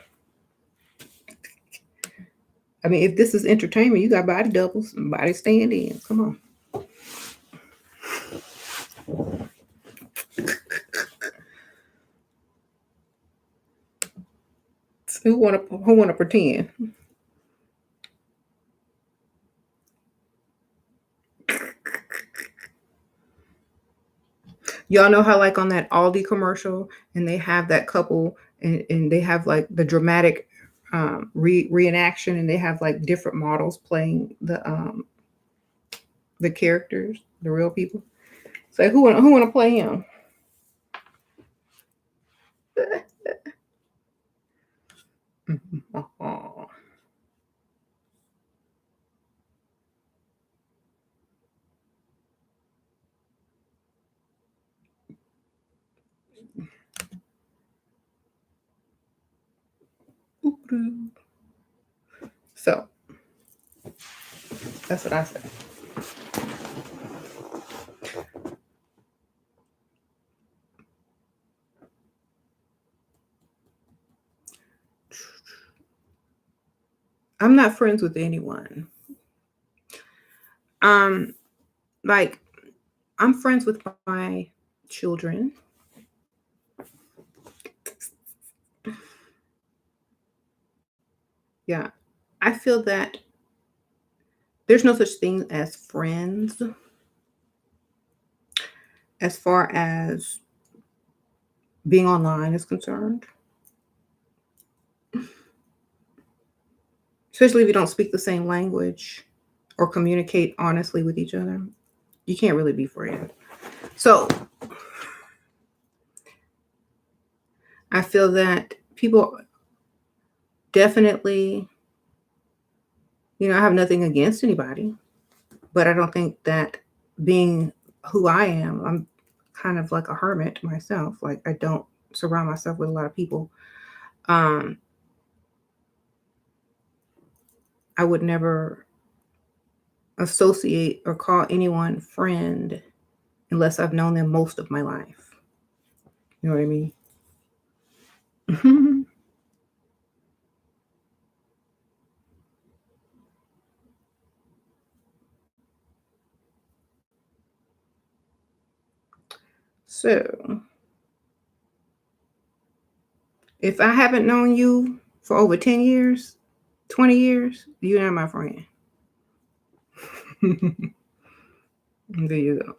I mean, if this is entertainment, you got body doubles, body stand in. Come on. Who wanna pretend? Y'all know how like on that Aldi commercial, and they have that couple, and they have like the dramatic reenaction, and they have like different models playing the characters, the real people. So who wanna play him? So that's what I said. I'm not friends with anyone. Um, like I'm friends with my children. Yeah, I feel that there's no such thing as friends as far as being online is concerned, especially if you don't speak the same language or communicate honestly with each other. You can't really be friends. So I feel that people definitely, I have nothing against anybody, but I don't think that being who I am, I'm kind of like a hermit myself. Like I don't surround myself with a lot of people. Um, I would never associate or call anyone friend unless I've known them most of my life. You know what I mean? So, if I haven't known you for over 10 years, 20 years, you're not my friend. There you go.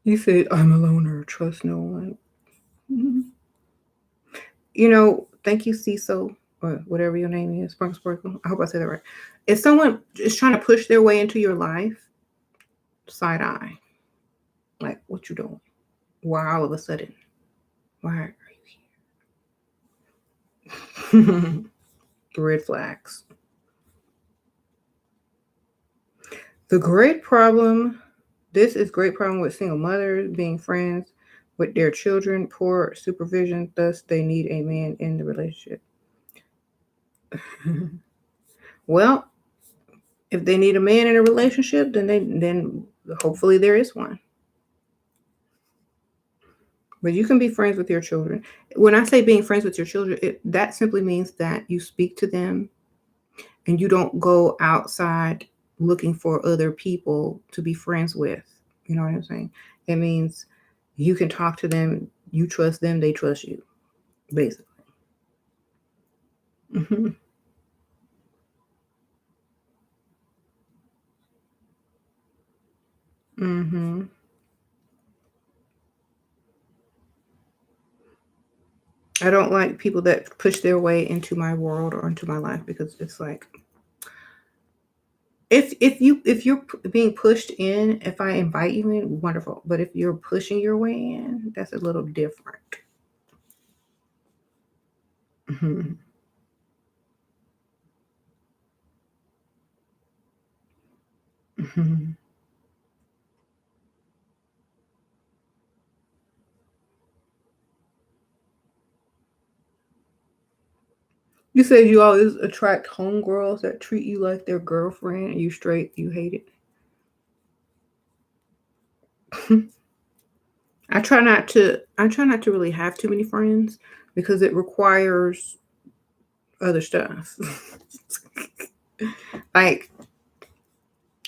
You said, I'm a loner, trust no one. Thank you, Cecil, or whatever your name is, Sparkle Sparkle. I hope I said that right. If someone is trying to push their way into your life, side eye. Like, what you doing? Why all of a sudden? Why are you here? Red flags. The great problem, this is great problem with single mothers being friends with their children, poor supervision, thus they need a man in the relationship. Well, if they need a man in a relationship, then hopefully there is one. But you can be friends with your children. When I say being friends with your children, that simply means that you speak to them and you don't go outside looking for other people to be friends with. You know what I'm saying? It means you can talk to them, you trust them, they trust you, basically. Hmm. Hmm. I don't like people that push their way into my world or into my life because it's like if you're being pushed in, if I invite you in, wonderful. But if you're pushing your way in, that's a little different. Hmm. Hmm. You said you always attract homegirls that treat you like their girlfriend and you straight, you hate it. I try not to really have too many friends because it requires other stuff. Like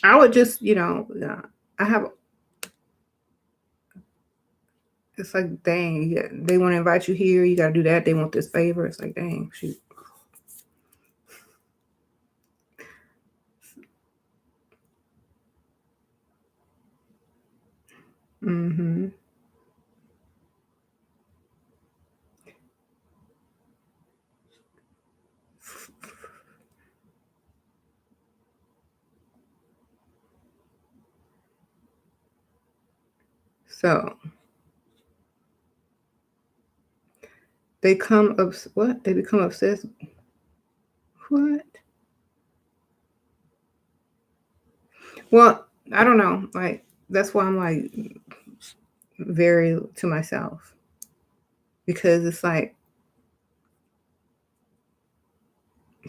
I would just, I have it's like dang, they want to invite you here, you got to do that. They want this favor. It's like dang, shoot. Mhm. So what? They become obsessed. What? Well, I don't know. Like that's why I'm like very to myself because it's like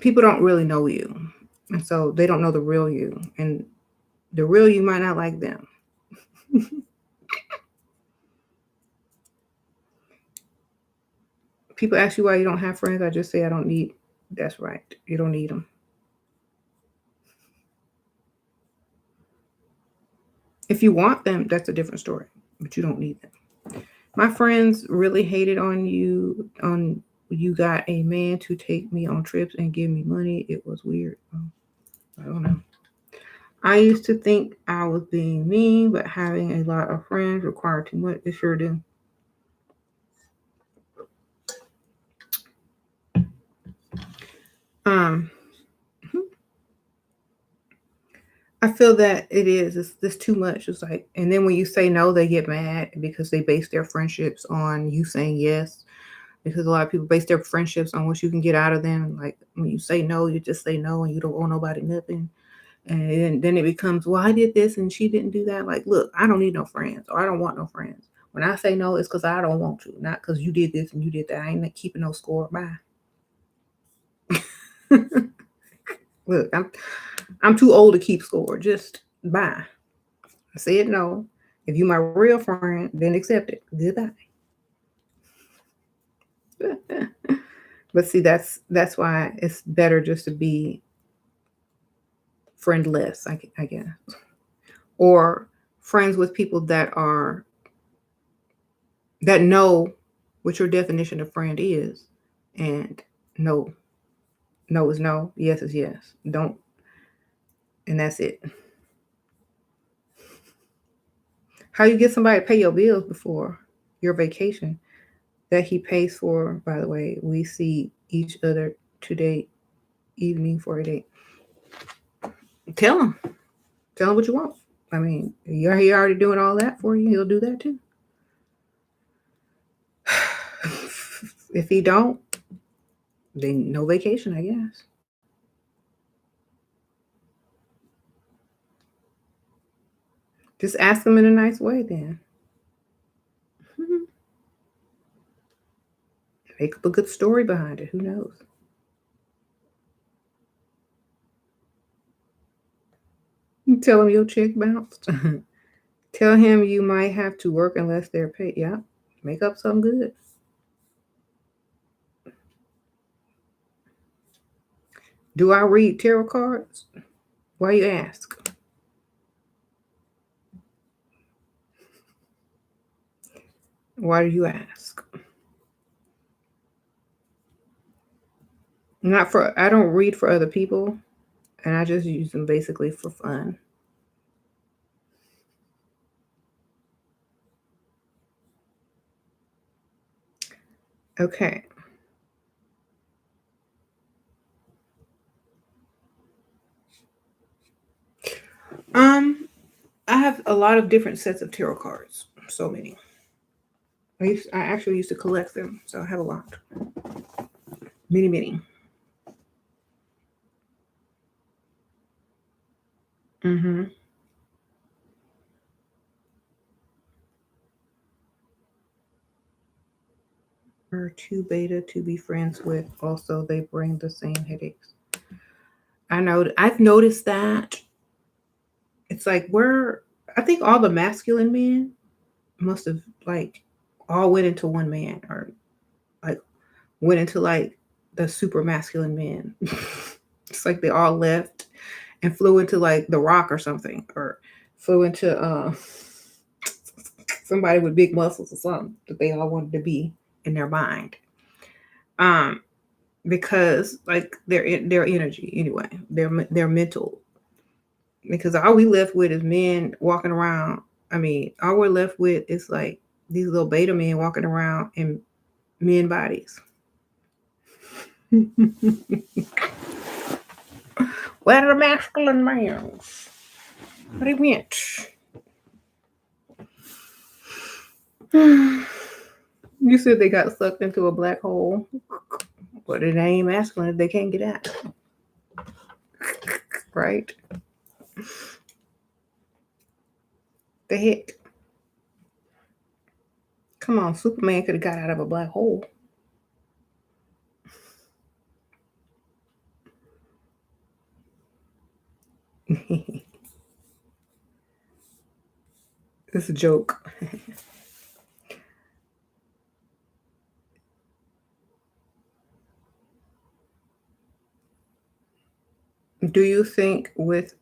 people don't really know you, and so they don't know the real you, and the real you might not like them. People ask you why you don't have friends. I just say I don't need. That's right. You don't need them. If you want them, that's a different story. But you don't need them. My friends really hated on you. On you got a man to take me on trips and give me money. It was weird. I don't know. I used to think I was being mean, but having a lot of friends required too much. It sure do. Um, I feel that it is. It's this too much. It's like, and then when you say no, they get mad because they base their friendships on you saying yes. Because a lot of people base their friendships on what you can get out of them. Like when you say no, you just say no, and you don't owe nobody nothing. And then it becomes, well, I did this and she didn't do that. Like, look, I don't need no friends, or I don't want no friends. When I say no, it's because I don't want to, not because you did this and you did that. I ain't keeping no score. Bye. Look, I'm too old to keep score. Just bye. I said no. If you my real friend, then accept it. Goodbye. But see, that's why it's better just to be friendless, I guess, or friends with people that know what your definition of friend is, and no, no is no, yes is yes. Don't, and that's it. How you get somebody to pay your bills before your vacation that he pays for? By the way, we see each other today evening for a date. Tell him. Tell him what you want. I mean, he already doing all that for you. He'll do that too. If he don't, then no vacation, I guess. Just ask him in a nice way then. Make up a good story behind it. Who knows? Tell him your check bounced. Tell him you might have to work unless they're paid. Yeah. Make up something good. Do I read tarot cards? Why you ask? Why do you ask? Not for, I don't read for other people, and I just use them basically for fun. Okay. I have a lot of different sets of tarot cards. So many. I actually used to collect them, so I have a lot. Many, many. Mm-hmm. Too beta to be friends with. Also, they bring the same headaches. I know. I've noticed that. It's like I think all the masculine men must have like all went into one man, or like went into like the super masculine men. It's like they all left and flew into like The Rock or something, or flew into somebody with big muscles or something that they all wanted to be in their mind. Because like their energy anyway, their mental. Because all we left with is men walking around. I mean, all we're left with is like these little beta men walking around in men bodies. Where are the masculine males? What do you meant? You said they got sucked into a black hole. But it ain't masculine if they can't get out. Right? The heck? Come on, Superman could have got out of a black hole. It's a joke. Do you think with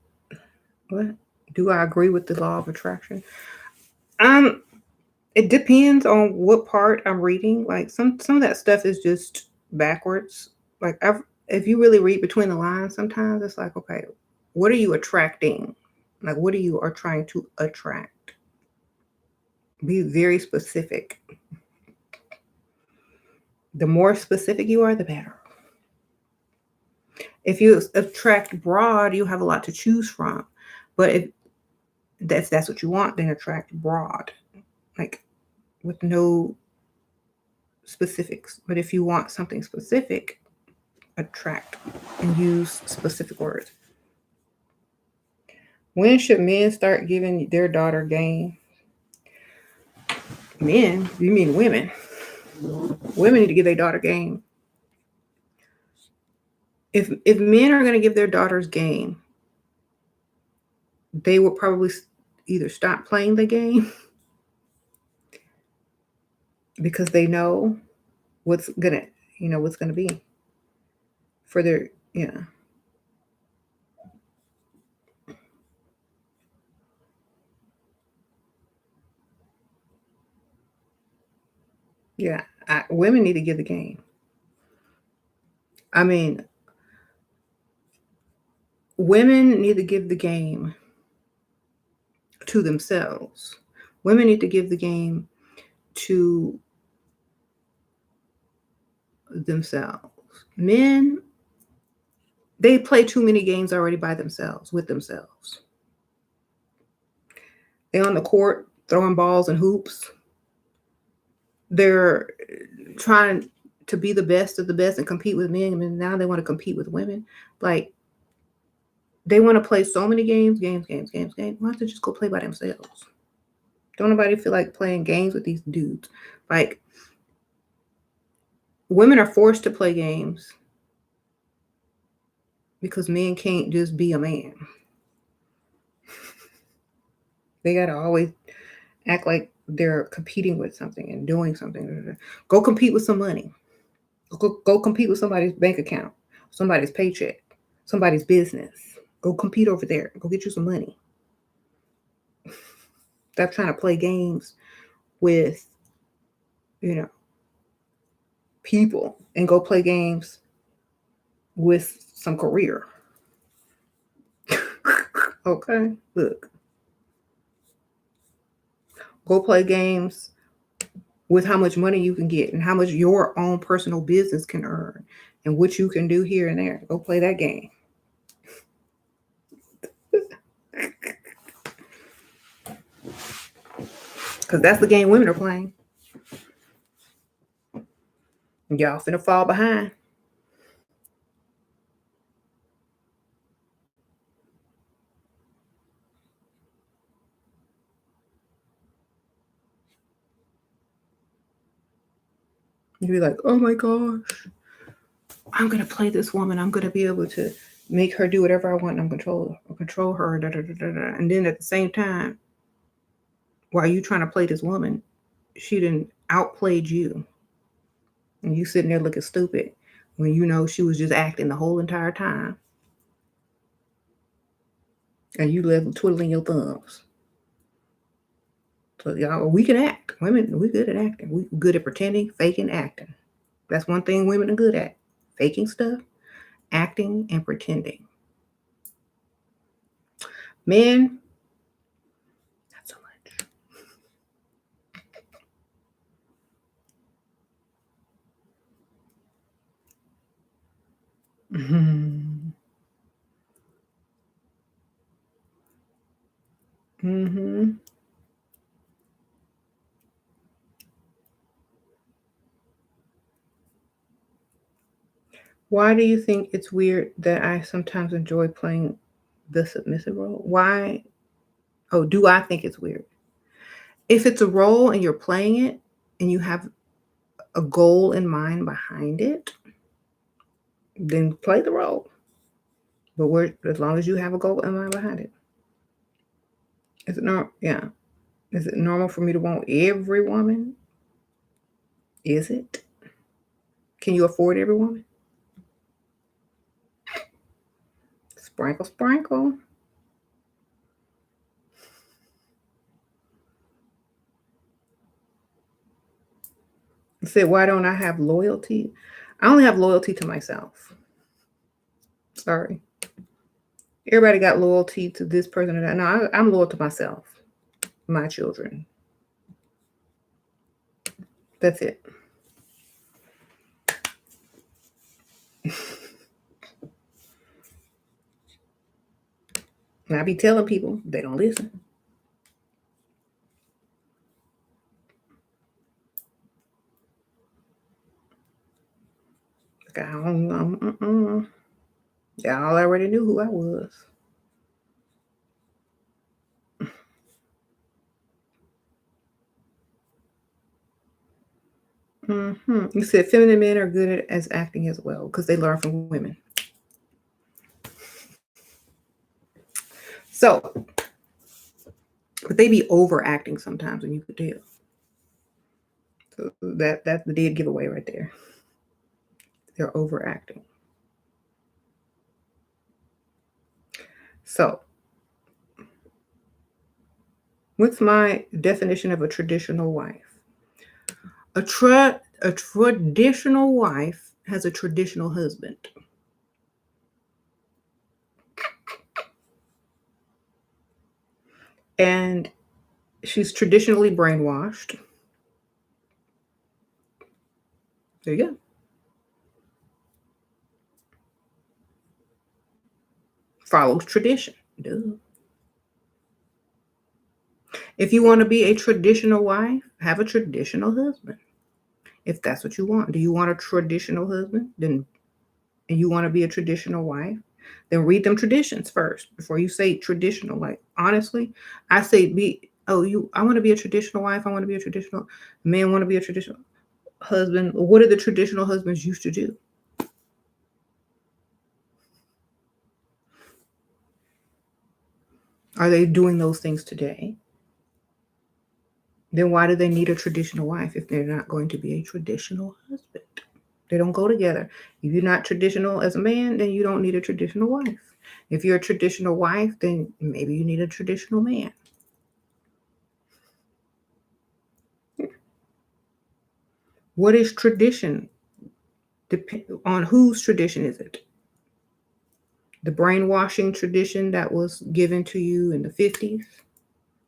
what? Do I agree with the law of attraction? It depends on what part I'm reading. Like some of that stuff is just backwards. Like if you really read between the lines, sometimes it's like, okay, what are you attracting? Like what are you are trying to attract? Be very specific. The more specific you are, the better. If you attract broad, you have a lot to choose from. But if that's what you want, then attract broad, like with no specifics. But if you want something specific, attract and use specific words. When should men start giving their daughter game? Men? You mean women? Women need to give their daughter game. If men are going to give their daughters game, they will probably either stop playing the game because they know what's gonna be for their women need to give the game. I mean, women need to give the game to themselves. Women need to give the game to themselves. Men, they play too many games already by themselves, with themselves. They on the court throwing balls and hoops. They're trying to be the best of the best and compete with men, and now they want to compete with women. Like, they want to play so many games. Why don't they just go play by themselves? Don't nobody feel like playing games with these dudes. Like, women are forced to play games because men can't just be a man. They got to always act like they're competing with something and doing something. Go compete with some money. Go compete with somebody's bank account, somebody's paycheck, somebody's business. Go compete over there. Go get you some money. Stop trying to play games with, people, and go play games with some career. Okay, look. Go play games with how much money you can get and how much your own personal business can earn and what you can do here and there. Go play that game. Because that's the game women are playing. Y'all finna fall behind. You'll be like, oh my gosh, I'm going to play this woman. I'm going to be able to make her do whatever I want. And control her. Da, da, da, da, da. And then at the same time, while you trying to play this woman, she done outplayed you. And you sitting there looking stupid when you know she was just acting the whole entire time. And you left twiddling your thumbs. So y'all, we can act. Women, we good at acting. We good at pretending, faking, acting. That's one thing women are good at. Faking stuff, acting, and pretending. Men, not so much. Mm-hmm. Mm-hmm. Why do you think it's weird that I sometimes enjoy playing the submissive role? Why? Oh, do I think it's weird? If it's a role and you're playing it and you have a goal in mind behind it, then play the role. But as long as you have a goal in mind behind it. Is it normal? Yeah. Is it normal for me to want every woman? Is it? Can you afford every woman? Sprinkle, sprinkle. I said, why don't I have loyalty? I only have loyalty to myself. Sorry. Everybody got loyalty to this person or that. No, I'm loyal to myself, my children. That's it. And I be telling people, they don't listen. Like, I don't know. Y'all already knew who I was. Mm-hmm. You said feminine men are good at as acting as well because they learn from women. So, but they be overacting sometimes, and you could tell. So that's the dead giveaway right there. They're overacting. So, what's my definition of a traditional wife? A traditional wife has a traditional husband. And She's traditionally brainwashed. There you go. Follows tradition. Duh. If you want to be a traditional wife, have a traditional husband. If that's what you want. Do you want a traditional husband? Then and you want to be a traditional wife, then read them traditions first before you say traditional. Like honestly, I say I want to be a traditional wife. I want to be a traditional man. Want to be a traditional husband. What did the traditional husbands used to do? Are they doing those things today? Then why do they need a traditional wife if they're not going to be a traditional husband? They don't go together. If you're not traditional as a man, then you don't need a traditional wife. If you're a traditional wife, then maybe you need a traditional man. What is tradition? Depend on whose tradition is it? The brainwashing tradition that was given to you in the 50s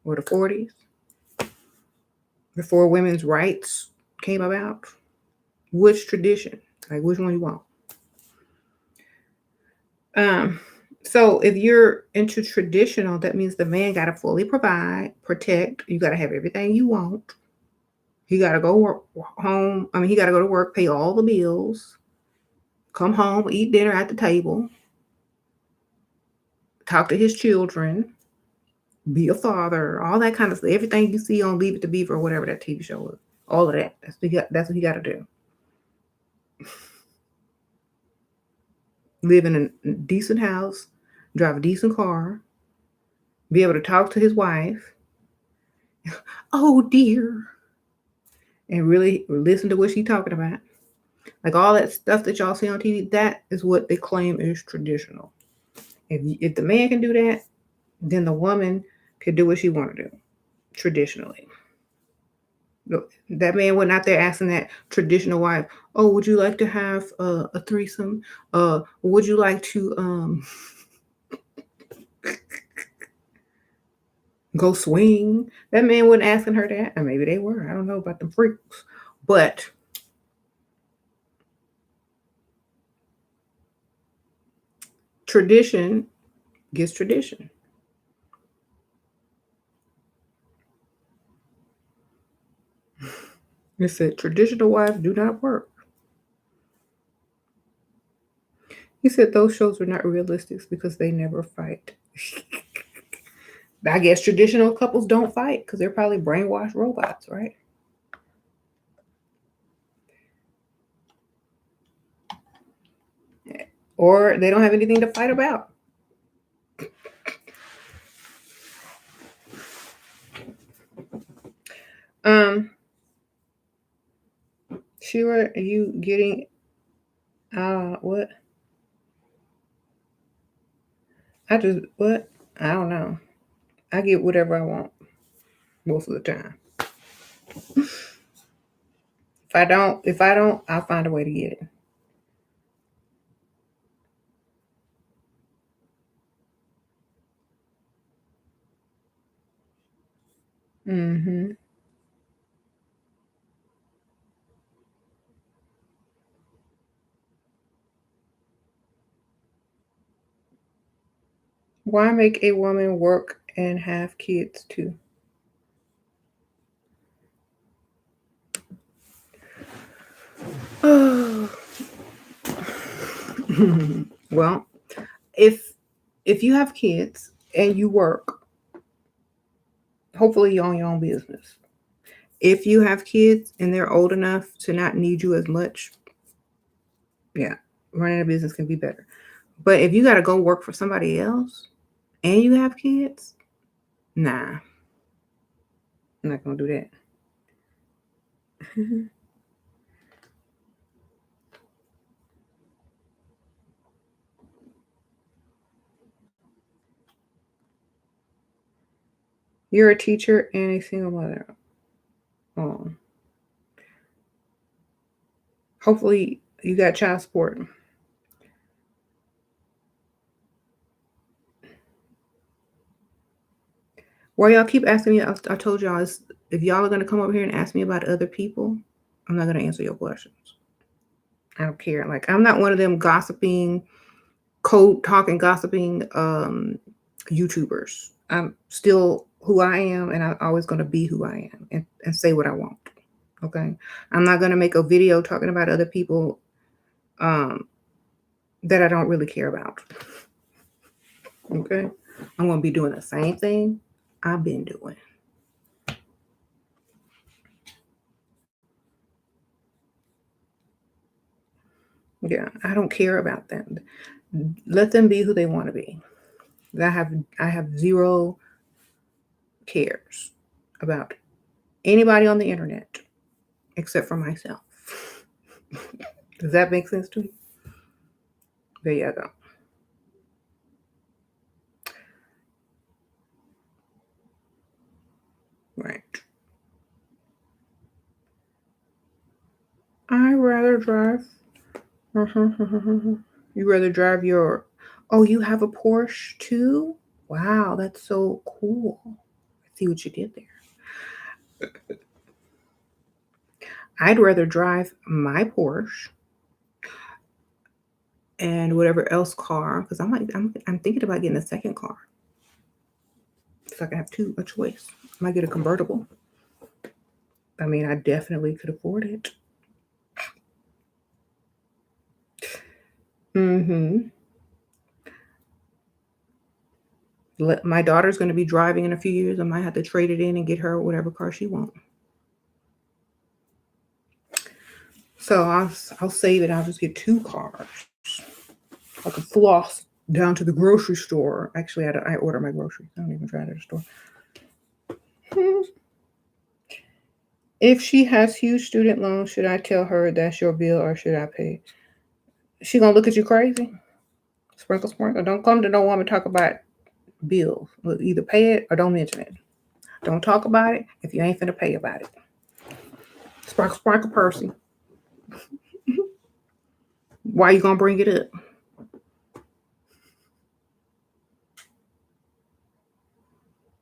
or the 40s before women's rights came about? Which tradition? Like which one you want? Um, so if you're into traditional, that means the man got to fully provide, protect. You got to have everything you want. He got to go work home. I mean, he got to go to work, pay all the bills, come home, eat dinner at the table, talk to his children, be a father, all that kind of stuff. Everything you see on Leave It to Beaver or whatever that TV show was, all of that. That's what he got to do. Live in a decent house, drive a decent car, be able to talk to his wife. Oh dear, and really listen to what she's talking about. Like all that stuff that y'all see on TV, that is what they claim is traditional. If the man can do that, then the woman can do what she want to do traditionally. That man went out there asking that traditional wife, "Oh, would you like to have a threesome? Would you like to go swing?" That man wasn't asking her that, and maybe they were. I don't know about them freaks, but tradition gets tradition. It said traditional wives do not work. He said those shows are not realistic because they never fight. I guess traditional couples don't fight because they're probably brainwashed robots, right? Or they don't have anything to fight about. Um, Shira, are you getting what? What? I don't know. I get whatever I want most of the time. If I don't, I'll find a way to get it. Mm-hmm. Why make a woman work and have kids too? Well, if if you have kids and you work, hopefully you own your own business. If you have kids and they're old enough to not need you as much, yeah, running a business can be better. But if you got to go work for somebody else and you have kids, nah, I'm not gonna do that. You're a teacher and a single mother. Oh, hopefully you got child support. Why y'all keep asking me? I told y'all, if y'all are going to come over here and ask me about other people, I'm not going to answer your questions. I don't care. Like, I'm not one of them gossiping, code talking, gossiping YouTubers. I'm still who I am, and I'm always going to be who I am and say what I want. Okay? I'm not going to make a video talking about other people that I don't really care about. Okay? I'm going to be doing the same thing I've been doing. Yeah, I don't care about them. Let them be who they want to be. I have zero cares about anybody on the internet except for myself. Does that make sense to you? There you go. Right. I rather drive. You rather drive your. Oh, you have a Porsche too? Wow, that's so cool. I see what you did there. I'd rather drive my Porsche and whatever else car, because I'm thinking about getting a second car, so I can have a choice. I might get a convertible. I mean, I definitely could afford it. My daughter's going to be driving in a few years. I might have to trade it in and get her whatever car she wants. So I'll save it. I'll just get 2 cars. I can floss down to the grocery store. Actually, I order my groceries. I don't even drive to the store. If she has huge student loans, should I tell her that's your bill or should I pay? She gonna look at you crazy? Sprinkle, sprinkle. Don't come to no woman talk about bills. Either pay it or don't mention it. Don't talk about it if you ain't finna pay about it. Sprinkle, sprinkle, Percy. Why you gonna bring it up?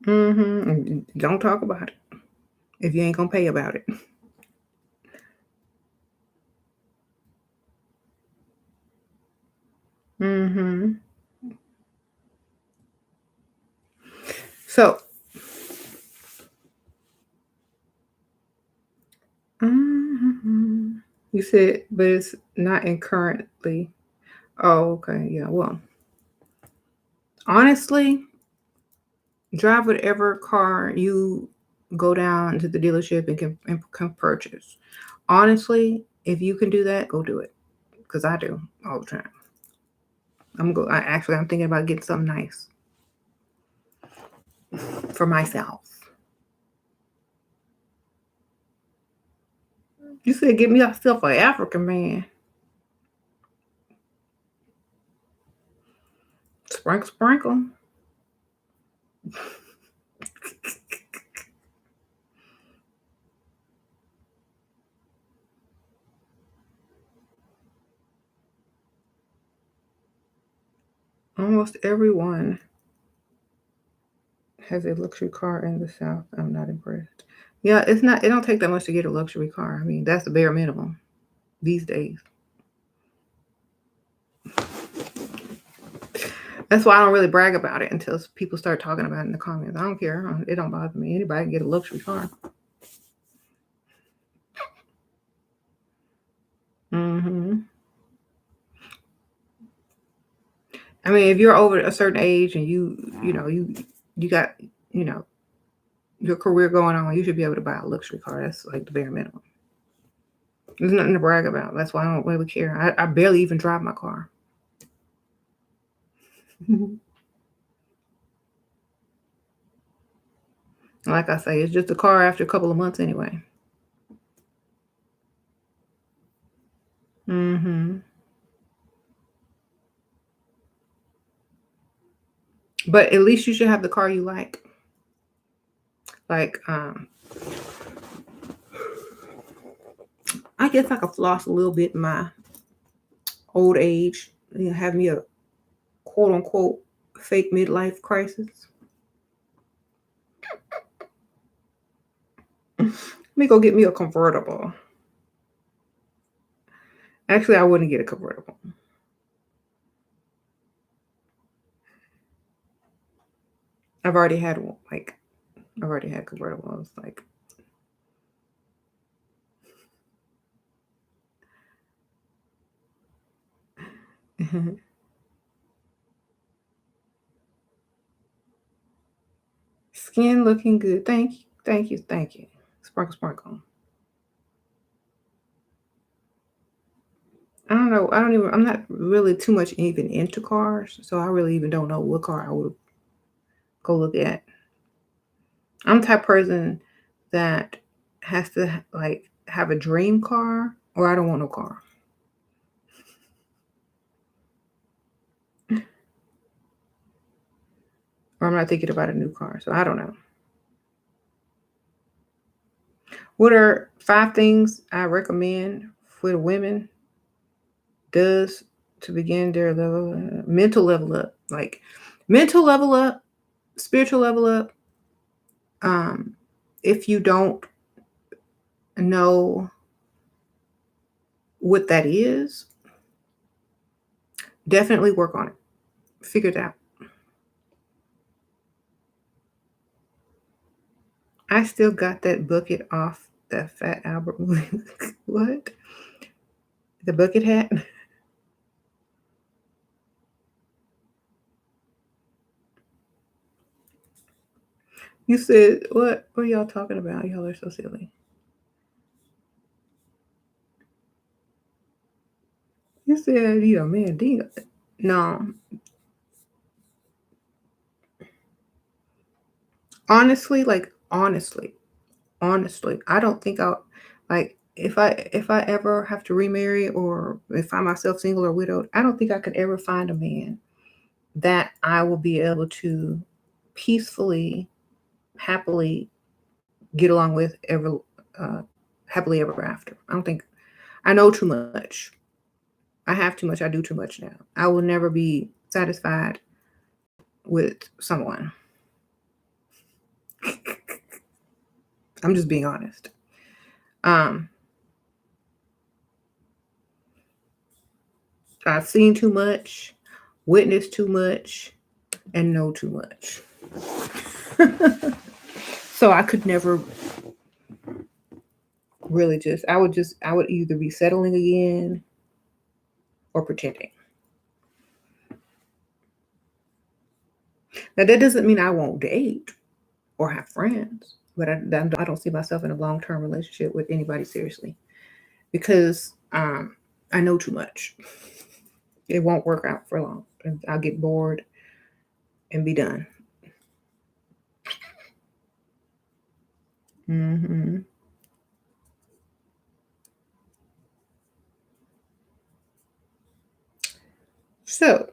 Don't talk about it if you ain't gonna pay about it. So, you said, but it's not in currently. Oh, okay. Yeah. Well, honestly, drive whatever car you go down to the dealership and can purchase. Honestly, if you can do that, go do it. Because I do all the time. I'm thinking about getting something nice for myself. You said get me yourself an African man. Sprinkle, sprinkle. Almost everyone has a luxury car in the South. I'm not impressed. Yeah, it's not. It don't take that much to get a luxury car. I mean, that's the bare minimum these days. That's why I don't really brag about it until people start talking about it in the comments. I don't care. It don't bother me. Anybody can get a luxury car. I mean, if you're over a certain age and you got your career going on, you should be able to buy a luxury car. That's like the bare minimum. There's nothing to brag about. That's why I don't really care. I barely even drive my car. Like I say, it's just a car after a couple of months anyway. But at least you should have the car you like. Like, I guess I could floss a little bit in my old age. Have me a quote unquote fake midlife crisis. me go get me a convertible. Actually, I wouldn't get a convertible. I've already had one. Like, I've already had convertibles. Like, skin looking good. Thank you. Thank you. Thank you. Sparkle, sparkle. I don't know. I'm not really too much even into cars. So I really even don't know what car I would go look at. I'm the type of person that has to like have a dream car or I don't want no car. Or I'm not thinking about a new car. So I don't know. What are 5 things I recommend for the women does to begin their mental level up? Like mental level up, spiritual level up. If you don't know what that is, definitely work on it. Figure it out. I still got that bucket off that Fat Albert movie. What? The bucket hat? You said what? What are y'all talking about? Y'all are so silly. You said you a man, deal. No, honestly, honestly, I don't think I'll like if I ever have to remarry or if I myself single or widowed, I don't think I could ever find a man that I will be able to peacefully, happily get along with ever uh, happily ever after. I don't think I know too much. I have too much. I do too much now. I will never be satisfied with someone. I'm just being honest. Um, I've seen too much, witnessed too much, and know too much. So I could never really I would either be settling again or pretending. Now that doesn't mean I won't date or have friends, but I don't see myself in a long-term relationship with anybody seriously because I know too much. It won't work out for long. I'll get bored and be done. Hmm. So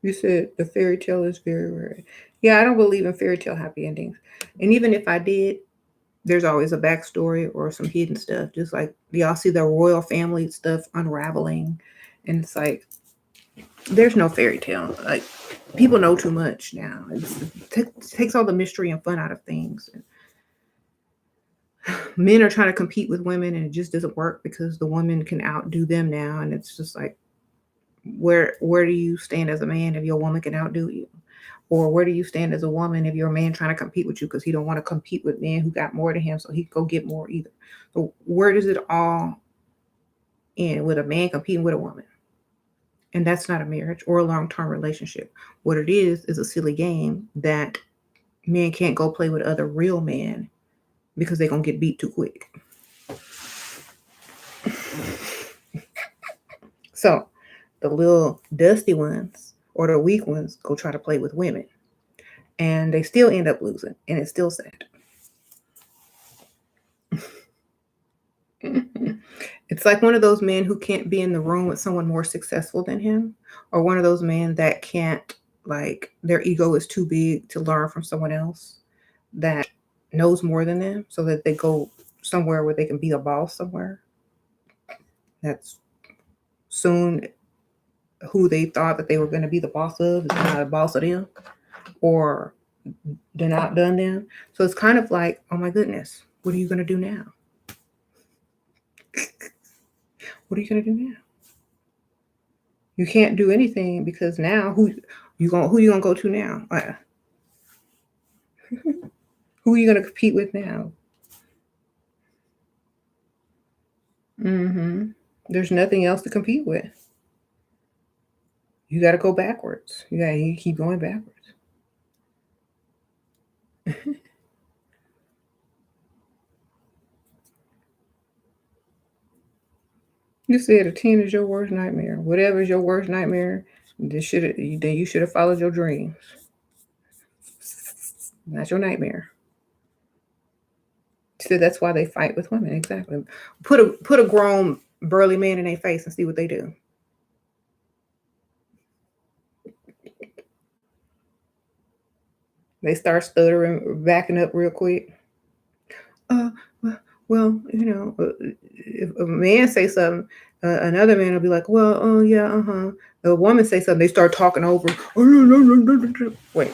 you said the fairy tale is very rare. Yeah, I don't believe in fairy tale happy endings. And even if I did, there's always a backstory or some hidden stuff. Just like y'all see the royal family stuff unraveling. And it's like, there's no fairy tale. Like, people know too much now. It takes all the mystery and fun out of things. Men are trying to compete with women and it just doesn't work because the woman can outdo them now. And it's just like, where do you stand as a man if your woman can outdo you? Or where do you stand as a woman if you're a man trying to compete with you because he don't want to compete with men who got more than him, so he can go get more either. So where does it all end with a man competing with a woman? And that's not a marriage or a long-term relationship. What it is a silly game that men can't go play with other real men because they're gonna get beat too quick. So the little dusty ones or the weak ones go try to play with women and they still end up losing, and it's still sad. It's like one of those men who can't be in the room with someone more successful than him, or one of those men that can't, like, their ego is too big to learn from someone else that knows more than them, so that they go somewhere where they can be a boss somewhere. That's soon who they thought that they were going to be the boss of is not a boss of them, or then outdone them. So it's kind of like, oh my goodness, what are you going to do now? What are you going to do now? You can't do anything because now who you gonna go to now? Who are you gonna compete with now? Mm-hmm. There's nothing else to compete with. You got to go backwards. You got to keep going backwards. You said a 10 is your worst nightmare. Whatever is your worst nightmare, then you should have followed your dreams. Not your nightmare. So that's why they fight with women. Exactly. Put a grown burly man in their face and see what they do. They start stuttering, backing up real quick. Uh, well, if a man say something, another man will be like, well, oh yeah, a woman say something, they start talking over. Wait,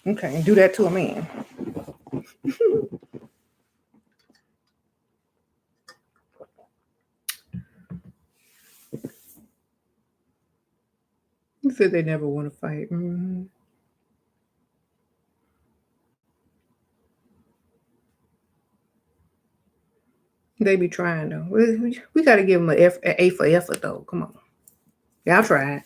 okay, do that to a man. You said they never want to fight. Mm-hmm. They be trying though. We got to give them an A for effort though. Come on, y'all try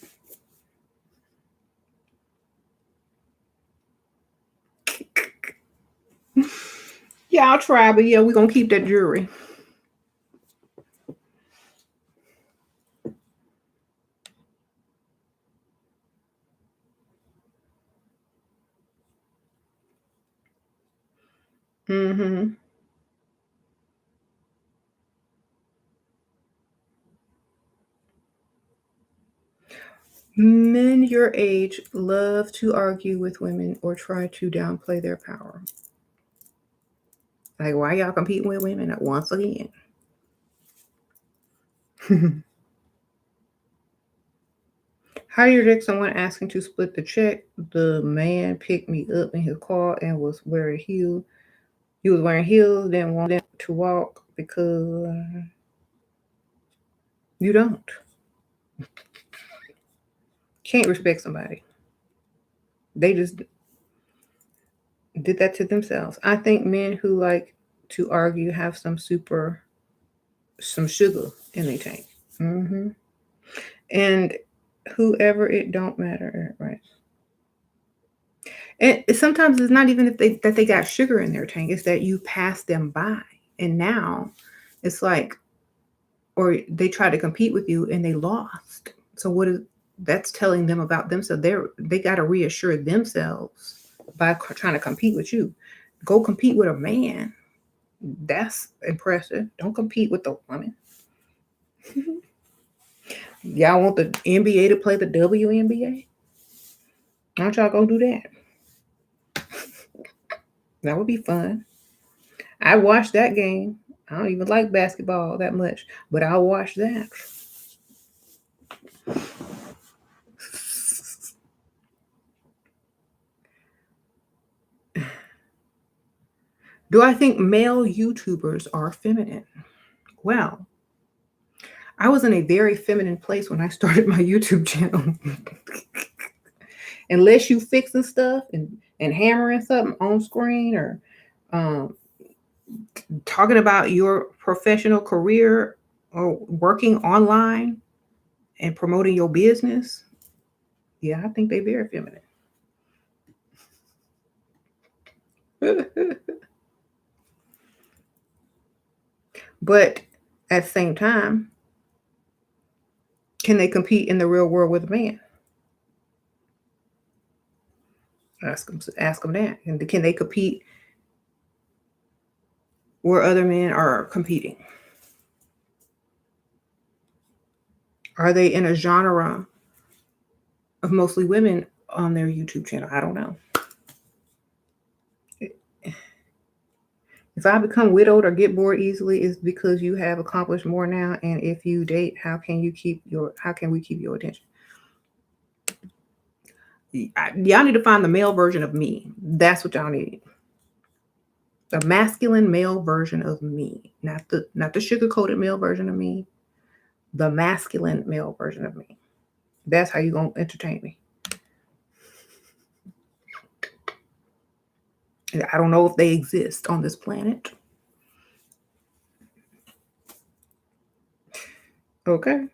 it. Y'all try, but yeah, we're gonna keep that jury. Mm-hmm. Men your age love to argue with women or try to downplay their power. Like, why y'all competing with women once again? How do you reject someone asking to split the check? The man picked me up in his car and was wearing heels. He was wearing heels, didn't want them to walk because you don't. Can't respect somebody. They just did that to themselves. I think men who like to argue have some sugar in their tank. Mm-hmm. And whoever, it don't matter, right? And sometimes it's not even that they got sugar in their tank, it's that you pass them by. And now it's like, or they try to compete with you and they lost. So what is that's telling them about themselves? They got to reassure themselves by trying to compete with you. Go compete with a man. That's impressive. Don't compete with the woman. Y'all want the NBA to play the WNBA? Why don't y'all go do that? That would be fun. I watched that game. I don't even like basketball that much, but I'll watch that. Do I think male YouTubers are feminine? Well, I was in a very feminine place when I started my YouTube channel. Unless you fixing stuff and hammering something on screen or um, talking about your professional career or working online and promoting your business, yeah, I think they're very feminine. But at the same time, can they compete in the real world with a man? Ask them that. And can they compete where other men are competing? Are they in a genre of mostly women on their YouTube channel? I don't know. If I become widowed or get bored easily, it's because you have accomplished more now. And if you date, how can we keep your attention? Y'all need to find the male version of me. That's what y'all need. The masculine male version of me, not the sugar-coated male version of me, the masculine male version of me. That's how you gonna entertain me. I don't know if they exist on this planet. Okay.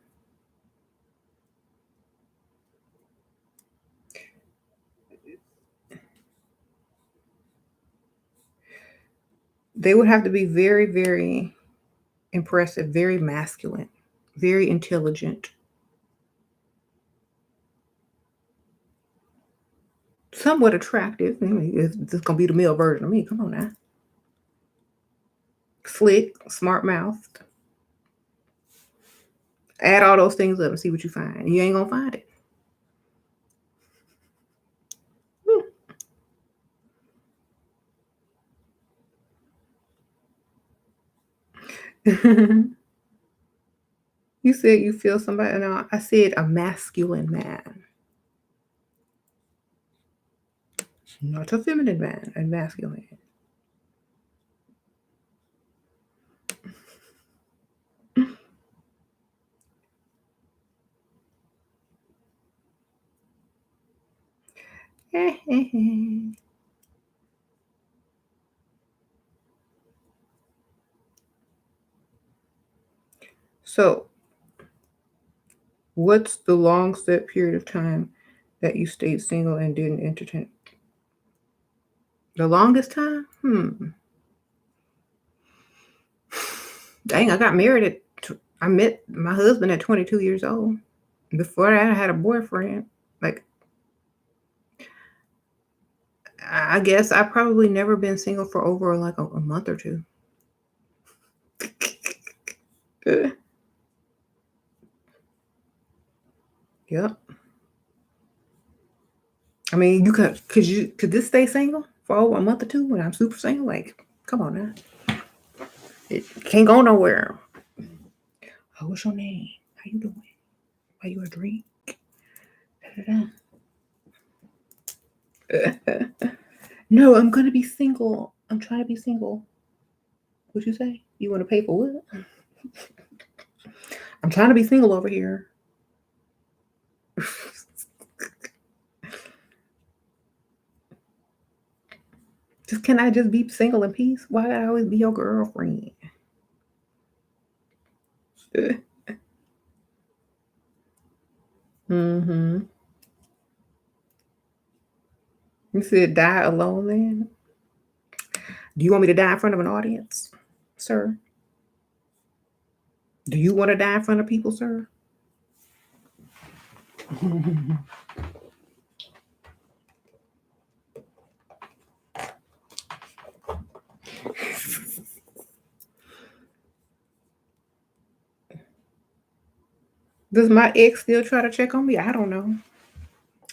They would have to be very, very impressive, very masculine, very intelligent, somewhat attractive. I mean, it's gonna be the male version of me. Come on now. Slick, smart mouthed. Add all those things up and see what you find. You ain't gonna find it. You said you feel somebody. No, I said a masculine man, not a feminine man, a masculine. So, what's the longest period of time that you stayed single and didn't entertain? The longest time? Dang, I got married I met my husband at 22 years old. Before that, I had a boyfriend. Like, I guess I've probably never been single for over like a month or two. Yep. I mean, could this stay single for over a month or two when I'm super single? Like, come on now. It can't go nowhere. Oh, what's your name? How you doing? Are you a drink? No, I'm gonna be single. I'm trying to be single. What'd you say? You want to pay for what? I'm trying to be single over here. Can I just be single in peace? Why gotta I always be your girlfriend? Mm-hmm. You said die alone then? Do you want me to die in front of an audience, sir? Do you want to die in front of people, sir? Does my ex still try to check on me? I don't know.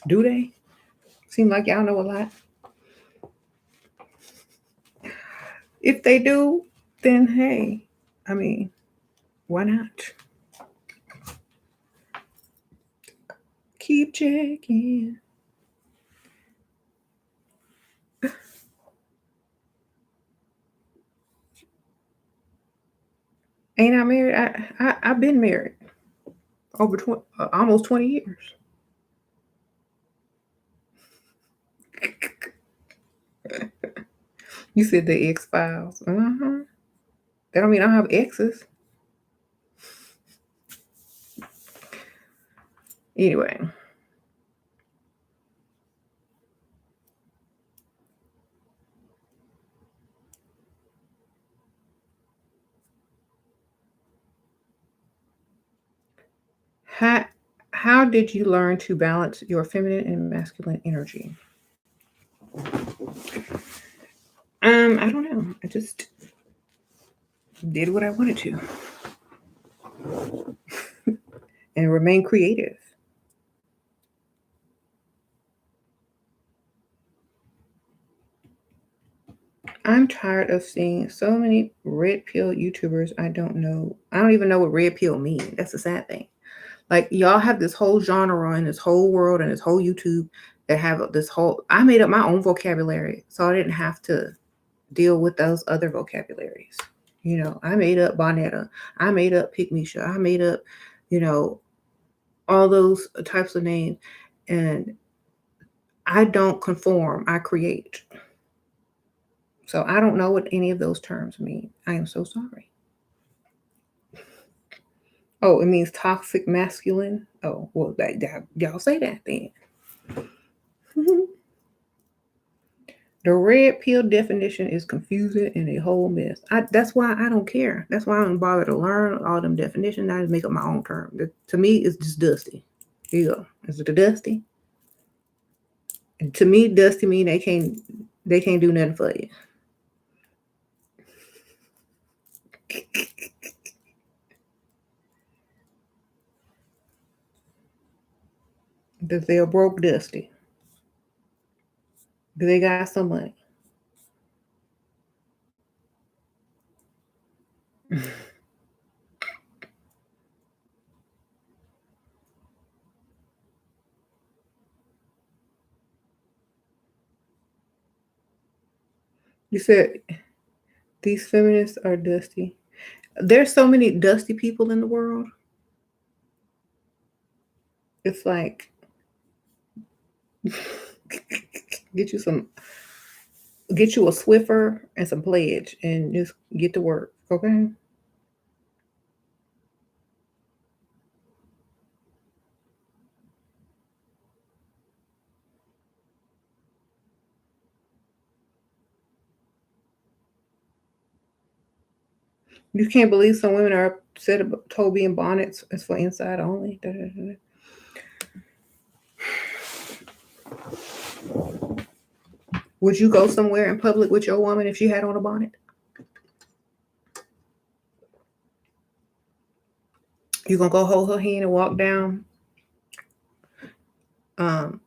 Do they? Seem like y'all know a lot. If they do, then hey, I mean, why not? Keep checking. Ain't I married? I've been married over almost 20 years. You said the X-Files. That don't mean I don't have exes. Anyway. How did you learn to balance your feminine and masculine energy? I don't know. I just did what I wanted to and remain creative. I'm tired of seeing so many red pill YouTubers. I don't even know what red pill means. That's the sad thing. Like, y'all have this whole genre and this whole world and this whole YouTube that have this whole, I made up my own vocabulary, so I didn't have to deal with those other vocabularies. I made up Bonetta. I made up Pygmisha. I made up, all those types of names. And I don't conform, I create. So I don't know what any of those terms mean. I am so sorry. Oh, it means toxic masculine. Oh, well, y'all say that then. The red pill definition is confusing and a whole mess. That's why I don't care. That's why I don't bother to learn all them definitions. I just make up my own term. To me, it's just dusty. Here you go. Is it a dusty? And to me, dusty mean they can't do nothing for you. Because they're broke dusty. Because they got some money. You said these feminists are dusty. There's so many dusty people in the world. It's like get you a Swiffer and some Pledge and just get to work, okay? You can't believe some women are upset about Toby and bonnets is for inside only. Da, da, da. Would you go somewhere in public with your woman if she had on a bonnet? You gonna go hold her hand and walk down, and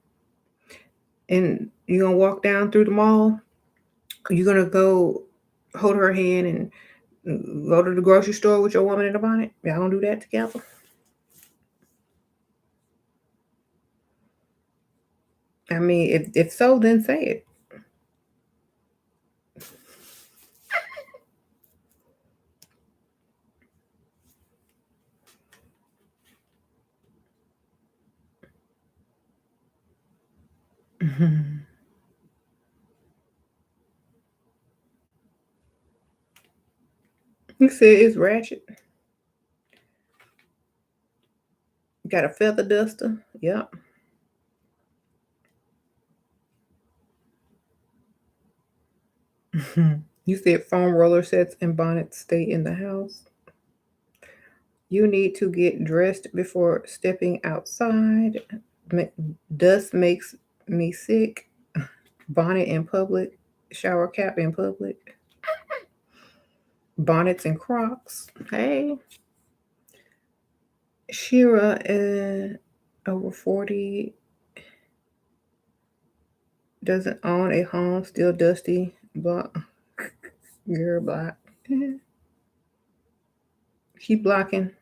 you're gonna walk down through the mall? You're gonna go hold her hand and go to the grocery store with your woman in a bonnet? Y'all gonna do that together? I mean, if so, then say it. You said it's ratchet. Got a feather duster. Yep. You said foam roller sets and bonnets stay in the house. You need to get dressed before stepping outside. Dust makes me sick. Bonnet in public. Shower cap in public. Bonnets and Crocs. Hey. Shira, over 40, doesn't own a home, still dusty, but girl block. Keep blocking.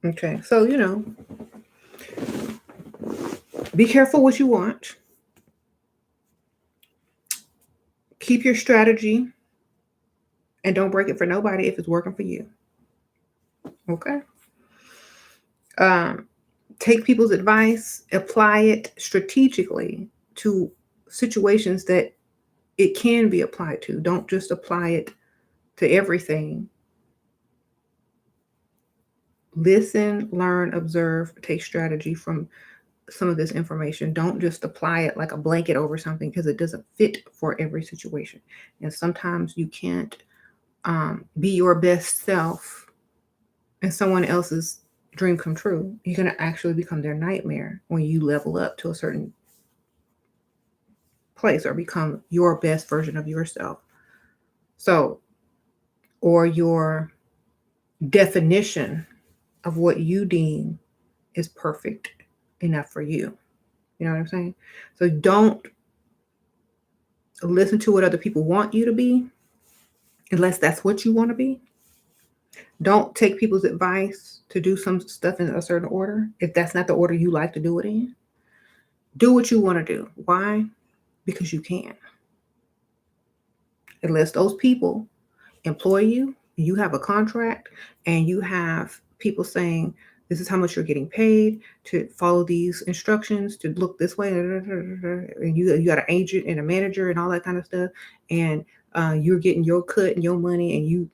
Okay, so be careful what you want. Keep your strategy and don't break it for nobody if it's working for you. Okay? Take people's advice, apply it strategically to situations that it can be applied to. Don't just apply it to everything. Listen, learn, observe, take strategy from some of this information. Don't just apply it like a blanket over something because it doesn't fit for every situation. And sometimes you can't be your best self and someone else's dream come true. You're going to actually become their nightmare when you level up to a certain place or become your best version of yourself. So, or your definition of what you deem is perfect enough for you. You know what I'm saying? So don't listen to what other people want you to be unless that's what you want to be. Don't take people's advice to do some stuff in a certain order if that's not the order you like to do it in. Do what you want to do. Why? Because you can. Unless those people employ you, you have a contract, and you have people saying, this is how much you're getting paid to follow these instructions, to look this way, and you got an agent and a manager and all that kind of stuff, and you're getting your cut and your money, and you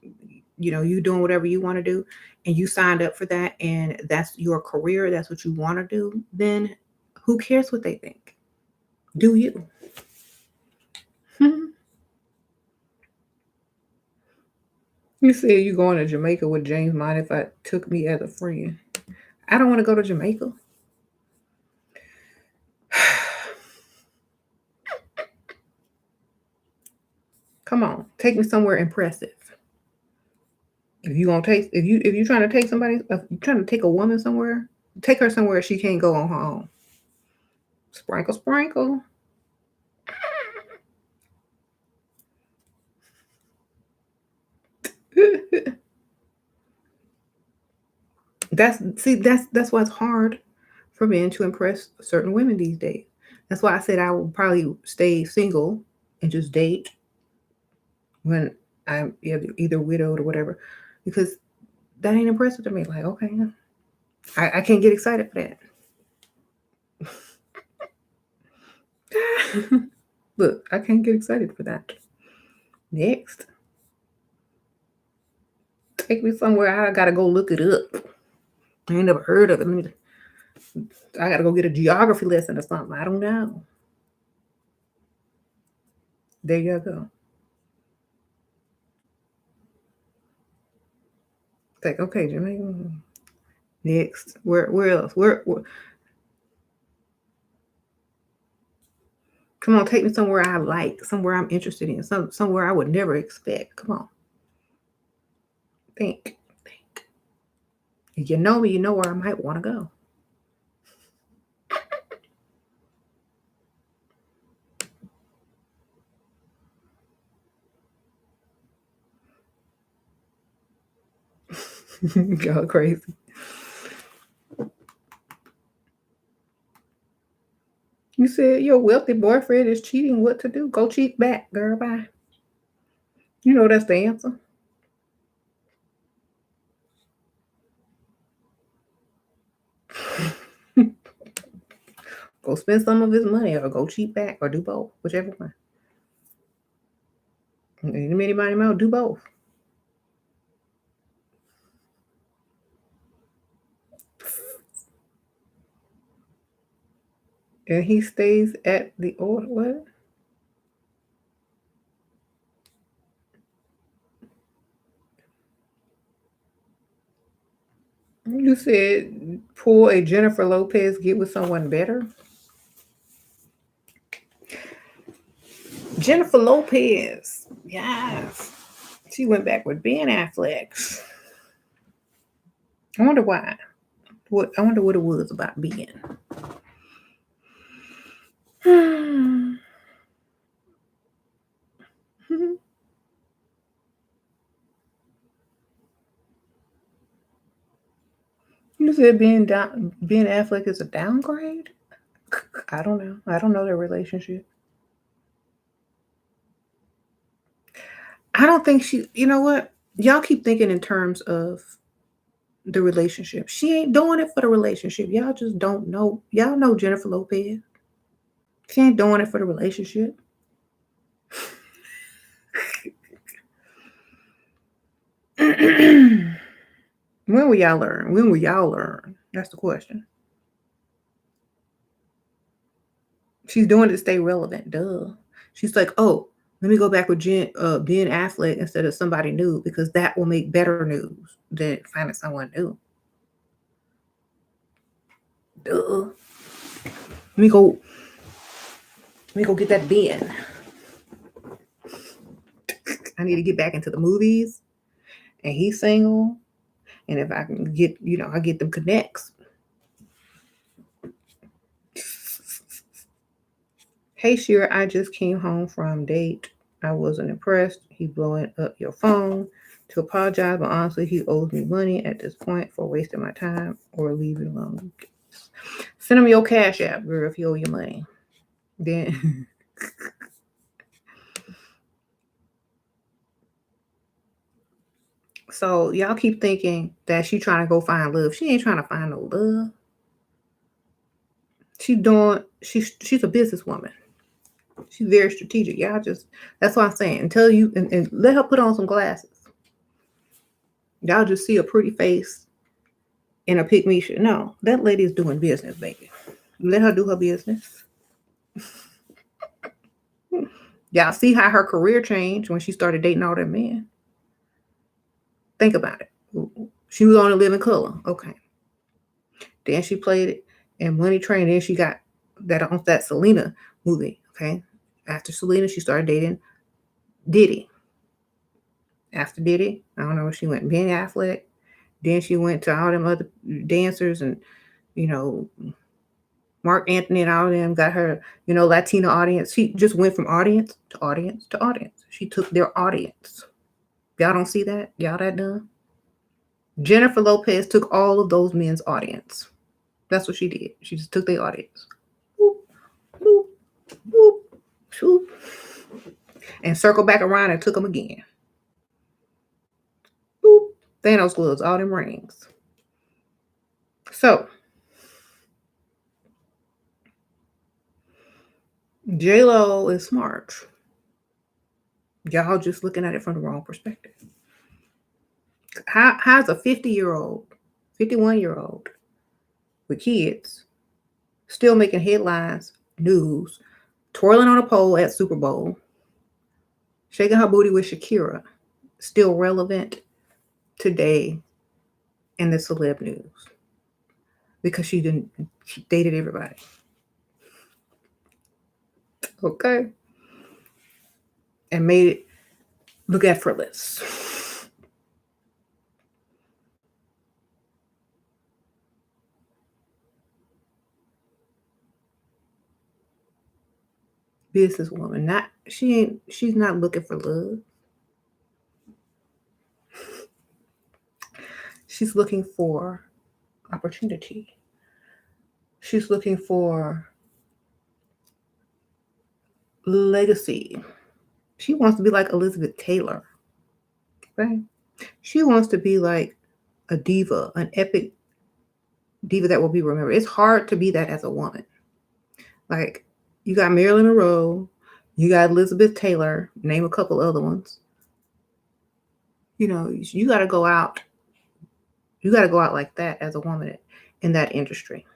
doing whatever you want to do, and you signed up for that, and that's your career, that's what you want to do, then who cares what they think? Do you? You said you going to Jamaica with James. Mind if I took me as a friend? I don't want to go to Jamaica. Come on, take me somewhere impressive. If you trying to take somebody, if you trying to take a woman somewhere, take her somewhere she can't go on her own. Sprinkle, sprinkle. That's why it's hard for men to impress certain women these days. That's why I said I will probably stay single and just date when I'm either widowed or whatever, because that ain't impressive to me. Like, okay, I can't get excited for that. Look, I can't get excited for that. Next, take me somewhere I gotta go look it up. I ain't never heard of it. I gotta go get a geography lesson or something. I don't know. There you go. Like, okay, Jamaica. Next, where else? Where? Come on, take me somewhere I like, somewhere I'm interested in, somewhere I would never expect. Come on, think. If you know me, you know where I might want to go. Go crazy. You said your wealthy boyfriend is cheating. What to do? Go cheat back, girl. Bye. You know that's the answer. Go spend some of his money, or go cheat back, or do both, whichever one. Anybody might do both. And he stays at the old what? You said pull a Jennifer Lopez, get with someone better. Jennifer Lopez, yes, she went back with Ben Affleck. I wonder why. I wonder what it was about Ben. You said Ben Affleck is a downgrade? I don't know. I don't know their relationship. I don't think she, you know what? Y'all keep thinking in terms of the relationship. She ain't doing it for the relationship. Y'all just don't know. Y'all know Jennifer Lopez. She ain't doing it for the relationship. When will y'all learn? When will y'all learn? That's the question. She's doing it to stay relevant. Duh. She's like, oh, let me go back with Ben Affleck instead of somebody new, because that will make better news than finding someone new. Duh. Let me go get that Ben. I need to get back into the movies, and he's single. And if I can get, I get them connects. Hey, Shira, I just came home from date. I wasn't impressed. He blowing up your phone to apologize, but honestly, he owes me money at this point for wasting my time or leave it alone. Send him your cash app, girl, if he owe you money. Then so y'all keep thinking that she trying to go find love. She ain't trying to find no love. She's a businesswoman. She's very strategic. Y'all just, that's what I'm saying. Until you and let her put on some glasses. Y'all just see a pretty face in a pygmy shirt. No, that lady is doing business, baby. Let her do her business. Y'all see how her career changed when she started dating all them men. Think about it. She was on a Living Color. Okay. Then she played it in Money Train. Then she got that Selena movie. Okay. After Selena, she started dating Diddy. After Diddy, I don't know where she went. Ben Affleck. Then she went to all them other dancers and, Mark Anthony and all of them, got her, Latina audience. She just went from audience to audience to audience. She took their audience. Y'all don't see that? Y'all that done? Jennifer Lopez took all of those men's audience. That's what she did. She just took their audience. Boop, boop, boop, boop, and circled back around and took them again. Boop. Thanos gloves, all them rings. So, J-Lo is smart. Y'all just looking at it from the wrong perspective. How's a 50-year-old, 51-year-old with kids still making headlines, news, twirling on a pole at Super Bowl, shaking her booty with Shakira, still relevant today in the celeb news? Because she dated everybody. Okay. And made it look effortless. Businesswoman. She's not looking for love. She's looking for opportunity. She's looking for legacy. She wants to be like Elizabeth Taylor. Okay? She wants to be like a diva, an epic diva that will be remembered. It's hard to be that as a woman. Like, you got Marilyn Monroe, you got Elizabeth Taylor, name a couple other ones. You got to go out. You got to go out like that as a woman in that industry.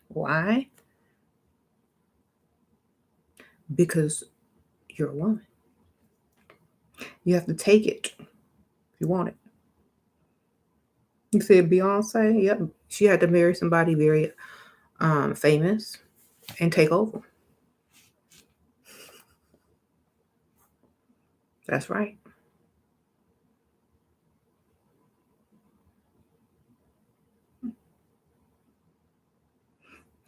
Why? Because you're a woman. You have to take it if you want it. You said Beyonce? Yep. She had to marry somebody very famous and take over. That's right.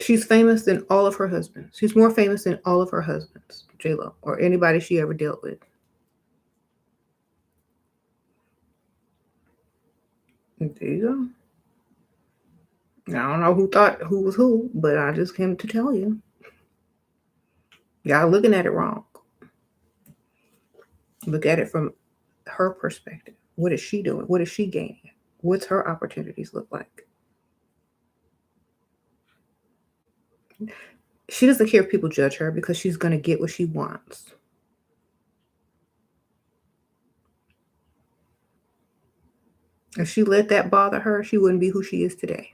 She's famous than all of her husbands. She's more famous than all of her husbands, J-Lo, or anybody she ever dealt with. There you go. I don't know who thought who was who, but I just came to tell you. Y'all looking at it wrong. Look at it from her perspective. What is she doing? What is she gaining? What's her opportunities look like? She doesn't care if people judge her because she's going to get what she wants. If she let that bother her, she wouldn't be who she is today.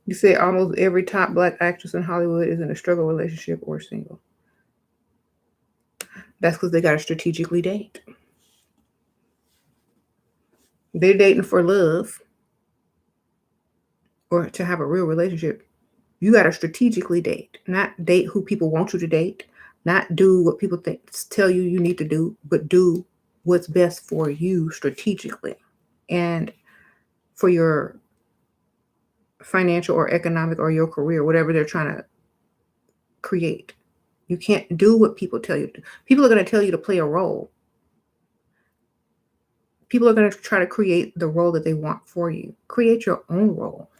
You say almost every top Black actress in Hollywood is in a struggle relationship or single. That's because they got to strategically date. They're dating for love or to have a real relationship. You got to strategically date, not date who people want you to date, Not do what people tell you you need to do, but do what's best for you strategically and for your financial or economic or your career, whatever they're trying to create. You can't do what people tell you to do. People are going to tell you to play a role. People are going to try to create the role that they want for you. Create your own role.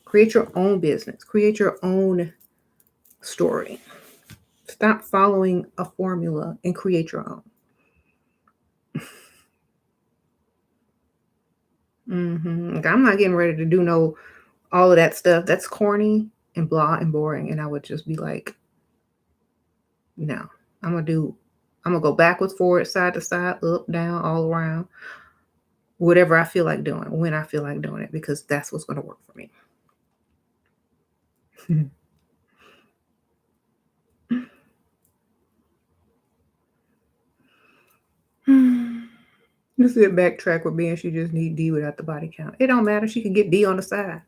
Create your own business. Create your own story. Stop following a formula and create your own. Like, I'm not getting ready to do all of that stuff. That's corny and blah and boring. And I would just be like, no, I'm gonna go backwards, forward, side to side, up, down, all around, whatever I feel like doing, when I feel like doing it, because that's what's gonna work for me. This is a backtrack with being she just need D without the body count. It don't matter. She can get D on the side.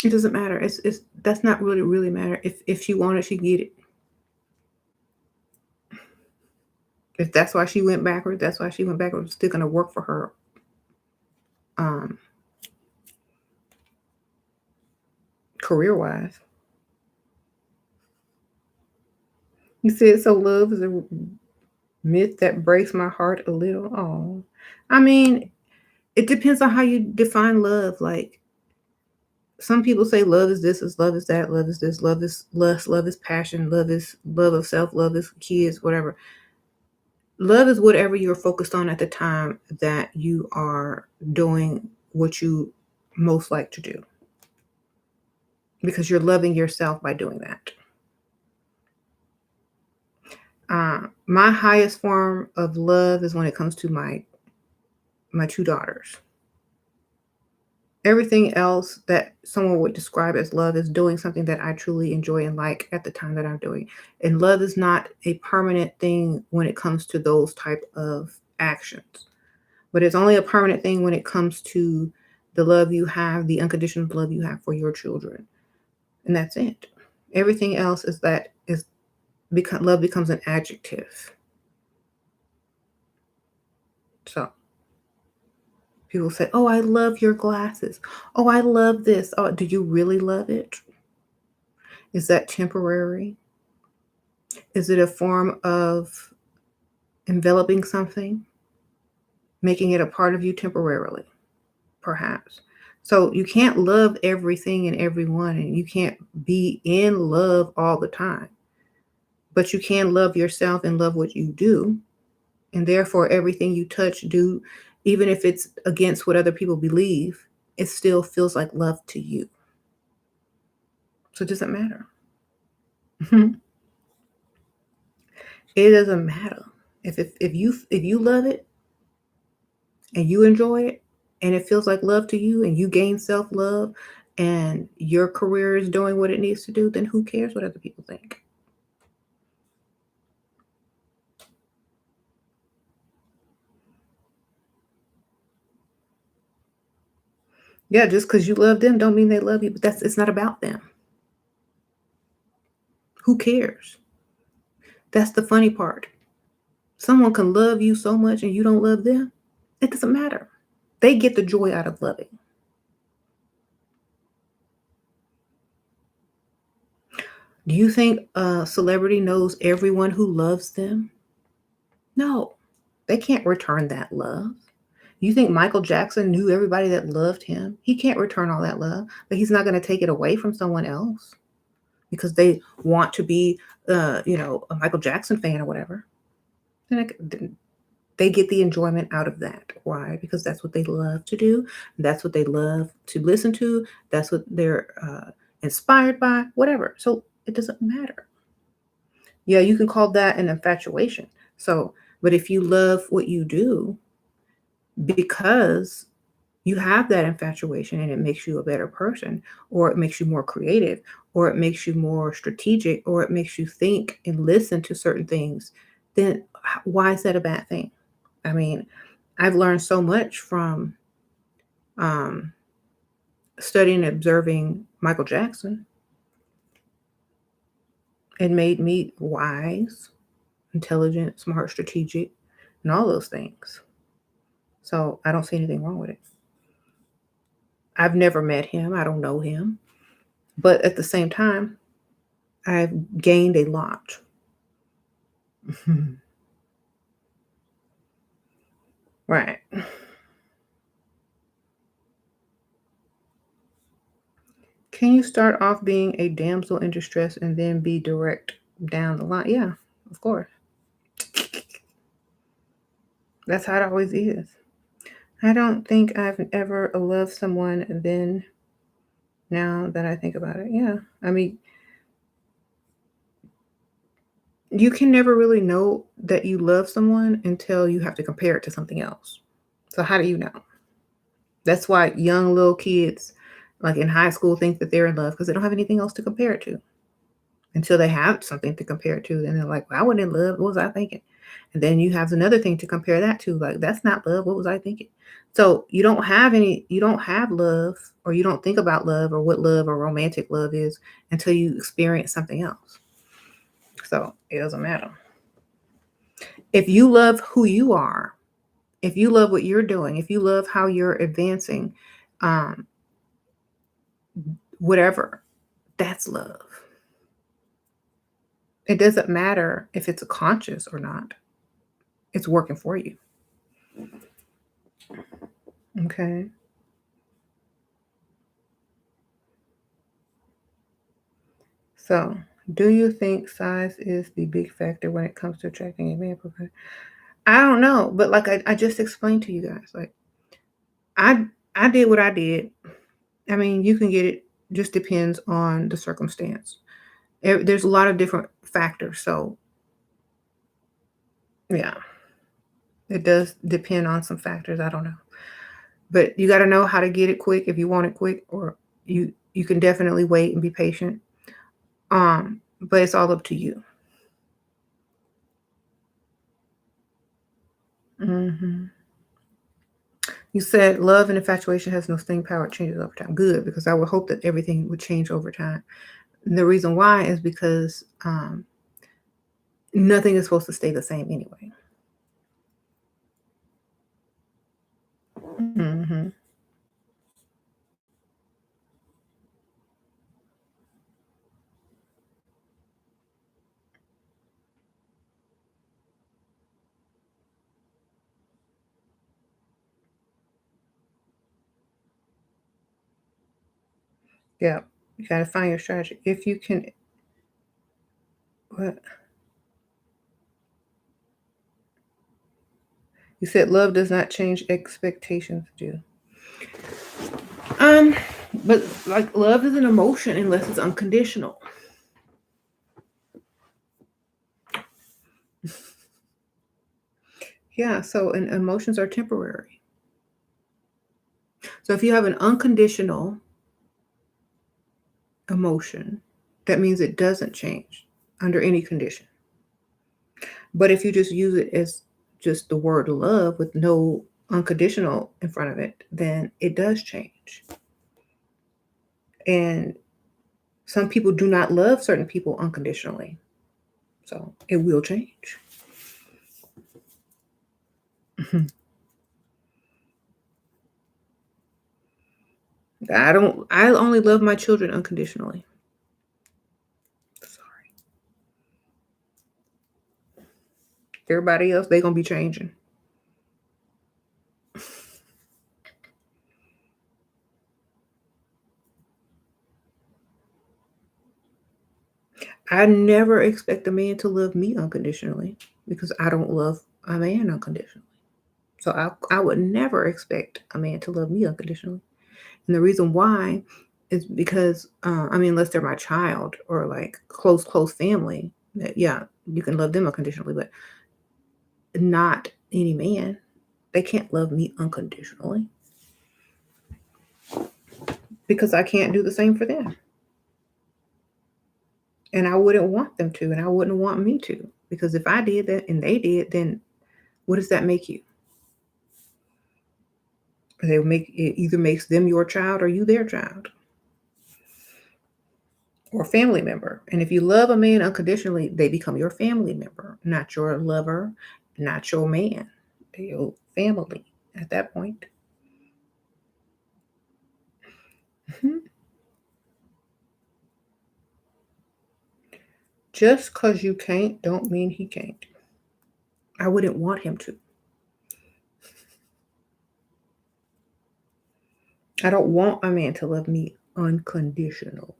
It doesn't matter. It's that's not really matter. If she wanted, she can get it. If that's why she went backwards, that's why she went backwards. It's still gonna work for her. Career wise. You said so love is a myth that breaks my heart a little. Oh. I mean, it depends on how you define love. Like some people say love is this, is love is that, love is this, love is lust, love is passion, love is love of self, love is kids, whatever. Love is whatever you're focused on at the time that you are doing what you most like to do. Because you're loving yourself by doing that. My highest form of love is when it comes to my two daughters. Everything else that someone would describe as love is doing something that I truly enjoy and like at the time that I'm doing. And love is not a permanent thing when it comes to those type of actions. But it's only a permanent thing when it comes to the love you have, the unconditional love you have for your children. And that's it. Everything else is love becomes an adjective. So people say, "Oh, I love your glasses. Oh, I love this." Oh, do you really love it? Is that temporary? Is it a form of enveloping something, making it a part of you temporarily, perhaps? So you can't love everything and everyone, and you can't be in love all the time. But you can love yourself and love what you do. And therefore, everything you touch, do, even if it's against what other people believe, it still feels like love to you. So it doesn't matter. It doesn't matter. If you love it and you enjoy it and it feels like love to you and you gain self-love and your career is doing what it needs to do, then who cares what other people think? Yeah, just because you love them don't mean they love you, but it's not about them. Who cares? That's the funny part. Someone can love you so much and you don't love them. It doesn't matter. They get the joy out of loving. Do you think a celebrity knows everyone who loves them? No, they can't return that love. You think Michael Jackson knew everybody that loved him? He can't return all that love, but he's not going to take it away from someone else because they want to be, a Michael Jackson fan or whatever. They get the enjoyment out of that. Why? Because that's what they love to do. That's what they love to listen to. That's what they're inspired by, whatever. So it doesn't matter. Yeah, you can call that an infatuation. So, but if you love what you do because you have that infatuation and it makes you a better person, or it makes you more creative, or it makes you more strategic, or it makes you think and listen to certain things, then why is that a bad thing? I mean, I've learned so much from um, studying and observing Michael Jackson. It made me wise, intelligent, smart, strategic, and all those things. So I don't see anything wrong with it. I've never met him. I don't know him. But at the same time, I've gained a lot. Right. Can you start off being a damsel in distress and then be direct down the line? Yeah, of course. That's how it always is. I don't think I've ever loved someone and then now that I think about it. Yeah. I mean, you can never really know that you love someone until you have to compare it to something else. So how do you know? That's why young little kids, like in high school, think that they're in love because they don't have anything else to compare it to. Until they have something to compare it to, and they're like, "Well, I wasn't in love. What was I thinking?" And then you have another thing to compare that to, like, "That's not love. What was I thinking?" So you don't have love, or you don't think about love or what love or romantic love is until you experience something else. So it doesn't matter. If you love who you are, if you love what you're doing, if you love how you're advancing, um, whatever, that's love. It doesn't matter if it's a conscious or not. It's working for you. Okay. So, do you think size is the big factor when it comes to attracting a man? I don't know, but like I just explained to you guys, like I I did what I did. I mean, you can get it. Just depends on the circumstance. There's a lot of different factors, so yeah, it does depend on some factors. I don't know, but you got to know how to get it quick if you want it quick, or you can definitely wait and be patient. But it's all up to you. Hmm. You said love and infatuation has no staying power, it changes over time. Good, because I would hope that everything would change over time. And the reason why is because nothing is supposed to stay the same anyway. Hmm. Yeah, you got to find your strategy. If you can, what you said, love does not change, expectations do. Um, but like love is an emotion unless it's unconditional. Yeah, so and emotions are temporary. So if you have an unconditional emotion, that means it doesn't change under any condition. But if you just use it as just the word love with no unconditional in front of it, then it does change. And some people do not love certain people unconditionally. So it will change. I only love my children unconditionally. Sorry. Everybody else, they gonna be changing. I never expect a man to love me unconditionally because I don't love a man unconditionally. So I would never expect a man to love me unconditionally. And the reason why is because, I mean, unless they're my child or like close family, yeah, you can love them unconditionally, but not any man. They can't love me unconditionally because I can't do the same for them. And I wouldn't want them to, and I wouldn't want me to. Because if I did that and they did, then what does that make you? They make it either makes them your child or you their child. or family member. And if you love a man unconditionally, they become your family member, not your lover, not your man. They're your family at that point. Mhm. Just because you can't, don't mean he can't. I wouldn't want him to. I don't want a man to love me unconditionally.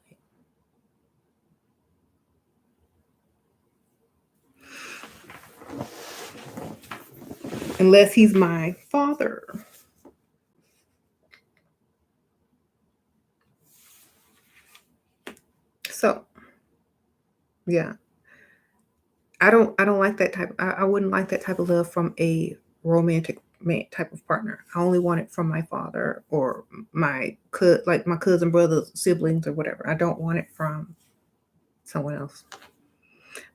Unless he's my father. So, yeah. I don't like that type. I wouldn't like that type of love from a romantic man type of partner. I only want it from my father or like my cousin, brothers, siblings, or whatever. I don't want it from someone else.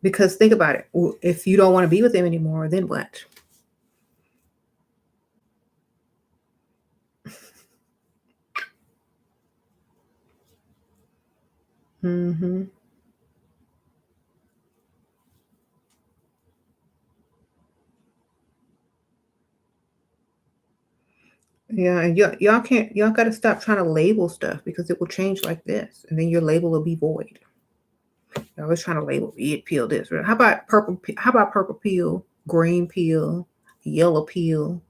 Because think about it. If you don't want to be with them anymore, then what? Hmm. Yeah, and y'all got to stop trying to label stuff because it will change like this, and then your label will be void. You're always trying to label red pill this. Right? How about purple? How about purple pill, green pill, yellow pill,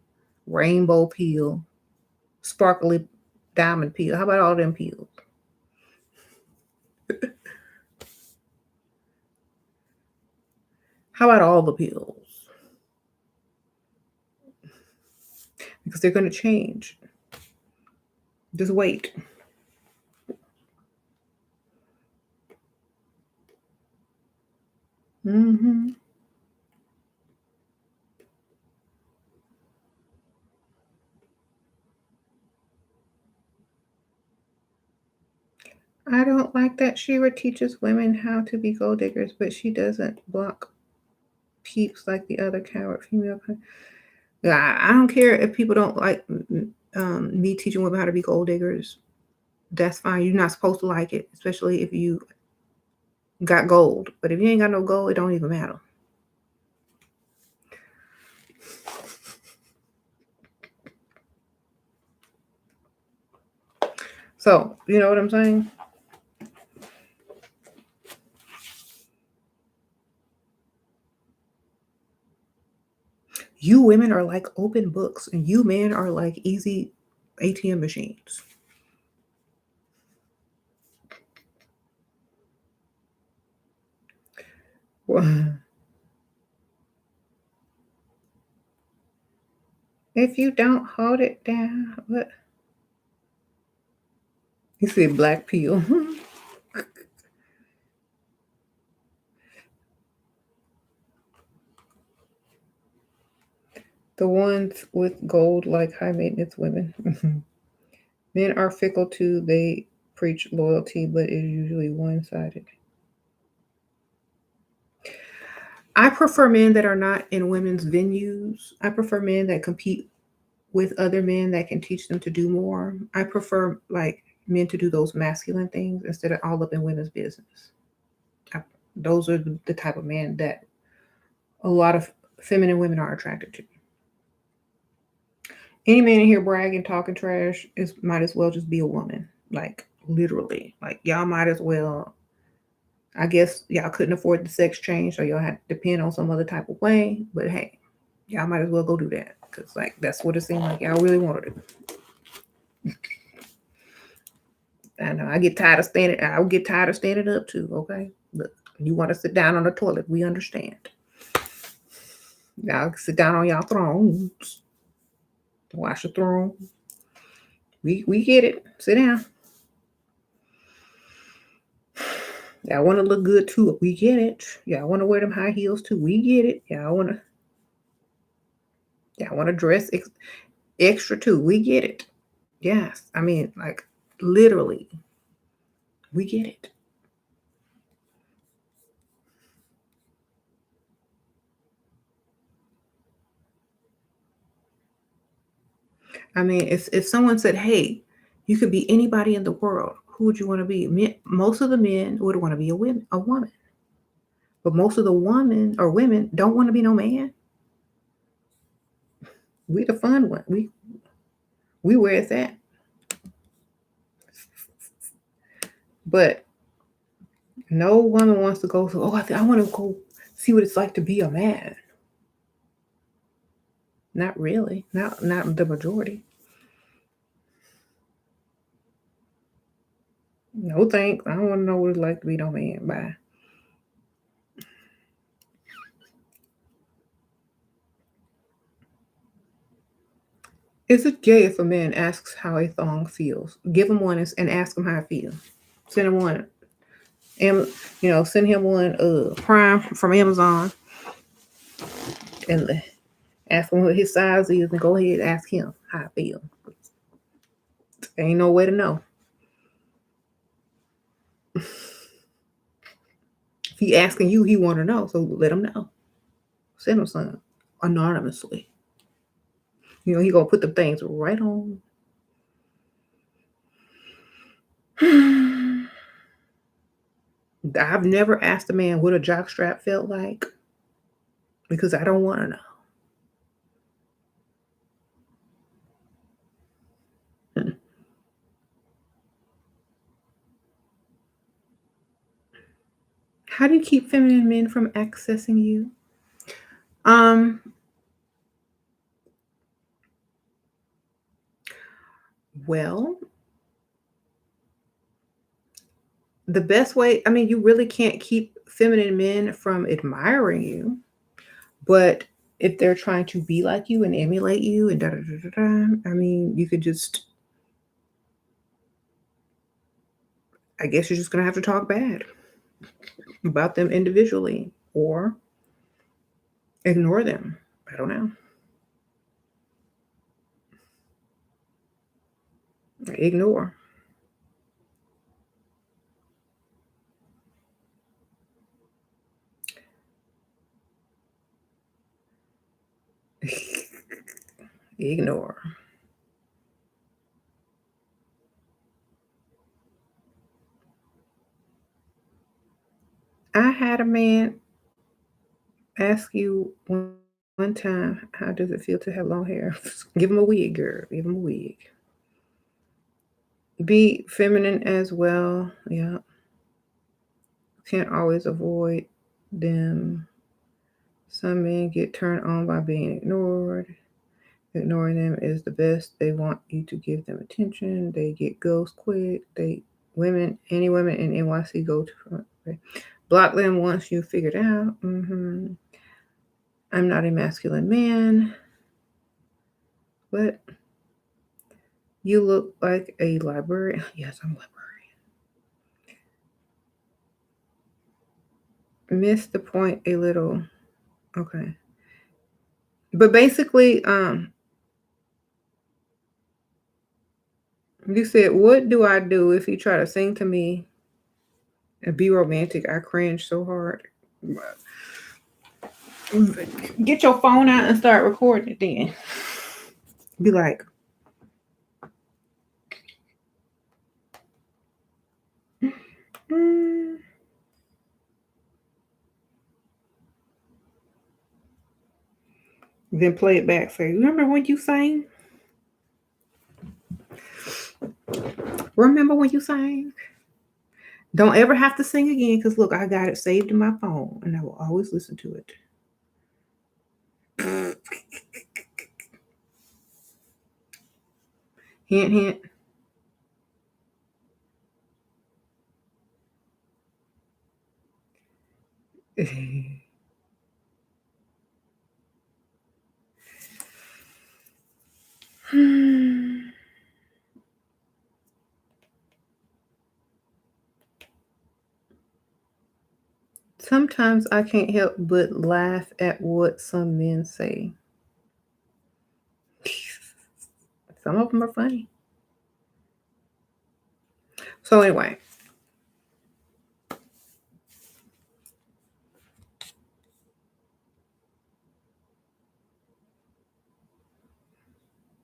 rainbow pill, sparkly diamond pill? How about all them pills? How about all the pills? Because they're going to change. Just wait. Hmm. I don't like that Shira teaches women how to be gold diggers, but she doesn't block peeps like the other coward female. Yeah, I don't care if people don't like me teaching women how to be gold diggers. That's fine. You're not supposed to like it, especially if you got gold. But if you ain't got no gold, it don't even matter. So, you know what I'm saying? You women are like open books, and you men are like easy ATM machines. If you don't hold it down, what? You said black peel. The ones with gold like high maintenance women. Men are fickle too. They preach loyalty, but it is usually one sided. I prefer men that are not in women's venues. I prefer men that compete with other men that can teach them to do more. I prefer like men to do those masculine things instead of all up in women's business. I, those are the type of men that a lot of feminine women are attracted to. Any man in here bragging, talking trash is might as well just be a woman. Like literally. Like y'all might as well. I guess y'all couldn't afford the sex change, so y'all had to depend on some other type of way. But hey, y'all might as well go do that. Cause like that's what it seemed like y'all really wanted it. I know I get tired of standing. I'll get tired of standing up too. Okay, look, you want to sit down on the toilet? We understand. Y'all sit down on y'all thrones. Wash your throne. We get it. Sit down. Y'all want to look good too. We get it. Y'all want to wear them high heels too. We get it. Y'all want to dress extra too. We get it. Yes, I mean like literally, we get it. I mean, if someone said, "Hey, you could be anybody in the world," who would you want to be? Most of the men would want to be a woman. But most of the women or women don't want to be no man. We the fun one. We where it's at. But no woman wants to go to, I want to go see what it's like to be a man. Not really. Not the majority. No thanks. I don't want to know what it's like to be no man. Bye. Is it gay if a man asks how a thong feels? Give him one and ask him how it feels. Send him one. Send him one Prime from Amazon and ask him what his size is and go ahead and ask him how it feels. Ain't no way to know. If he asking you, he want to know, so let him know. Send him some anonymously. He gonna put the things right on. I've never asked a man what a jockstrap felt like because I don't want to know. How do you keep feminine men from accessing you? Well, the best way, you really can't keep feminine men from admiring you, but if they're trying to be like you and emulate you and you could just, I guess you're just going to have to talk bad about them individually or ignore them. I don't know. Ignore. Ignore. I had a man ask you one time, how does it feel to have long hair? Give him a wig, girl. Give him a wig. Be feminine as well. Yeah. Can't always avoid them. Some men get turned on by being ignored. Ignoring them is the best. They want you to give them attention. They get ghost quick. Any women in NYC go to block them once you figured out. I'm not a masculine man, but you look like a librarian. Yes, I'm a librarian. Missed the point a little. Okay. But basically, you said, what do I do if you try to sing to me and be romantic? I cringe so hard. Get your phone out and start recording it then. Be like, then play it back. Say, remember when you sang? Remember when you sang? Don't ever have to sing again because look, I got it saved in my phone and I will always listen to it. Hint, hint. Sometimes I can't help but laugh at what some men say. Some of them are funny. So anyway.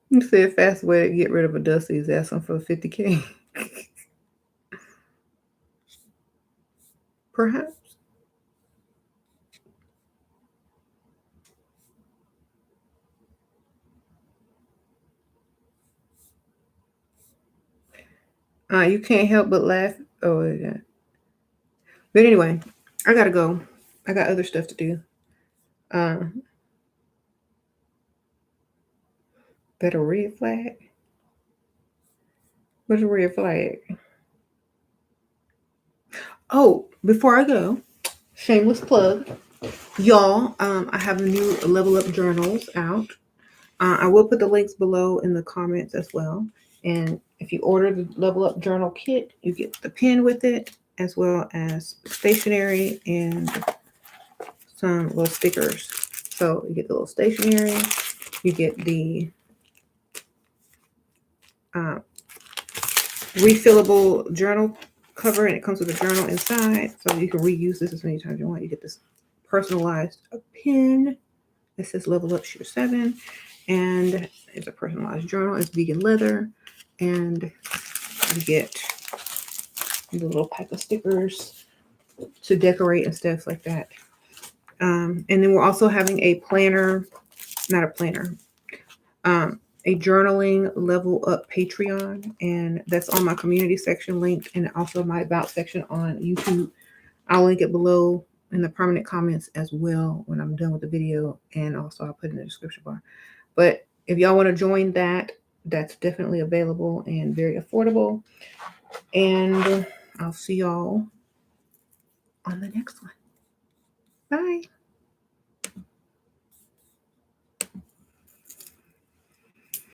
You said fast way to get rid of a dusty is asking for $50K. perhaps. You can't help but laugh. Oh, yeah. But anyway, I gotta go. I got other stuff to do. Uh, better red flag. What's a red flag? Oh, before I go, shameless plug, y'all. I have the new Level Up journals out. I will put the links below in the comments as well. And if you order the Level Up journal kit, you get the pen with it, as well as stationery and some little stickers. So you get the little stationery, you get the uh, refillable journal cover, and it comes with a journal inside, so you can reuse this as many times as you want. You get this personalized pen that says Level Up SheRaSeven, and it's a personalized journal. It's vegan leather, and you get the little pack of stickers to decorate and stuff like that. And then we're also having a planner, not a planner, a journaling Level Up Patreon, and that's on my community section linked, and also my about section on YouTube. I'll link it below in the permanent comments as well when I'm done with the video, and also I'll put it in the description bar. But if y'all want to join that, that's definitely available and very affordable. And I'll see y'all on the next one. Bye.